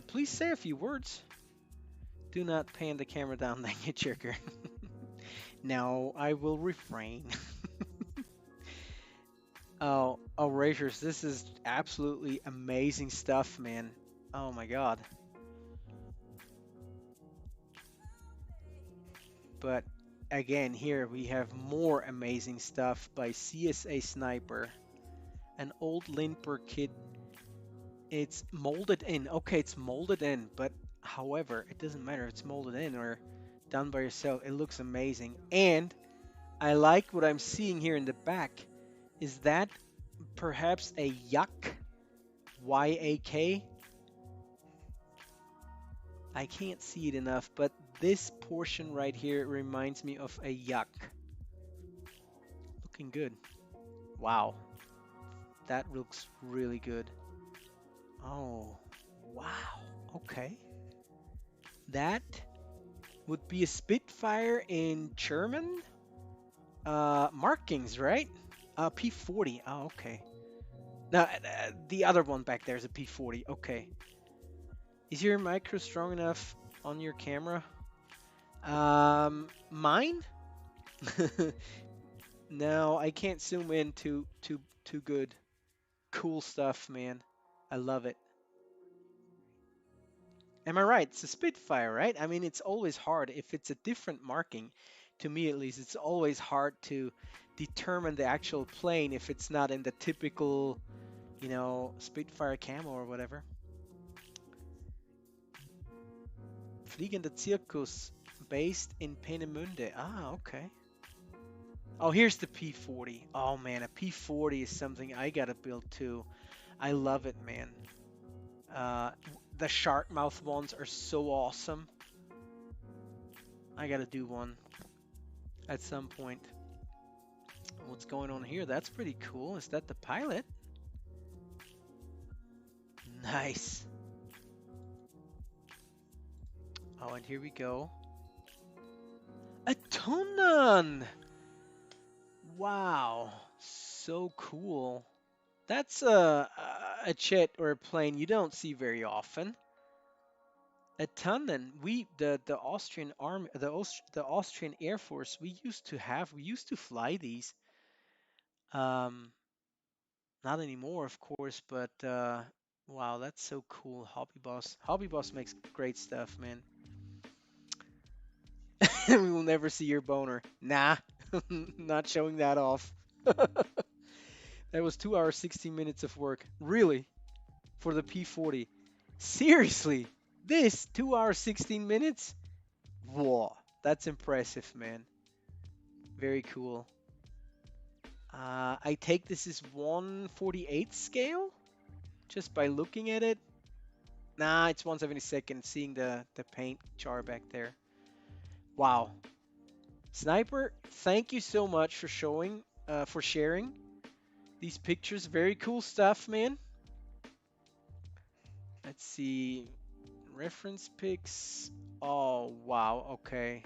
please say a few words. Do not pan the camera down, dang it, jerker. No, I will refrain. Oh, Razors, this is absolutely amazing stuff, man. Oh my god. But again, here we have more amazing stuff by CSA Sniper. An old Lindbergh kit. It's molded in. Okay, it's molded in, but however, it doesn't matter if it's molded in or done by yourself. It looks amazing. And I like what I'm seeing here in the back. Is that perhaps a yak? Y-A-K? I can't see it enough, but this portion right here reminds me of a yak. Looking good. Wow. That looks really good. Oh, wow. Okay. That would be a Spitfire in German markings, right? P40. Oh, okay. Now, the other one back there is a P40. Okay. Is your micro strong enough on your camera? Mine? No, I can't zoom in too good. Cool stuff, man. I love it. Am I right? It's a Spitfire, right? I mean, it's always hard. If it's a different marking, to me at least, it's always hard to determine the actual plane if it's not in the typical, you know, Spitfire camo or whatever. Fliegender Zirkus, based in Peenemünde. Ah, okay. Oh, here's the P40. Oh man, a P40 is something I gotta build too. I love it, man. The shark mouth ones are so awesome. I gotta do one at some point. What's going on here? That's pretty cool. Is that the pilot? Nice. Oh, and here we go. A Tonan! Wow, so cool. That's a jet or a plane you don't see very often. A Tonnen. The Austrian army, the Austrian Air Force. We used to fly these. Um, Not anymore, of course, but wow, that's so cool. Hobby Boss. Hobby Boss makes great stuff, man. We will never see your boner. Nah, not showing that off. That was 2 hours, 16 minutes of work. Really? For the P40. Seriously? This 2 hours, 16 minutes? Whoa, that's impressive, man. Very cool. I take this as 1/48 scale? Just by looking at it? Nah, it's 1/72, seeing the paint char back there. Wow. Sniper, thank you so much for for sharing these pictures. Very cool stuff, man. Let's see. Reference pics. Oh, wow. Okay.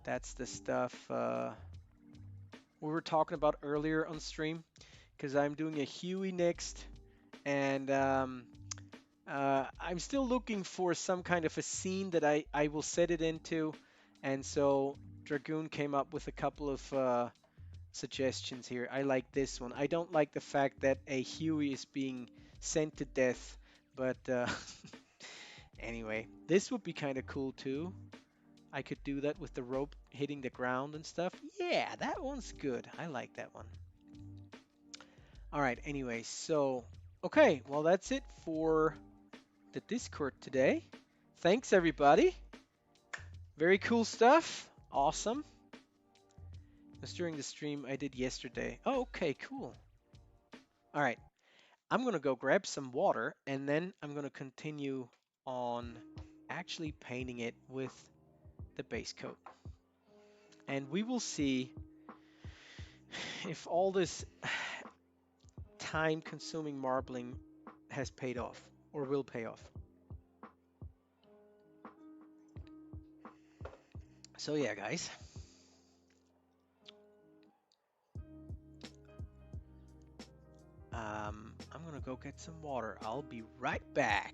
That's the stuff we were talking about earlier on stream. Because I'm doing a Huey next. And I'm still looking for some kind of a scene that I will set it into. And so Dragoon came up with a couple of suggestions here. I like this one. I don't like the fact that a Huey is being sent to death. But anyway, this would be kind of cool too. I could do that with the rope hitting the ground and stuff. Yeah, that one's good. I like that one. All right, anyway, so, okay, well, that's it for the Discord today. Thanks, everybody. Very cool stuff. Awesome. It was during the stream I did yesterday. Oh, okay, cool. All right, I'm going to go grab some water, and then I'm going to continue on actually painting it with the base coat. And we will see if all this time-consuming marbling has paid off or will pay off. So yeah, guys. I'm gonna go get some water. I'll be right back.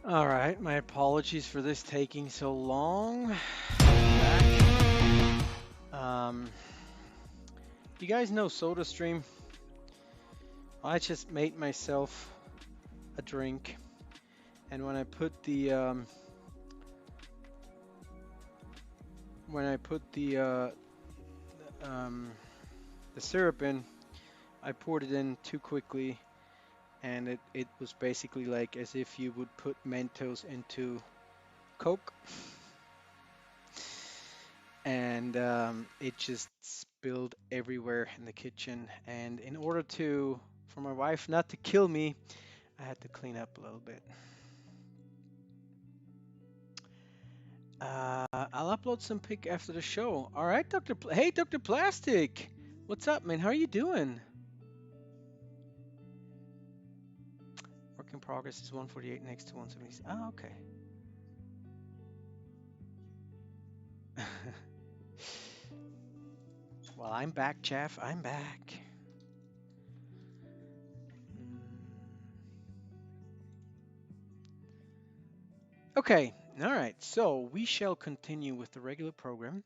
All right, my apologies for this taking so long. Back. You guys know SodaStream? I just made myself a drink, and when I put the syrup in, I poured it in too quickly, and it was basically like as if you would put Mentos into Coke, and it just spilled everywhere in the kitchen, and in order for my wife not to kill me, I had to clean up a little bit. I'll upload some pic after the show. All right, Hey, Dr. Plastic. What's up, man? How are you doing? Work in progress is 148 next to 170. Oh, okay. Well, I'm back, Jeff. I'm back. Okay. All right. So we shall continue with the regular program.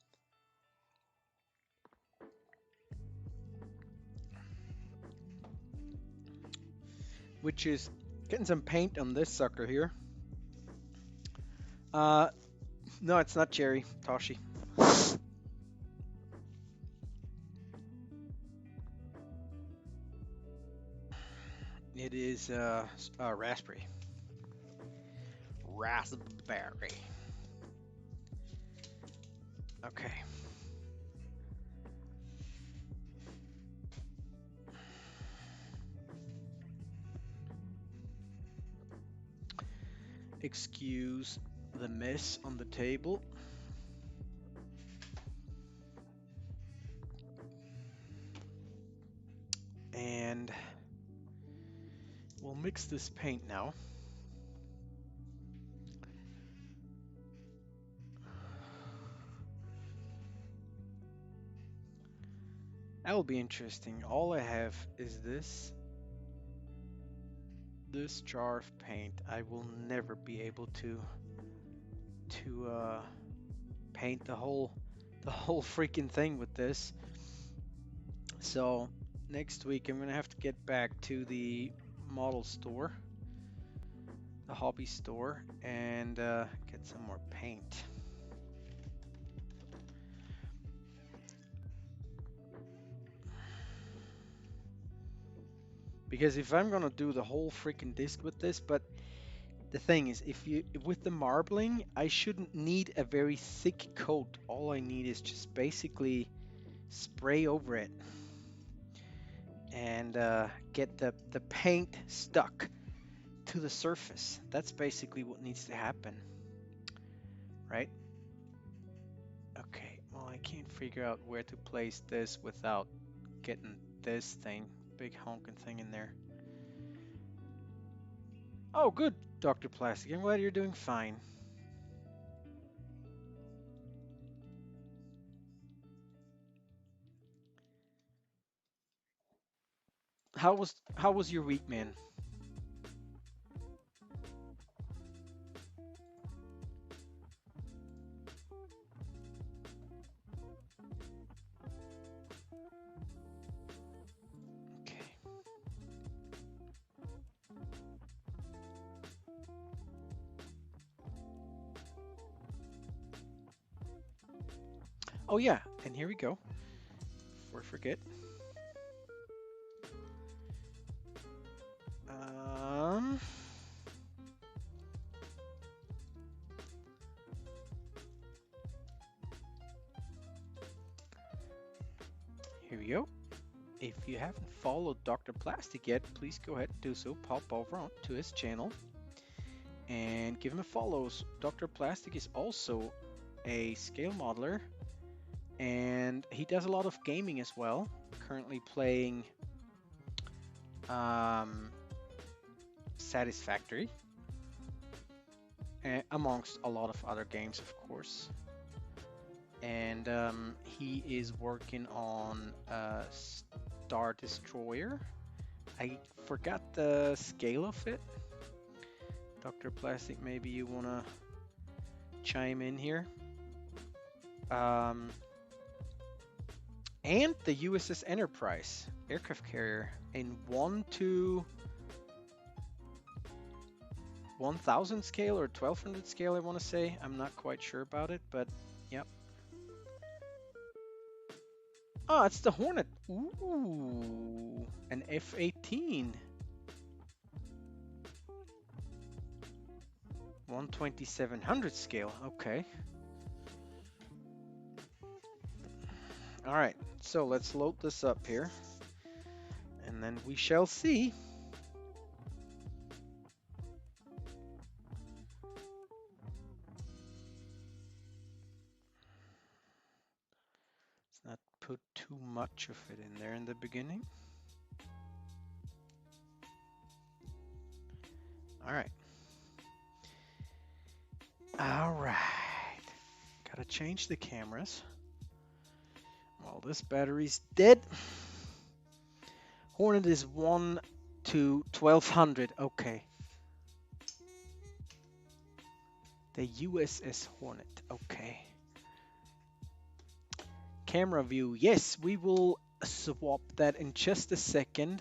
Which is getting some paint on this sucker here. No, it's not cherry, Toshi. It is raspberry. Raspberry. Okay. Excuse the mess on the table. And we'll mix this paint now. That will be interesting. All I have is this jar of paint. I will never be able to paint the whole freaking thing with this. So next week I'm gonna have to get back to the model store, the hobby store, and get some more paint. Because if I'm gonna do the whole freaking disc with this, but the thing is, with the marbling, I shouldn't need a very thick coat. All I need is just basically spray over it and get the paint stuck to the surface. That's basically what needs to happen, right? Okay, well, I can't figure out where to place this without getting this thing, big honking thing in there. Oh, good, Dr. Plastic. I'm glad you're doing fine. How was your week, man? Okay. Oh yeah, and here we go. Before I forget. Here we go. If you haven't followed Dr. Plastic yet, please go ahead and do so. Pop over to his channel and give him a follow. Dr. Plastic is also a scale modeler, and he does a lot of gaming as well. Currently playing Satisfactory, amongst a lot of other games, of course. And he is working on Star Destroyer. I forgot the scale of it. Dr. Plastic, maybe you want to chime in here. And the U.s.s. Enterprise aircraft carrier in 1 to 1000 scale or 1200 scale, I want to say. I'm not quite sure about it, but yep. Oh, it's the Hornet. Ooh, an F-18. 12700 scale. Okay. All right. So let's load this up here, and then we shall see. Let's not put too much of it in there in the beginning. All right. All right. Gotta change the cameras. Well, this battery's dead. Hornet is 1 to 1200. Okay. The U.s.s. Hornet. Okay. Camera view. Yes, we will swap that in just a second.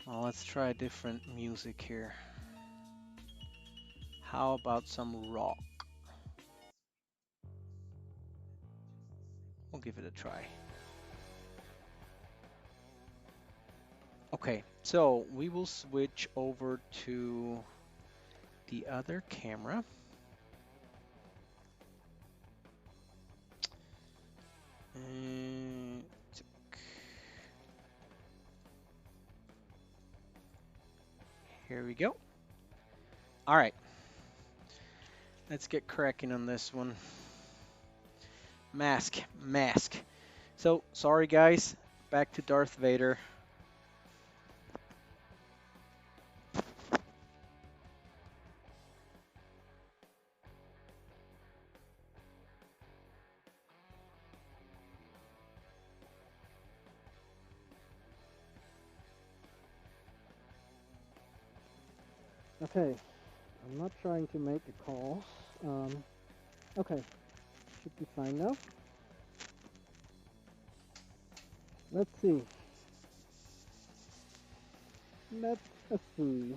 Well, let's try different music here. How about some rock? We'll give it a try. Okay, so we will switch over to the other camera. And here we go. All right, let's get cracking on this one. Mask. So, sorry guys, back to Darth Vader. Okay, I'm not trying to make a call. Okay, should be fine now. Let's see. Let's see.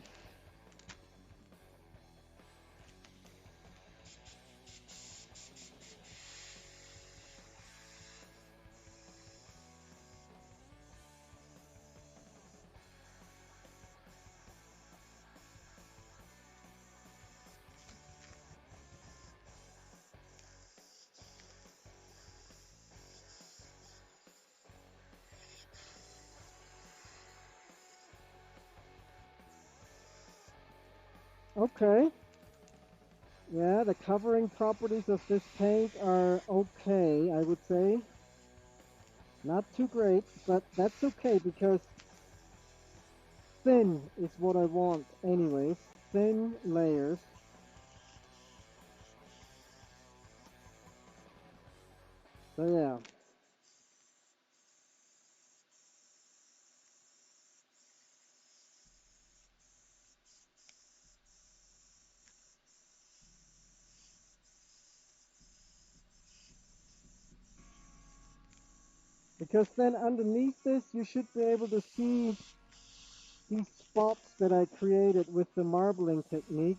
Okay. Yeah, the covering properties of this paint are okay, I would say. Not too great, but that's okay because thin is what I want anyways. Thin layers. So yeah. Because then underneath this you should be able to see these spots that I created with the marbling technique.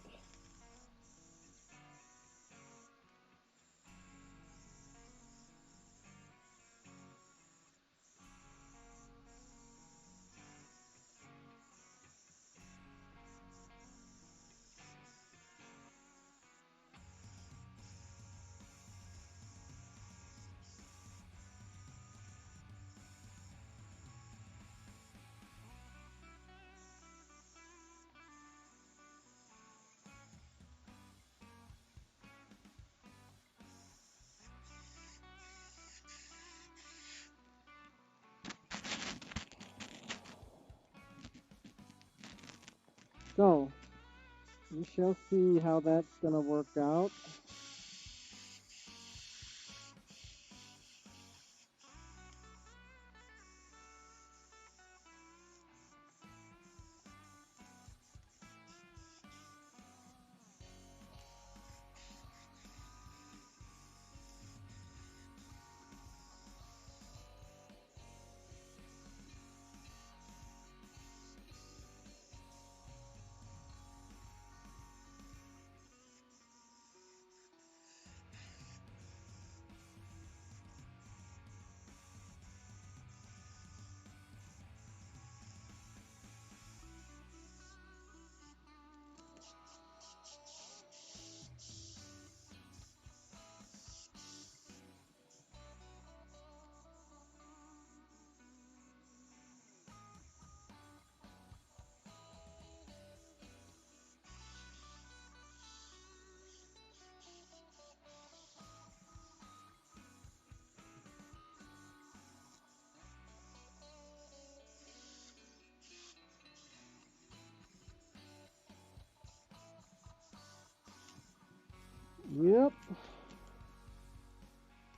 So, we shall see how that's gonna work out.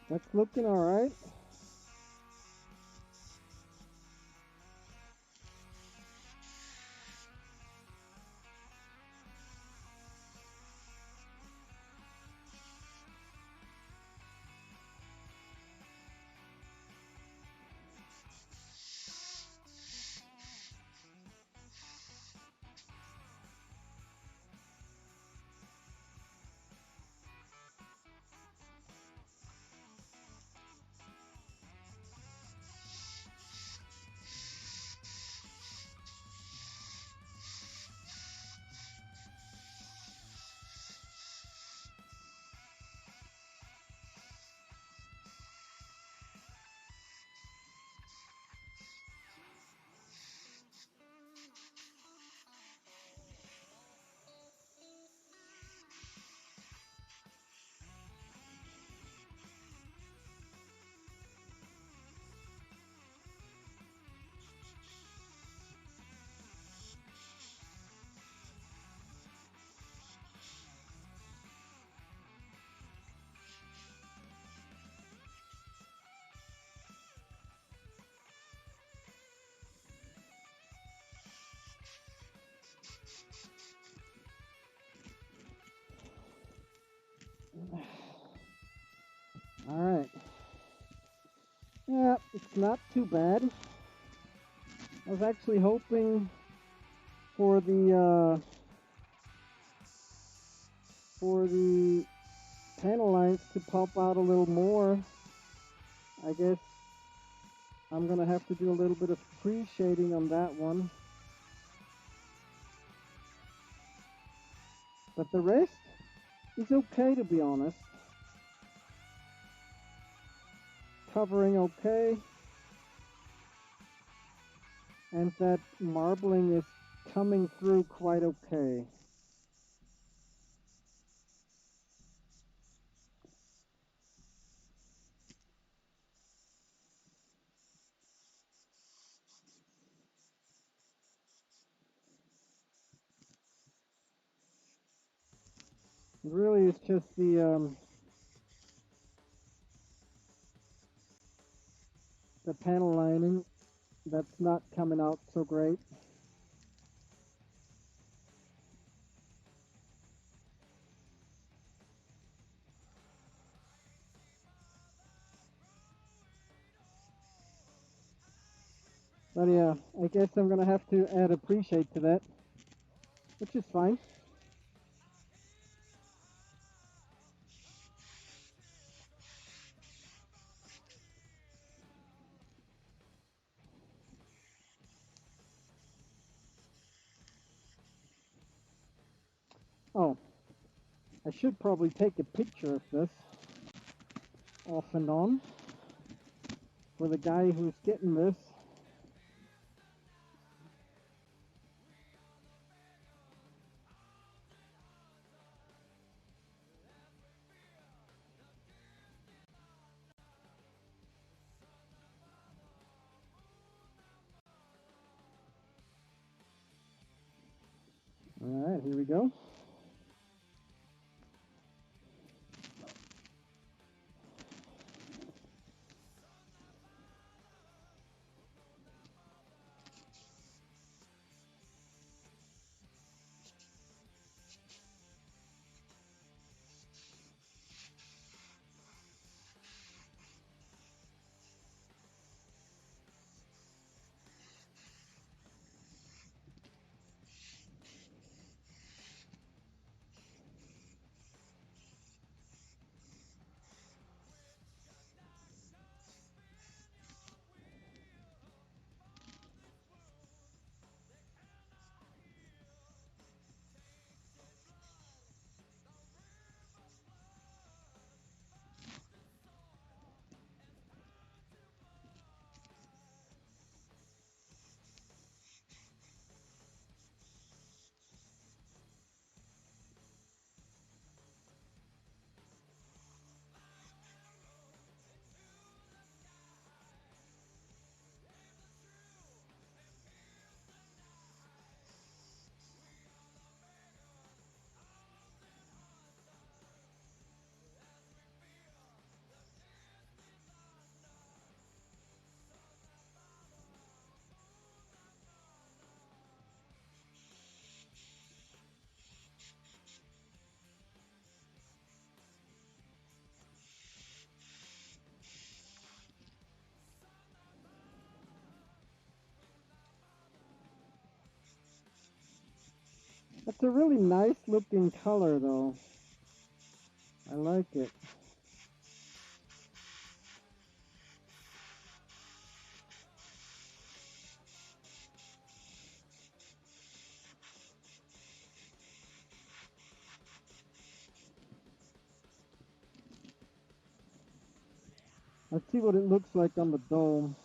That's looking all right. All right. Yeah, it's not too bad. I was actually hoping for the panel lines to pop out a little more. I guess I'm gonna have to do a little bit of pre-shading on that one. But the rest is okay, to be honest. Covering okay. And that marbling is coming through quite okay. It really is just the panel lining that's not coming out so great. But yeah, I guess I'm gonna have to add a pre-shade to that, which is fine. Oh, I should probably take a picture of this off and on for the guy who's getting this. All right, here we go. That's a really nice looking color though. I like it. Let's see what it looks like on the dome.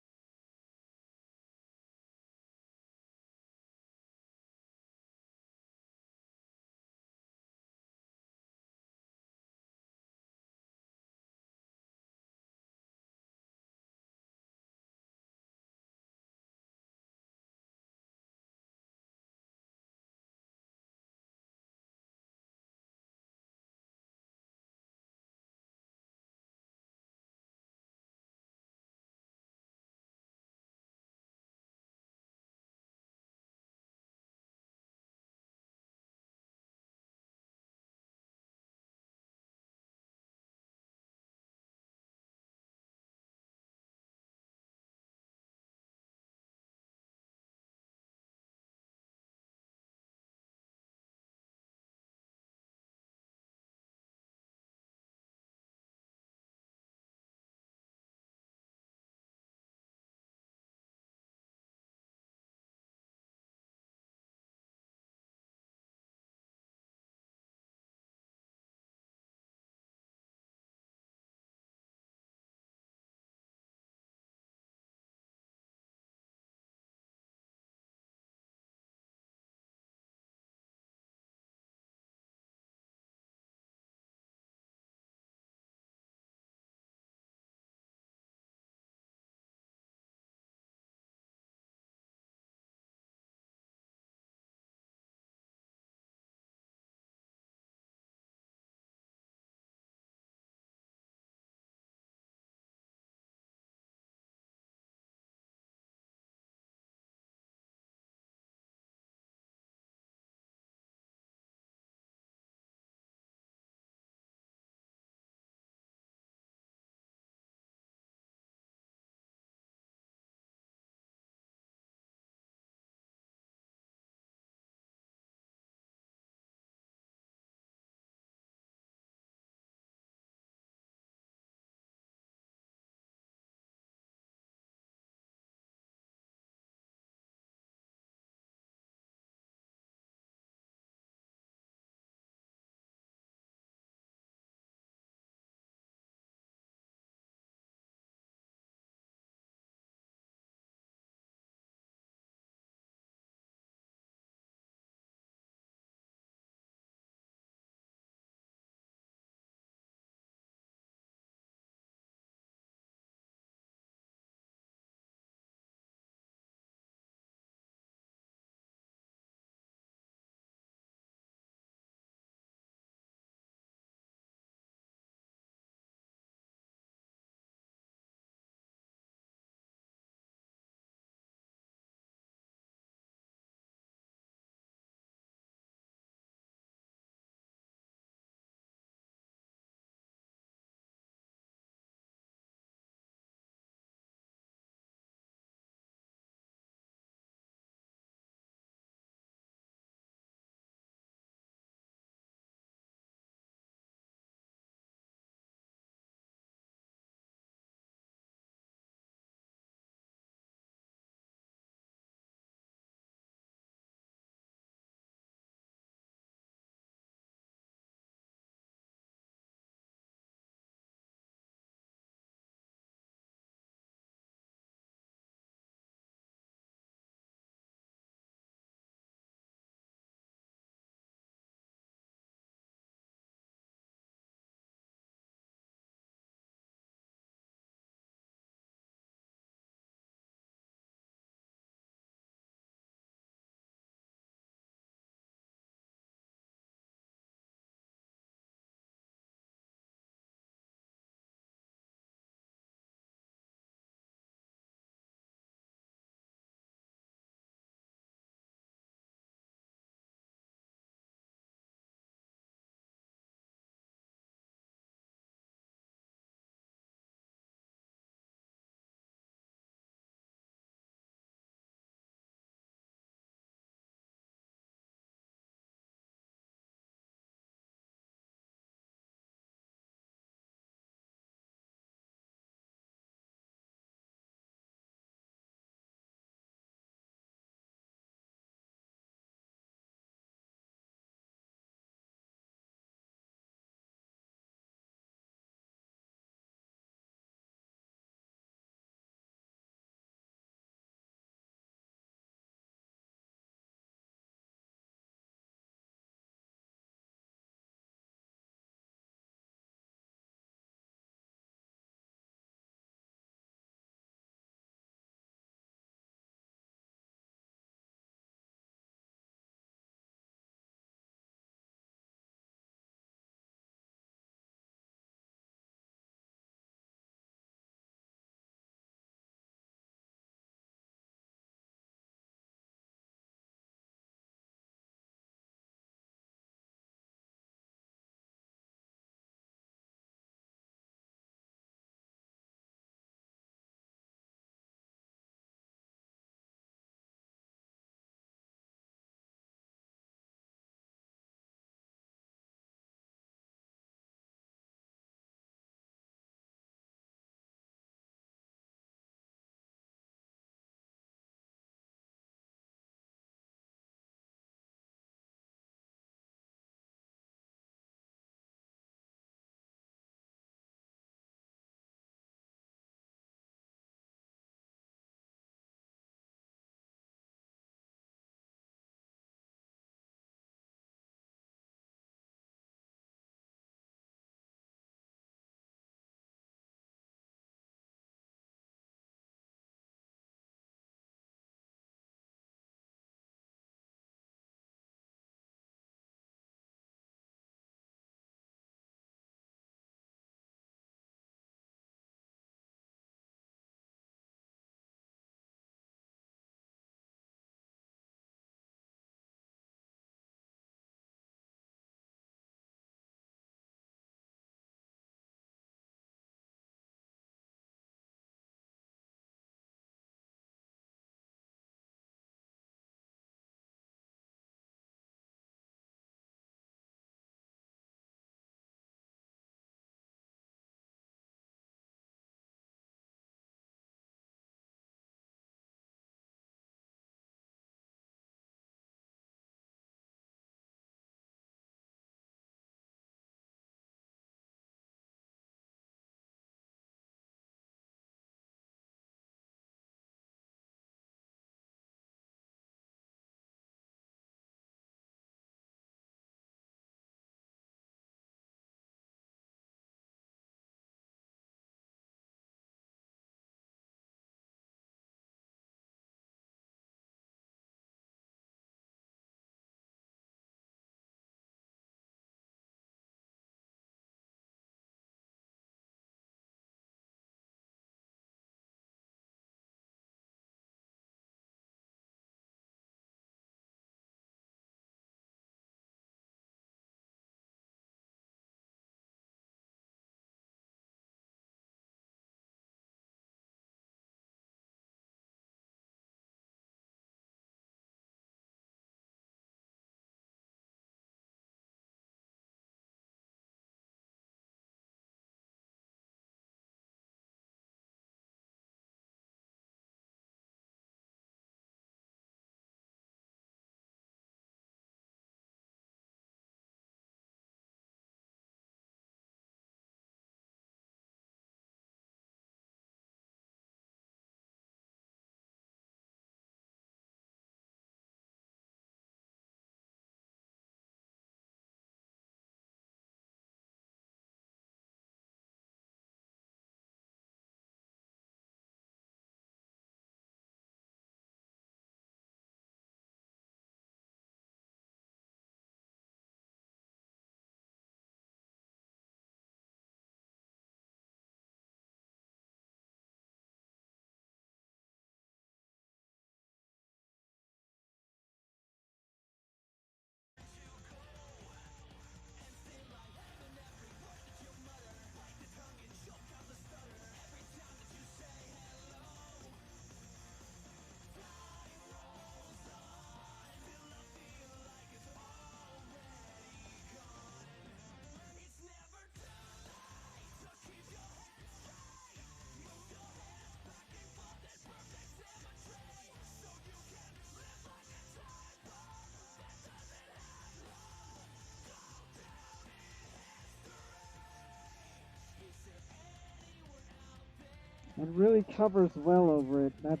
It really covers well over it. That's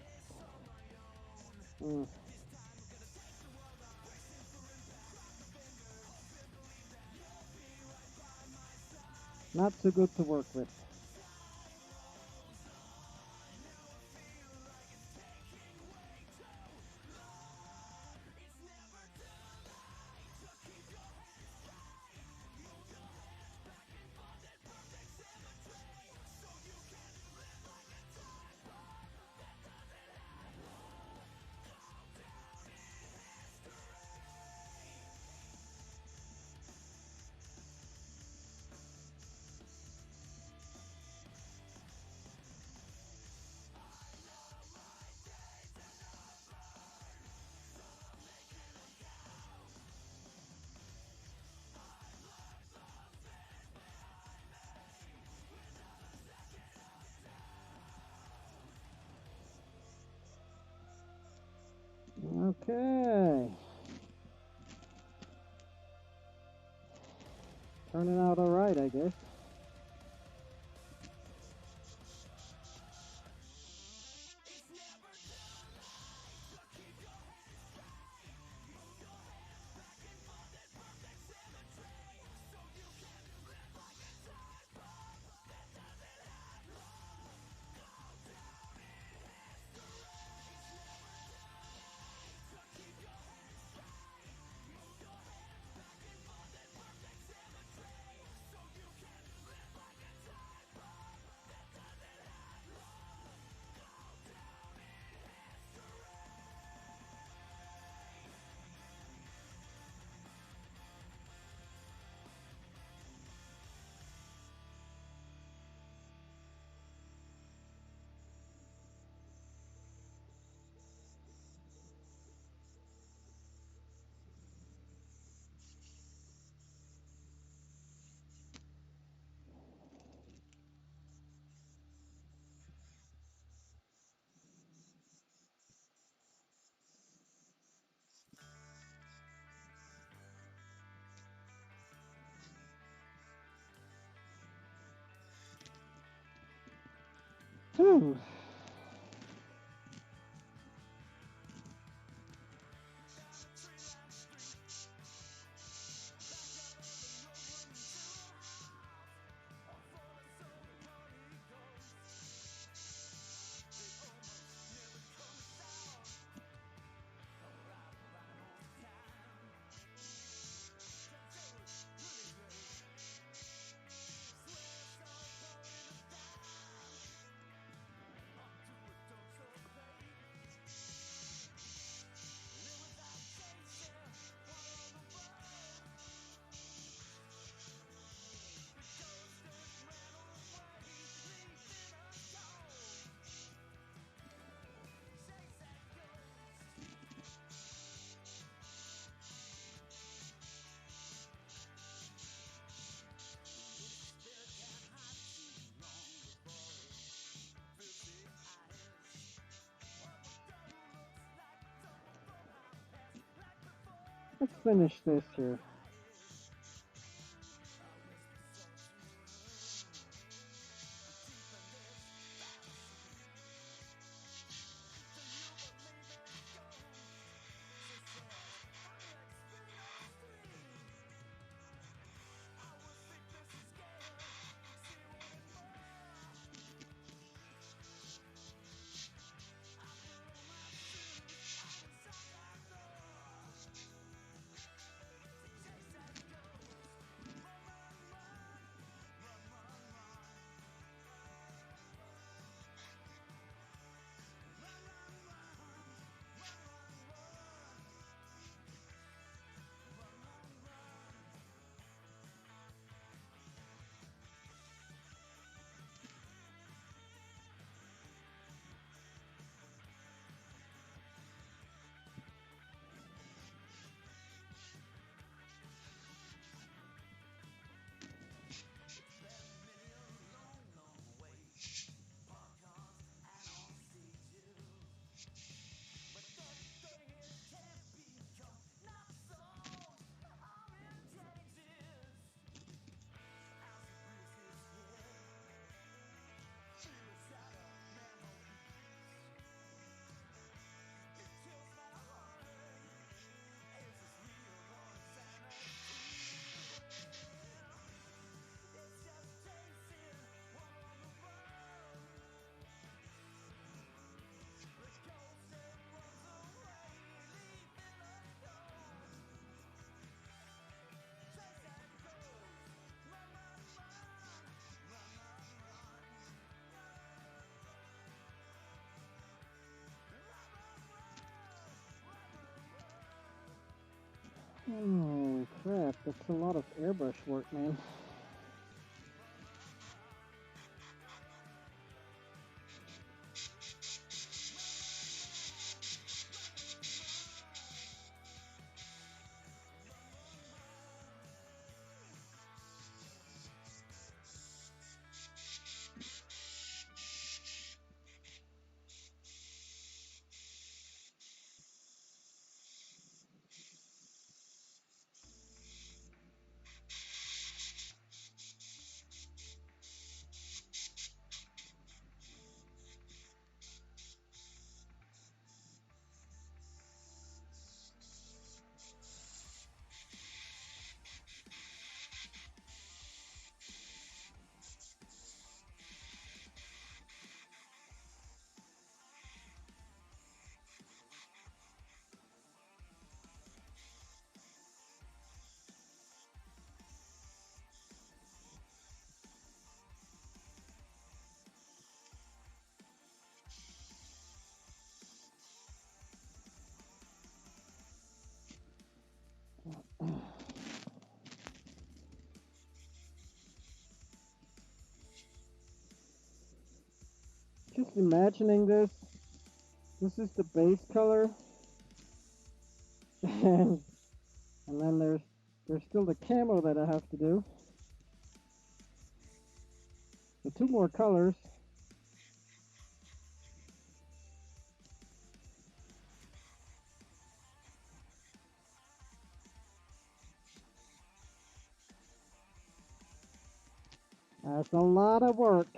not so good to work with. Okay. Turning out all right, I guess. Whew. Let's finish this here. Oh crap, that's a lot of airbrush work, man. Just imagining this. This is the base color, and then there's still the camo that I have to do. So 2 more colors. That's a lot of work.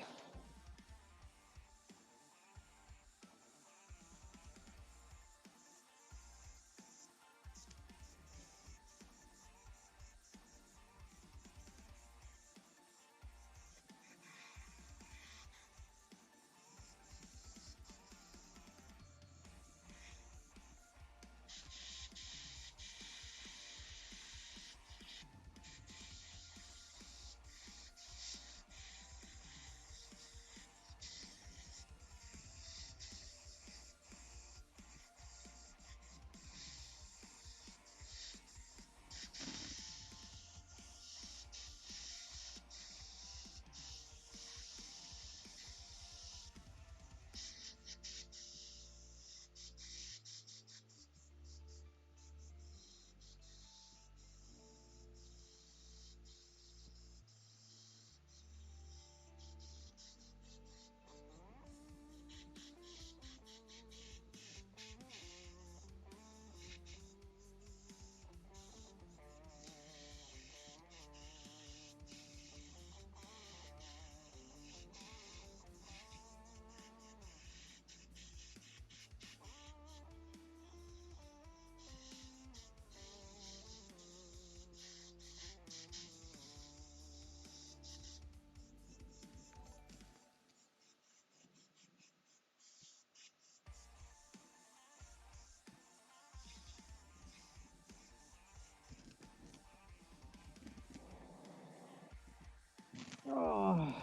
Oh.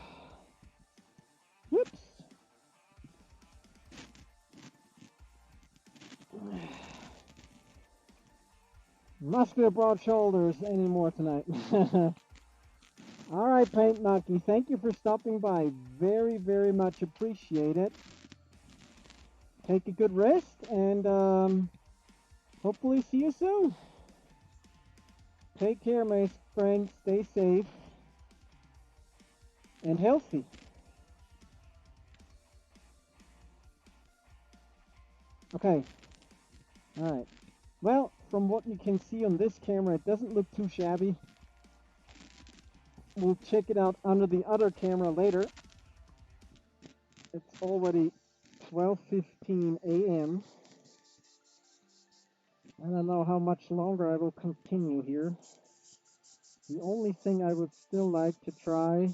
Whoops. Muscular broad shoulders anymore tonight. All right, Paint Monkey, thank you for stopping by. Very, very much appreciate it. Take a good rest, and hopefully see you soon. Take care, my friends. Stay safe and healthy. Okay. All right. Well, from what you can see on this camera, it doesn't look too shabby. We'll check it out under the other camera later. It's already 12:15 a.m. I don't know how much longer I will continue here. The only thing I would still like to try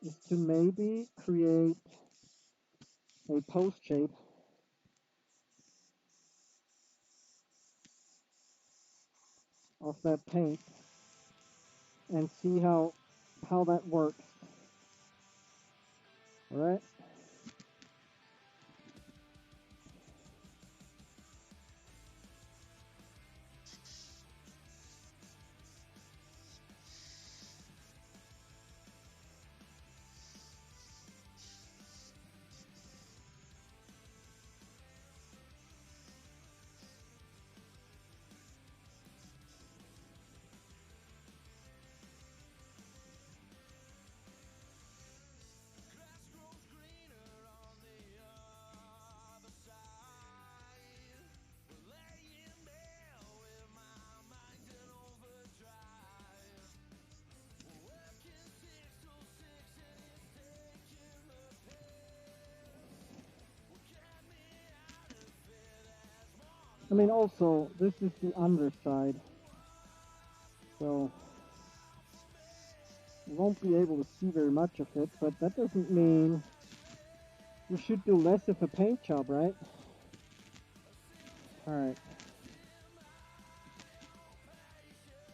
is to maybe create a post shape of that paint and see how that works. All right. I mean, also, this is the underside, so you won't be able to see very much of it, but that doesn't mean you should do less of a paint job, right? Alright.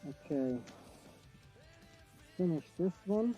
Okay. Finish this one.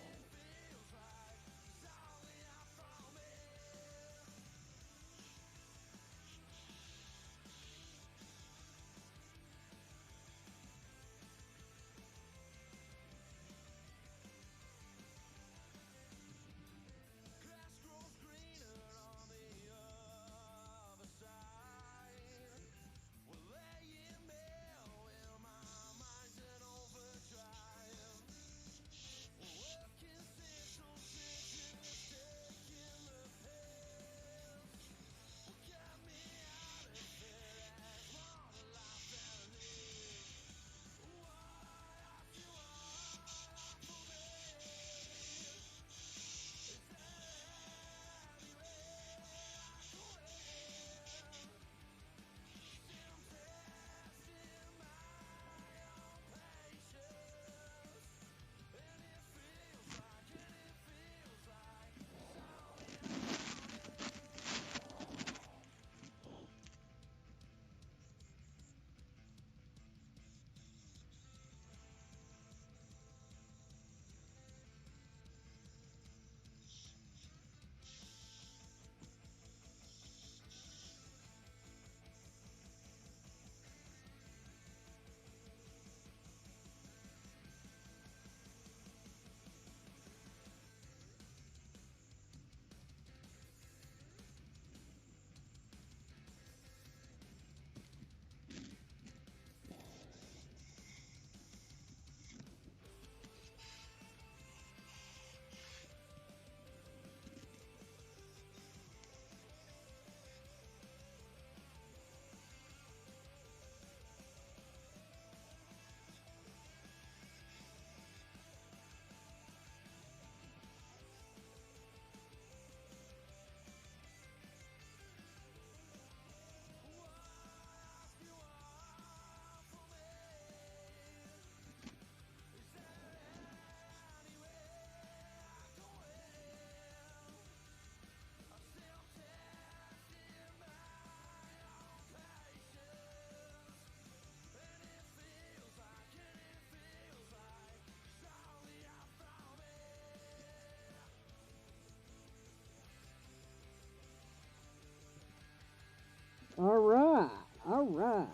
Alright, alright.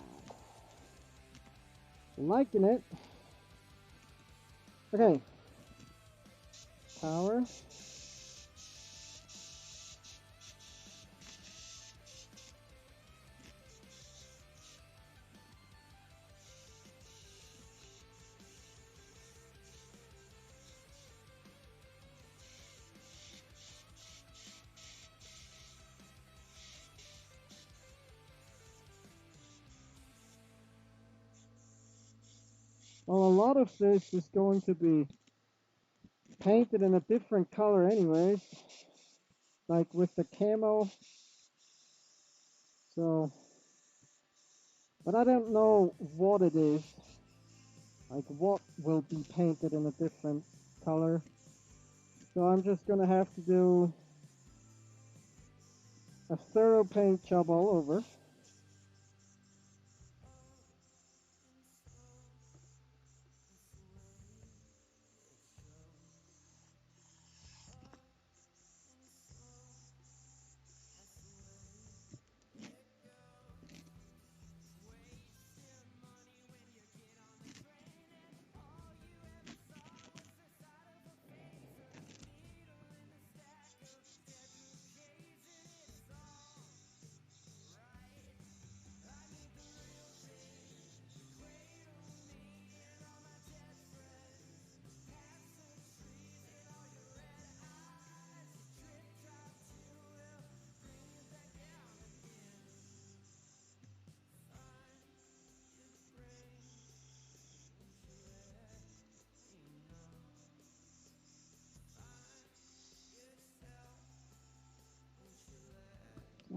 Liking it. Okay. Power. Well, a lot of this is going to be painted in a different color anyways, like with the camo. So, but I don't know what it is, like what will be painted in a different color. So I'm just gonna have to do a thorough paint job all over.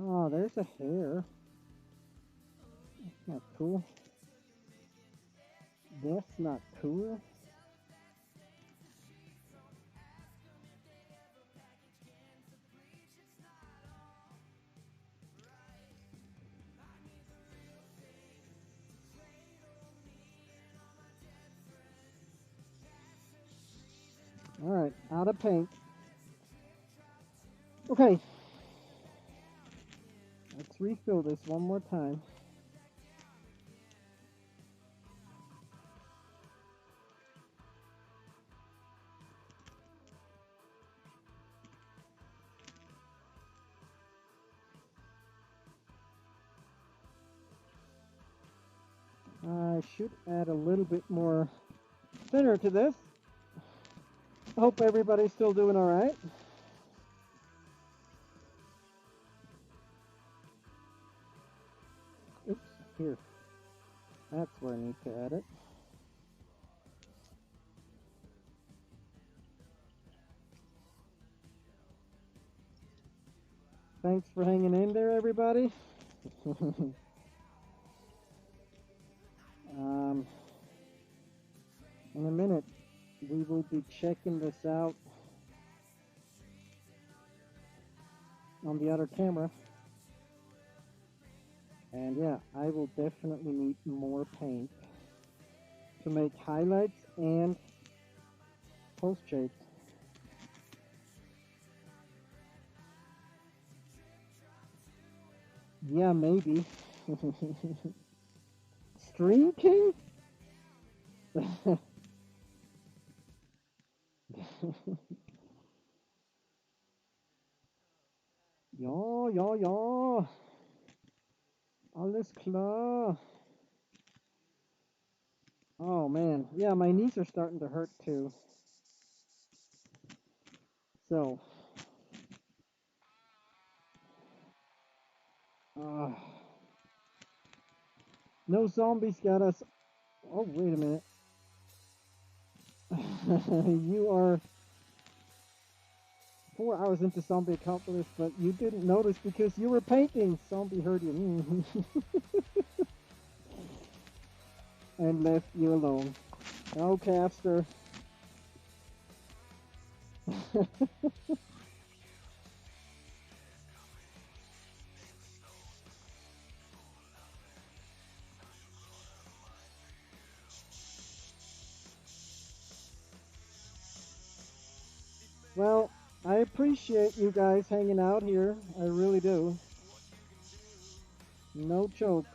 Oh, there's a hair. Not cool. That's not cool. Alright, out of paint. Okay. Let's refill this one more time. I should add a little bit more thinner to this. Hope everybody's still doing alright. Oops, here. That's where I need to add it. Thanks for hanging in there, everybody. In a minute, we will be checking this out on the other camera. And yeah, I will definitely need more paint to make highlights and post shades. Yeah, maybe. Stream King? Ja, ja, ja. Alles klar. Oh man, yeah, my knees are starting to hurt too. So, no zombies got us. Oh, wait a minute. You are 4 hours into zombie apocalypse, but you didn't notice because you were painting. Zombie heard you and left you alone. Oh, Capster. Well, I appreciate you guys hanging out here. I really do. No joke.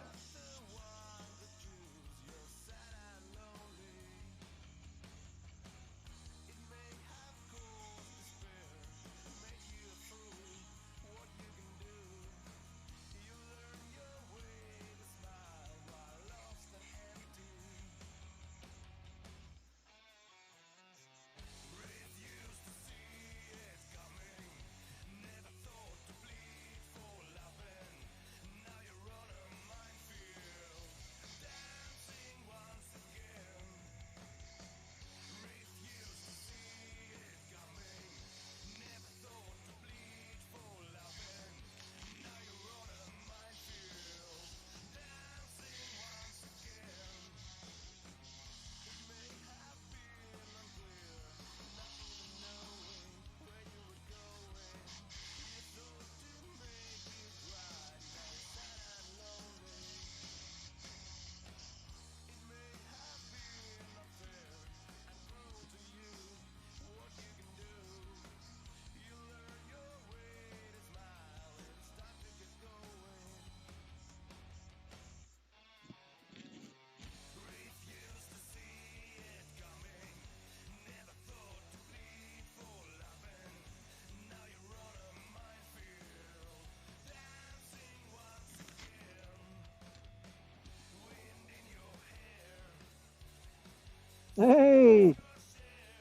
Hey,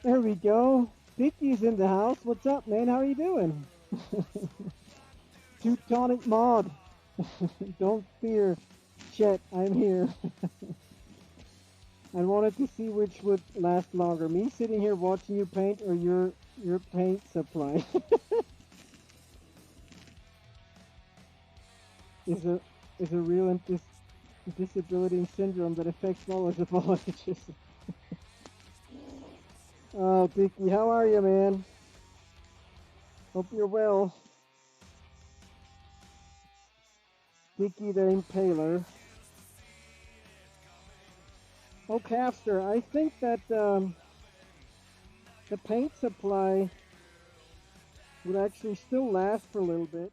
there we go. Dicky's in the house. What's up, man? How are you doing? Teutonic mod. Don't fear, Chet. I'm here. I wanted to see which would last longer. Me sitting here watching you paint or your paint supply. is a real interest. disability and syndrome that affects knowledge of all ages. Oh, Dicky, how are you, man? Hope you're well. Dicky the Impaler. Oh, Caster, I think that the paint supply would actually still last for a little bit.